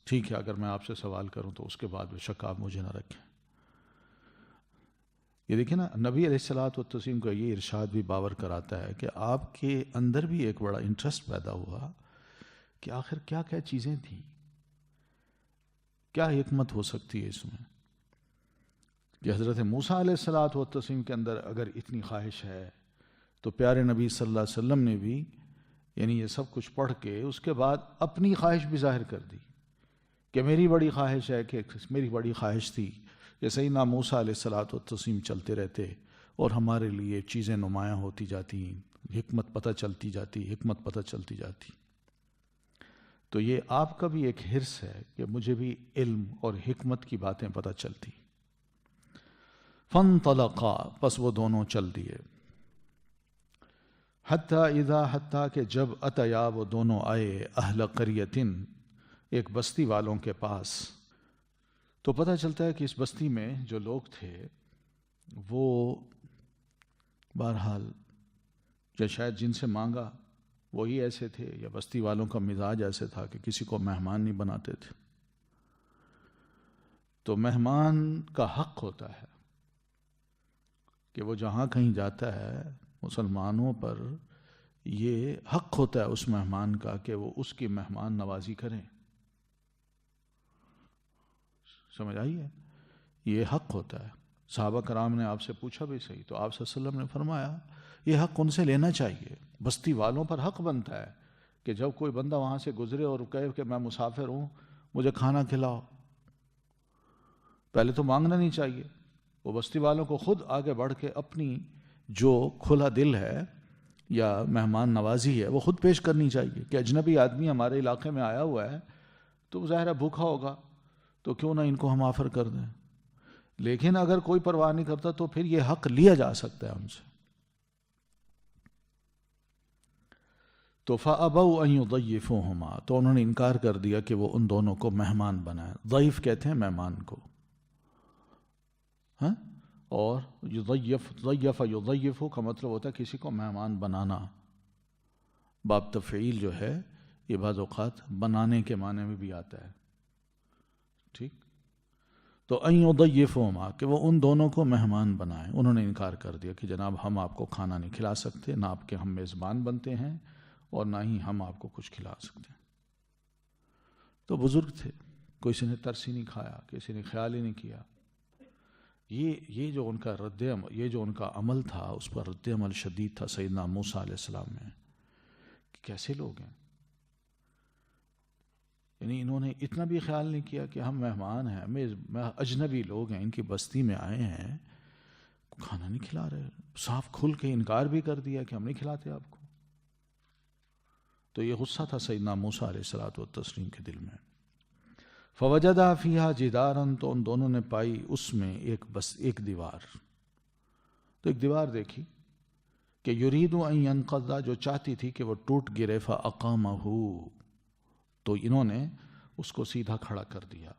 ٹھیک ہے، اگر میں آپ سے سوال کروں تو اس کے بعد بے شک آپ مجھے نہ رکھیں. یہ دیکھیں نا، نبی علیہ الصلاۃ والتسلیم کا یہ ارشاد بھی باور کراتا ہے کہ آپ کے اندر بھی ایک بڑا انٹرسٹ پیدا ہوا کہ آخر کیا کیا چیزیں تھیں، کیا حکمت ہو سکتی ہے اس میں، کہ حضرت موسیٰ علیہ الصلاۃ والتسلیم کے اندر اگر اتنی خواہش ہے تو پیارے نبی صلی اللہ علیہ وسلم نے بھی یعنی یہ سب کچھ پڑھ کے اس کے بعد اپنی خواہش بھی ظاہر کر دی کہ میری بڑی خواہش تھی کہ سیدنا موسیٰ علیہ الصلوۃ والتسلیم چلتے رہتے اور ہمارے لیے چیزیں نمایاں ہوتی جاتی، حکمت پتہ چلتی جاتی. تو یہ آپ کا بھی ایک حرص ہے کہ مجھے بھی علم اور حکمت کی باتیں پتہ چلتی. فانطلقا، پس وہ دونوں چل دیے. حتیٰ کہ جب اتیا، وہ دونوں آئے، اہل قریۃ، ایک بستی والوں کے پاس. تو پتہ چلتا ہے کہ اس بستی میں جو لوگ تھے وہ بہرحال یا شاید جن سے مانگا وہی ایسے تھے، یا بستی والوں کا مزاج ایسے تھا کہ کسی کو مہمان نہیں بناتے تھے. تو مہمان کا حق ہوتا ہے کہ وہ جہاں کہیں جاتا ہے، مسلمانوں پر یہ حق ہوتا ہے اس مہمان کا کہ وہ اس کی مہمان نوازی کریں. سمجھ آئی ہے؟ یہ حق ہوتا ہے. صحابہ کرام نے آپ سے پوچھا بھی صحیح، تو آپ صلی اللہ علیہ وسلم نے فرمایا یہ حق ان سے لینا چاہیے. بستی والوں پر حق بنتا ہے کہ جب کوئی بندہ وہاں سے گزرے اور کہے کہ میں مسافر ہوں، مجھے کھانا کھلاؤ، پہلے تو مانگنا نہیں چاہیے. وہ بستی والوں کو خود آگے بڑھ کے اپنی جو کھلا دل ہے یا مہمان نوازی ہے وہ خود پیش کرنی چاہیے کہ اجنبی آدمی ہمارے علاقے میں آیا ہوا ہے تو ظاہر ہے بھوکا ہوگا، تو کیوں نہ ان کو ہم آفر کر دیں. لیکن اگر کوئی پرواہ نہیں کرتا تو پھر یہ حق لیا جا سکتا ہے ان سے. تو فَأَبَوْا أَن يُضَيِّفُوهُمَا، تو انہوں نے انکار کر دیا کہ وہ ان دونوں کو مہمان بنائیں. ضیف کہتے ہیں مہمان کو، ہاں، اور یضیف کا مطلب ہوتا ہے کسی کو مہمان بنانا. باب تفعیل جو ہے یہ بعض اوقات بنانے کے معنی میں بھی آتا ہے. ٹھیک، تو ان یضیفوہما، کہ وہ ان دونوں کو مہمان بنائیں. انہوں نے انکار کر دیا کہ جناب ہم آپ کو کھانا نہیں کھلا سکتے، نہ آپ کے ہم میزبان بنتے ہیں اور نہ ہی ہم آپ کو کچھ کھلا سکتے. تو بزرگ تھے، کسی نے ترس ہی نہیں کھایا، کسی نے خیال ہی نہیں کیا. یہ جو ان کا یہ جو ان کا عمل تھا اس پر رد عمل شدید تھا سیدنا موسیٰ علیہ السلام میں. کہ کیسے لوگ ہیں، یعنی انہوں نے اتنا بھی خیال نہیں کیا کہ ہم مہمان ہیں، ہمیں اجنبی لوگ ہیں، ان کی بستی میں آئے ہیں، کھانا نہیں کھلا رہے. صاف کھل کے انکار بھی کر دیا کہ ہم نہیں کھلاتے آپ کو. تو یہ غصہ تھا سیدنا موسیٰ علیہ الصلوۃ والتسلیم کے دل میں. فوجدا فیہا جدارا، تو ان دونوں نے پائی اس میں ایک دیوار. تو ایک دیوار دیکھی کہ یرید ان ینقض، جو چاہتی تھی کہ وہ ٹوٹ گرے. فاقامہ، تو انہوں نے اس کو سیدھا کھڑا کر دیا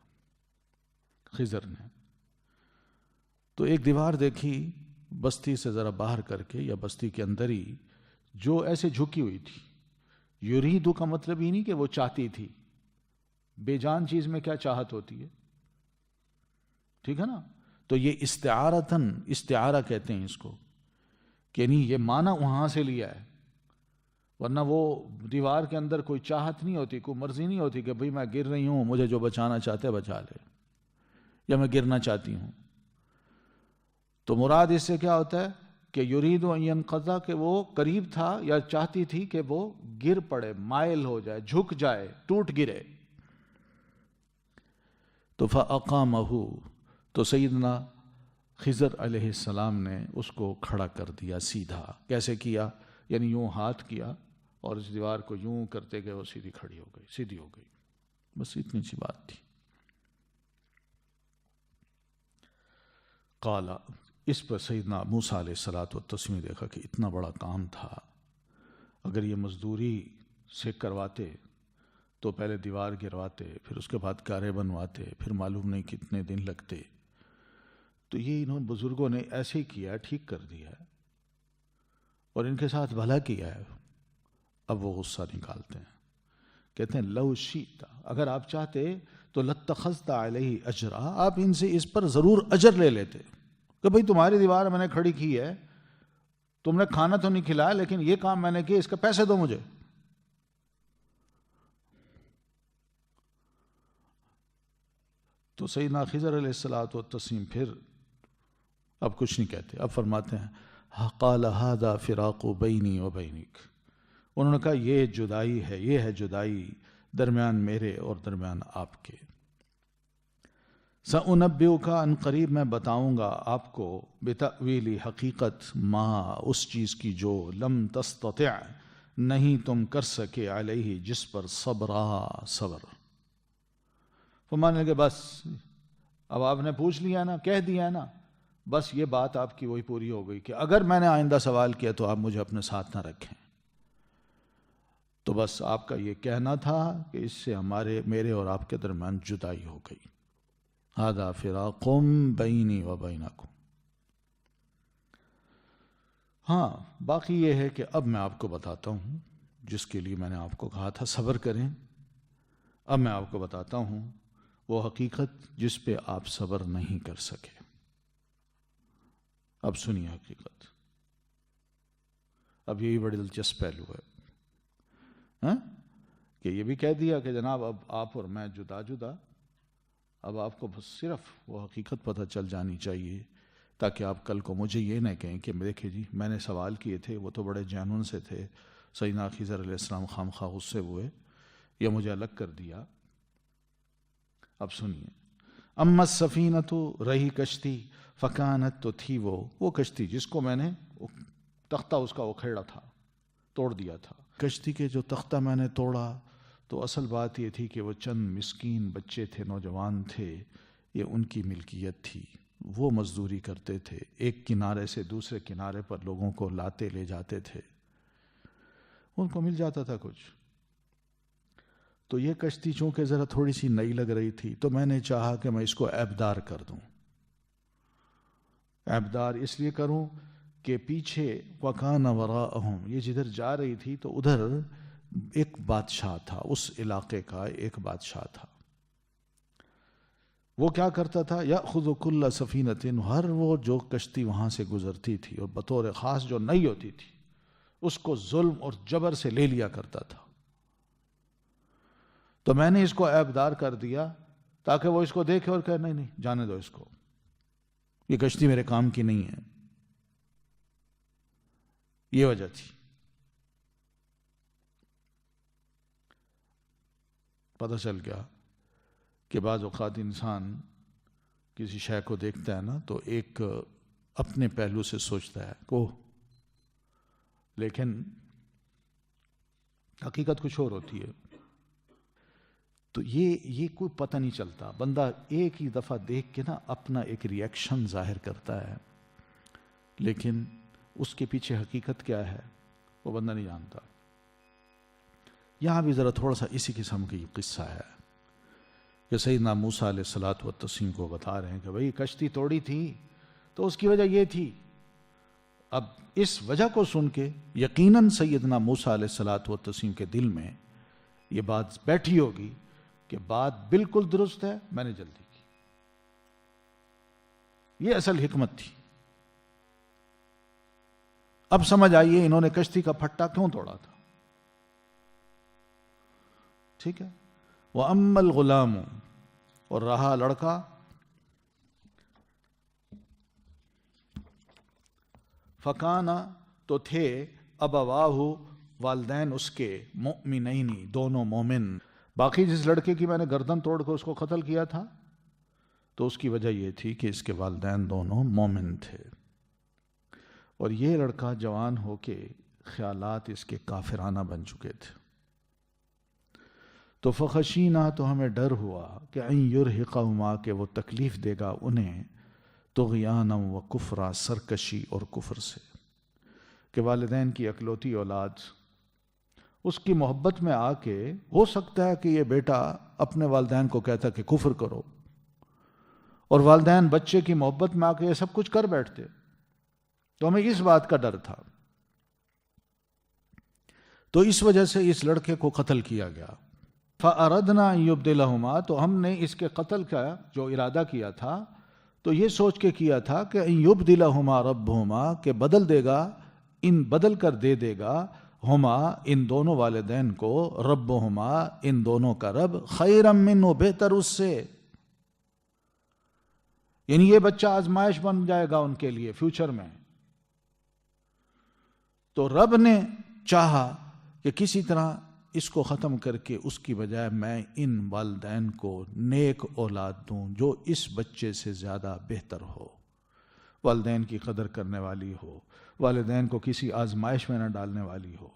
خضر نے. تو ایک دیوار دیکھی بستی سے ذرا باہر کر کے یا بستی کے اندر ہی، جو ایسے جھکی ہوئی تھی. یریدو کا مطلب ہی نہیں کہ وہ چاہتی تھی، بے جان چیز میں کیا چاہت ہوتی ہے، ٹھیک ہے نا. تو یہ استعارہ کہتے ہیں اس کو، کہ نہیں یہ معنی وہاں سے لیا ہے، ورنہ وہ دیوار کے اندر کوئی چاہت نہیں ہوتی، کوئی مرضی نہیں ہوتی کہ بھئی میں گر رہی ہوں، مجھے جو بچانا چاہتے بچا لے، یا میں گرنا چاہتی ہوں. تو مراد اس سے کیا ہوتا ہے کہ یرید ان ینقض، کہ وہ قریب تھا یا چاہتی تھی کہ وہ گر پڑے، مائل ہو جائے، جھک جائے، ٹوٹ گرے. تو فاقامہ، تو سیدنا خضر علیہ السلام نے اس کو کھڑا کر دیا سیدھا. کیسے کیا؟ یعنی یوں ہاتھ کیا اور اس دیوار کو یوں کرتے گئے، وہ سیدھی کھڑی ہو گئی، سیدھی ہو گئی. بس اتنی سی بات تھی. قالا، اس پر سیدنا موسیٰ علیہ الصلوۃ والتسلیم دیکھا کہ اتنا بڑا کام تھا، اگر یہ مزدوری سے کرواتے تو پہلے دیوار گرواتے، پھر اس کے بعد کارے بنواتے، پھر معلوم نہیں کتنے دن لگتے. تو یہ انہوں بزرگوں نے ایسے ہی کیا، ٹھیک کر دیا ہے اور ان کے ساتھ بھلا کیا ہے. اب وہ غصہ نکالتے ہیں، کہتے ہیں لو شئت، اگر آپ چاہتے تو لاتخذت علیہ اجرا، آپ ان سے اس پر ضرور اجر لے لیتے کہ بھئی تمہاری دیوار میں نے کھڑی کی ہے، تم نے کھانا تو نہیں کھلایا لیکن یہ کام میں نے کیا، اس کے پیسے دو مجھے. تو سیدنا خضر علیہ الصلوۃ والتسلیم پھر اب کچھ نہیں کہتے، اب فرماتے ہیں قال ھذا فراق بینی و بینک، انہوں نے کہا یہ جدائی ہے، یہ ہے جدائی درمیان میرے اور درمیان آپ کے. سأنبئک ان قریب میں بتاؤں گا آپ کو بتأویل حقیقت ما اس چیز کی جو لم تستطع نہیں تم کر سکے علیہ جس پر صبر. فرمانے لگے بس اب آپ نے پوچھ لیا نا، کہہ دیا نا، بس یہ بات آپ کی وہی پوری ہو گئی کہ اگر میں نے آئندہ سوال کیا تو آپ مجھے اپنے ساتھ نہ رکھیں. تو بس آپ کا یہ کہنا تھا کہ اس سے میرے اور آپ کے درمیان جدائی ہو گئی. ھذا فراق بینی و بینکم. ہاں باقی یہ ہے کہ اب میں آپ کو بتاتا ہوں جس کے لیے میں نے آپ کو کہا تھا صبر کریں. اب میں آپ کو بتاتا ہوں وہ حقیقت جس پہ آپ صبر نہیں کر سکے. اب سنیے حقیقت. اب یہی بڑی دلچسپ پہلو ہے کہ یہ بھی کہہ دیا کہ جناب اب آپ اور میں جدا جدا. اب آپ کو بس صرف وہ حقیقت پتہ چل جانی چاہیے تاکہ آپ کل کو مجھے یہ نہ کہیں کہ دیکھیں جی میں نے سوال کیے تھے وہ تو بڑے جینون سے تھے، سیدنا خضر علیہ السلام خام خواہ غصے ہوئے یا مجھے الگ کر دیا. اب سنیے. اما السفینۃ رہی کشتی فکانت تو تھی وہ کشتی جس کو میں نے تختہ اس کا اکھیڑا تھا، توڑ دیا تھا. کشتی کے جو تختہ میں نے توڑا تو اصل بات یہ تھی کہ وہ چند مسکین بچے تھے، نوجوان تھے، یہ ان کی ملکیت تھی. وہ مزدوری کرتے تھے، ایک کنارے سے دوسرے کنارے پر لوگوں کو لاتے لے جاتے تھے، ان کو مل جاتا تھا کچھ. تو یہ کشتی چونکہ ذرا تھوڑی سی نئی لگ رہی تھی تو میں نے چاہا کہ میں اس کو عیبدار کر دوں. عیبدار اس لیے کروں کہ پیچھے وَكَانَ وَرَاءَهُمْ، یہ جدھر جا رہی تھی تو ادھر ایک بادشاہ تھا، اس علاقے کا ایک بادشاہ تھا. وہ کیا کرتا تھا؟ یأخذ کل سفینۃ، ہر وہ جو کشتی وہاں سے گزرتی تھی اور بطور خاص جو نئی ہوتی تھی اس کو ظلم اور جبر سے لے لیا کرتا تھا. تو میں نے اس کو عیبدار کر دیا تاکہ وہ اس کو دیکھے اور کہے نہیں جانے دو اس کو، یہ کشتی میرے کام کی نہیں ہے. یہ وجہ تھی. پتہ چل گیا کہ بعض اوقات انسان کسی شے کو دیکھتا ہے نا تو ایک اپنے پہلو سے سوچتا ہے لیکن حقیقت کچھ اور ہوتی ہے. تو یہ کوئی پتہ نہیں چلتا. بندہ ایک ہی دفعہ دیکھ کے نا اپنا ایک ری ایکشن ظاہر کرتا ہے لیکن اس کے پیچھے حقیقت کیا ہے وہ بندہ نہیں جانتا. یہاں بھی ذرا تھوڑا سا اسی قسم کی قصہ ہے کہ سیدنا موسیٰ علیہ الصلوۃ والتسلیم کو بتا رہے ہیں کہ بھئی کشتی توڑی تھی تو اس کی وجہ یہ تھی. اب اس وجہ کو سن کے یقیناً سیدنا موسیٰ علیہ الصلوۃ والتسلیم کے دل میں یہ بات بیٹھی ہوگی کہ بات بالکل درست ہے، میں نے جلدی کی. یہ اصل حکمت تھی. اب سمجھ آئیے انہوں نے کشتی کا پھٹا کیوں توڑا تھا. ٹھیک ہے. وَأَمَّا الْغُلَامُ، اور رہا لڑکا، فَكَانَ، تو تھے، أَبَوَاهُ، والدین اس کے، مُؤْمِنَيْنِ، دونوں مومن. باقی جس لڑکے کی میں نے گردن توڑ کے اس کو قتل کیا تھا تو اس کی وجہ یہ تھی کہ اس کے والدین دونوں مومن تھے اور یہ لڑکا جوان ہو کے خیالات اس کے کافرانہ بن چکے تھے. تو فخشینا، تو ہمیں ڈر ہوا کہ ان یرہقہما، کہ وہ تکلیف دے گا انہیں، طغیانا و کفرا، سرکشی اور کفر سے. کہ والدین کی اکلوتی اولاد اس کی محبت میں آ کے ہو سکتا ہے کہ یہ بیٹا اپنے والدین کو کہتا کہ کفر کرو، اور والدین بچے کی محبت میں آ کے یہ سب کچھ کر بیٹھتے. تو ہمیں اس بات کا ڈر تھا، تو اس وجہ سے اس لڑکے کو قتل کیا گیا. فَأَرَدْنَا أَن يُبْدِلَهُمَا، تو ہم نے اس کے قتل کا جو ارادہ کیا تھا تو یہ سوچ کے کیا تھا کہ أن يُبْدِلَهُمَا رَبُّهُمَا، کہ بدل دے گا، بدل کر دے دے گا، ہما، ان دونوں والدین کو، ربہما، ان دونوں کا رب، خیرا منہ، بہتر اس سے. یعنی یہ بچہ آزمائش بن جائے گا ان کے لیے فیوچر میں. تو رب نے چاہا کہ کسی طرح اس کو ختم کر کے اس کی بجائے میں ان والدین کو نیک اولاد دوں جو اس بچے سے زیادہ بہتر ہو، والدین کی قدر کرنے والی ہو، والدین کو کسی آزمائش میں نہ ڈالنے والی ہو،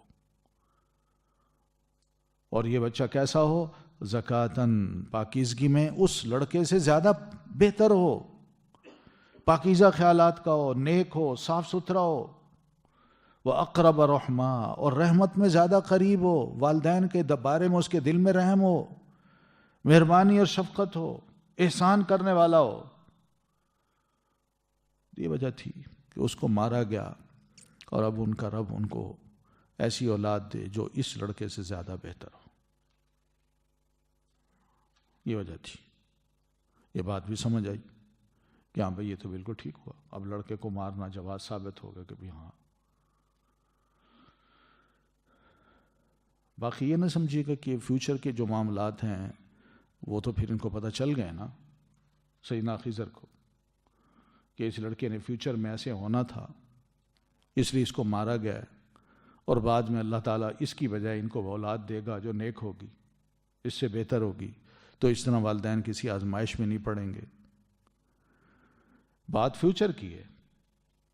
اور یہ بچہ کیسا ہو؟ زکاتاً، پاکیزگی میں اس لڑکے سے زیادہ بہتر ہو، پاکیزہ خیالات کا ہو، نیک ہو، صاف ستھرا ہو، وہ اقرب رحمہ، اور رحمت میں زیادہ قریب ہو، والدین کے بارے میں اس کے دل میں رحم ہو، مہربانی اور شفقت ہو، احسان کرنے والا ہو۔ یہ وجہ تھی کہ اس کو مارا گیا، اور اب ان کا رب ان کو ایسی اولاد دے جو اس لڑکے سے زیادہ بہتر ہو۔ یہ وجہ تھی۔ یہ بات بھی سمجھ آئی کہ ہاں بھائی یہ تو بالکل ٹھیک ہوا، اب لڑکے کو مارنا جواز ثابت ہو گیا کہ بھی ہاں۔ باقی یہ نہ سمجھیے گا کہ فیوچر کے جو معاملات ہیں وہ تو پھر ان کو پتہ چل گئے نا سیدنا خضر کو کہ اس لڑکے نے فیوچر میں ایسے ہونا تھا، اس لیے اس کو مارا گیا ہے، اور بعد میں اللہ تعالیٰ اس کی بجائے ان کو وہ اولاد دے گا جو نیک ہوگی، اس سے بہتر ہوگی، تو اس طرح والدین کسی آزمائش میں نہیں پڑیں گے۔ بات فیوچر کی ہے،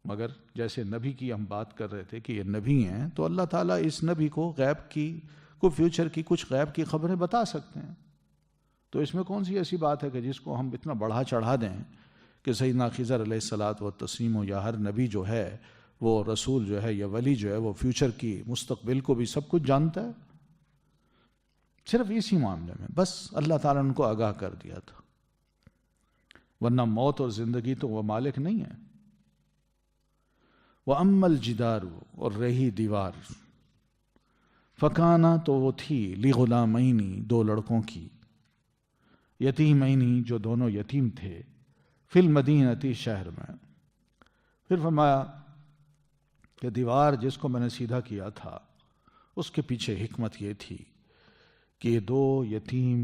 مگر جیسے نبی کی ہم بات کر رہے تھے کہ یہ نبی ہیں، تو اللہ تعالیٰ اس نبی کو غیب کی، کو فیوچر کی کچھ غیب کی خبریں بتا سکتے ہیں، تو اس میں کون سی ایسی بات ہے کہ جس کو ہم اتنا بڑھا چڑھا دیں کہ سیدنا خضر علیہ الصلاۃ والتسلیم ہو، یا ہر نبی جو ہے وہ رسول جو ہے یا ولی جو ہے وہ فیوچر کی، مستقبل کو بھی سب کچھ جانتا ہے؟ صرف اسی معاملے میں بس اللہ تعالیٰ نے ان کو آگاہ کر دیا تھا، ورنہ موت اور زندگی تو وہ مالک نہیں ہے۔ وَأَمَّا الْجِدَارُ، اور رہی دیوار، فَكَانَ، تو وہ تھی، لِغُلَامَيْنِ، دو لڑکوں کی، یتیمین، جو دونوں یتیم تھے، فی المدینۃ، شہر میں۔ پھر فرمایا کہ دیوار جس کو میں نے سیدھا کیا تھا اس کے پیچھے حکمت یہ تھی کہ یہ دو یتیم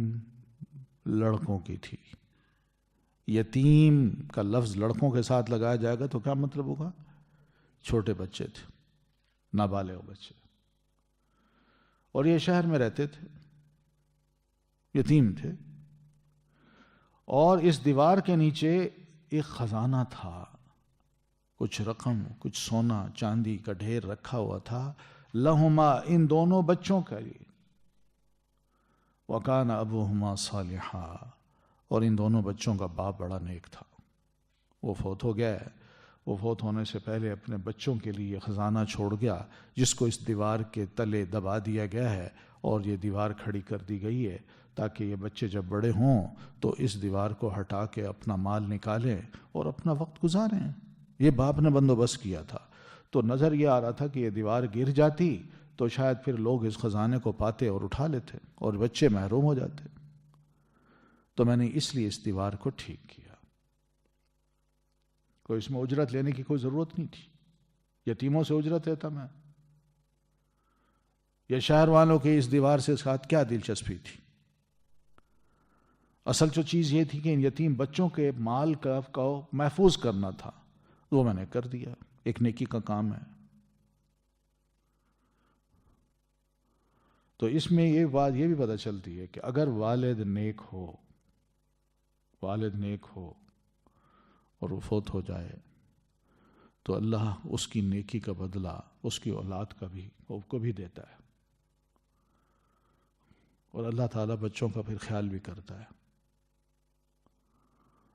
لڑکوں کی تھی۔ یتیم کا لفظ لڑکوں کے ساتھ لگایا جائے گا تو کیا مطلب ہوگا؟ چھوٹے بچے تھے، نابالغ بچے، اور یہ شہر میں رہتے تھے، یتیم تھے، اور اس دیوار کے نیچے ایک خزانہ تھا، کچھ رقم، کچھ سونا چاندی کا ڈھیر رکھا ہوا تھا، لہما، ان دونوں بچوں کے لیے، وکان ابوہما صالحا، اور ان دونوں بچوں کا باپ بڑا نیک تھا، وہ فوت ہو گیا ہے۔ وہ فوت ہونے سے پہلے اپنے بچوں کے لیے خزانہ چھوڑ گیا، جس کو اس دیوار کے تلے دبا دیا گیا ہے، اور یہ دیوار کھڑی کر دی گئی ہے تاکہ یہ بچے جب بڑے ہوں تو اس دیوار کو ہٹا کے اپنا مال نکالیں اور اپنا وقت گزاریں۔ یہ باپ نے بندوبست کیا تھا۔ تو نظر یہ آ رہا تھا کہ یہ دیوار گر جاتی تو شاید پھر لوگ اس خزانے کو پاتے اور اٹھا لیتے اور بچے محروم ہو جاتے، تو میں نے اس لیے اس دیوار کو ٹھیک کیا۔ کوئی اس میں اجرت لینے کی کوئی ضرورت نہیں تھی، یتیموں سے اجرت لیتا میں، یا شہر والوں کے اس دیوار سے ساتھ کیا دلچسپی تھی؟ اصل جو چیز یہ تھی کہ ان یتیم بچوں کے مال کا محفوظ کرنا تھا، وہ میں نے کر دیا، ایک نیکی کا کام ہے۔ تو اس میں یہ بات یہ بھی پتہ چلتی ہے کہ اگر والد نیک ہو اور وہ فوت ہو جائے تو اللہ اس کی نیکی کا بدلہ اس کی اولاد کا بھی کو بھی دیتا ہے، اور اللہ تعالیٰ بچوں کا پھر خیال بھی کرتا ہے۔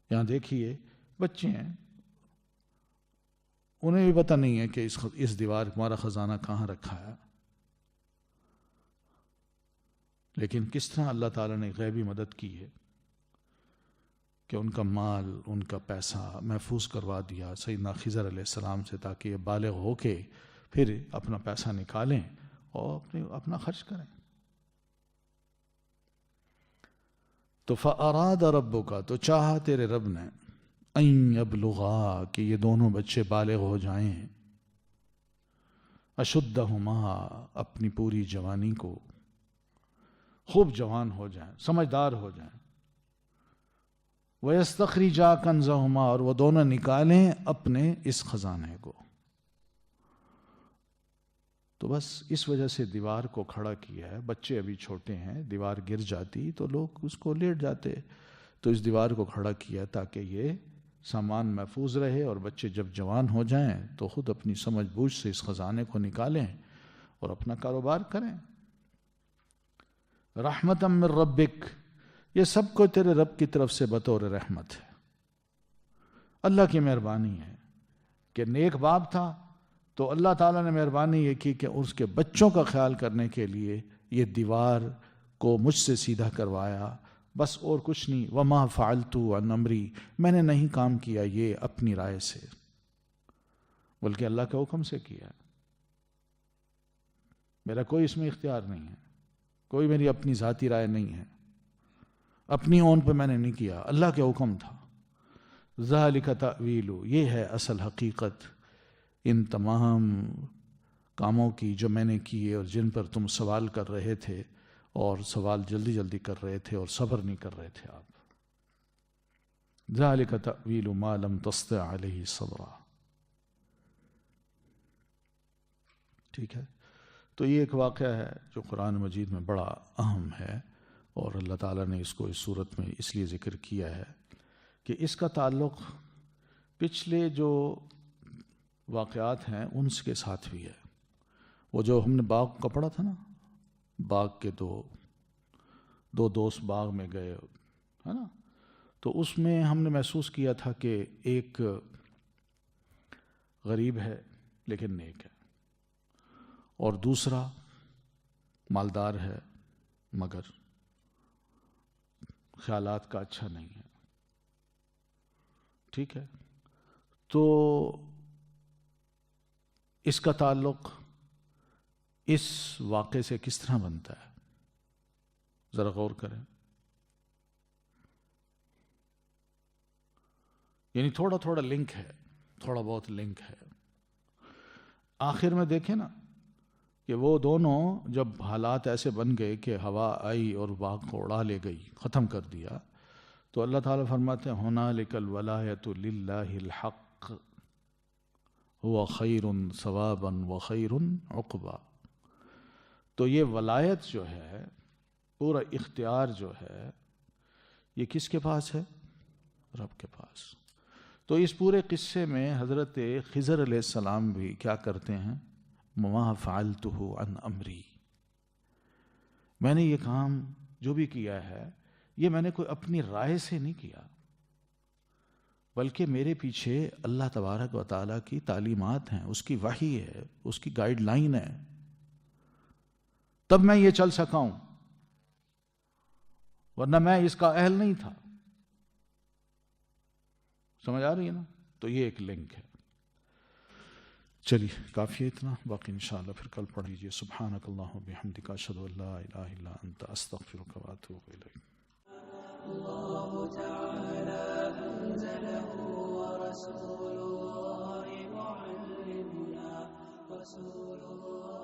یہاں دیکھیے بچے ہیں، انہیں بھی پتہ نہیں ہے کہ اس دیوار ہمارا خزانہ کہاں رکھا ہے، لیکن کس طرح اللہ تعالیٰ نے غیبی مدد کی ہے کہ ان کا مال، ان کا پیسہ محفوظ کروا دیا سیدنا خضر علیہ السلام سے، تاکہ یہ بالغ ہو کے پھر اپنا پیسہ نکالیں اور اپنا خرچ کریں۔ تو فَأَرَادَ رَبُّكَ، تو چاہا تیرے رب نے، أَن يَبْلُغَا، کہ یہ دونوں بچے بالغ ہو جائیں، أَشُدَّهُمَا، اپنی پوری جوانی کو، خوب جوان ہو جائیں، سمجھدار ہو جائیں، وَيَسْتَخْرِجَا كَنْزَهُمَا، اور وہ دونوں نکالیں اپنے اس خزانے کو۔ تو بس اس وجہ سے دیوار کو کھڑا کیا ہے. بچے ابھی چھوٹے ہیں، دیوار گر جاتی تو لوگ اس کو لیٹ جاتے، تو اس دیوار کو کھڑا کیا تاکہ یہ سامان محفوظ رہے، اور بچے جب جوان ہو جائیں تو خود اپنی سمجھ بوجھ سے اس خزانے کو نکالیں اور اپنا کاروبار کریں. رحمت من ربک، یہ سب کو تیرے رب کی طرف سے بطور رحمت ہے. اللہ کی مہربانی ہے کہ نیک باپ تھا تو اللہ تعالیٰ نے مہربانی یہ کی کہ اس کے بچوں کا خیال کرنے کے لیے یہ دیوار کو مجھ سے سیدھا کروایا، بس اور کچھ نہیں. وما فعلت عن امری، میں نے نہیں کام کیا یہ اپنی رائے سے، بلکہ اللہ کے حکم سے کیا. میرا کوئی اس میں اختیار نہیں ہے، کوئی میری اپنی ذاتی رائے نہیں ہے، اپنی اون پہ میں نے نہیں کیا، اللہ کے حکم تھا. ذالک تأویل، یہ ہے اصل حقیقت ان تمام کاموں کی جو میں نے کیے اور جن پر تم سوال کر رہے تھے، اور سوال جلدی جلدی کر رہے تھے اور صبر نہیں کر رہے تھے آپ. ذالک تأویل ما لم تستطع علیہ صبرا. ٹھیک ہے، تو یہ ایک واقعہ ہے جو قرآن مجید میں بڑا اہم ہے، اور اللہ تعالیٰ نے اس کو اس صورت میں اس لیے ذکر کیا ہے کہ اس کا تعلق پچھلے جو واقعات ہیں ان کے ساتھ بھی ہے. وہ جو ہم نے باغ کا پڑھا تھا نا، باغ کے دو دوست باغ میں گئے، ہے نا، تو اس میں ہم نے محسوس کیا تھا کہ ایک غریب ہے لیکن نیک ہے، اور دوسرا مالدار ہے مگر خیالات کا اچھا نہیں ہے. ٹھیک ہے، تو اس کا تعلق اس واقعے سے کس طرح بنتا ہے، ذرا غور کریں. یعنی تھوڑا تھوڑا لنک ہے، تھوڑا بہت لنک ہے. آخر میں دیکھیں نا کہ وہ دونوں جب حالات ایسے بن گئے کہ ہوا آئی اور باغ کو اڑا لے گئی، ختم کر دیا، تو اللہ تعالیٰ فرماتے ہیں ہنالک الولایۃ للہ الحق هو خیر ثوابا وخیر عقبا. تو یہ ولایت جو ہے، پورا اختیار جو ہے، یہ کس کے پاس ہے؟ رب کے پاس. تو اس پورے قصے میں حضرت خضر علیہ السلام بھی کیا کرتے ہیں؟ وما فعلته عن امری، میں نے یہ کام جو بھی کیا ہے یہ میں نے کوئی اپنی رائے سے نہیں کیا، بلکہ میرے پیچھے اللہ تبارک و تعالیٰ کی تعلیمات ہیں، اس کی وحی ہے، اس کی گائیڈ لائن ہے، تب میں یہ چل سکا ہوں، ورنہ میں اس کا اہل نہیں تھا. سمجھ آ رہی ہے نا؟ تو یہ ایک لنک ہے. چلیے کافی ہے اتنا، باقی انشاءاللہ پھر کل پڑھ لیجیے. سبحانک اللہم وبحمدک، اشہد ان لا الہ الا انت، استغفرک واتوب الیک. اللہ تعالی انزلہ ورسول اللہ معلمنا رسول اللہ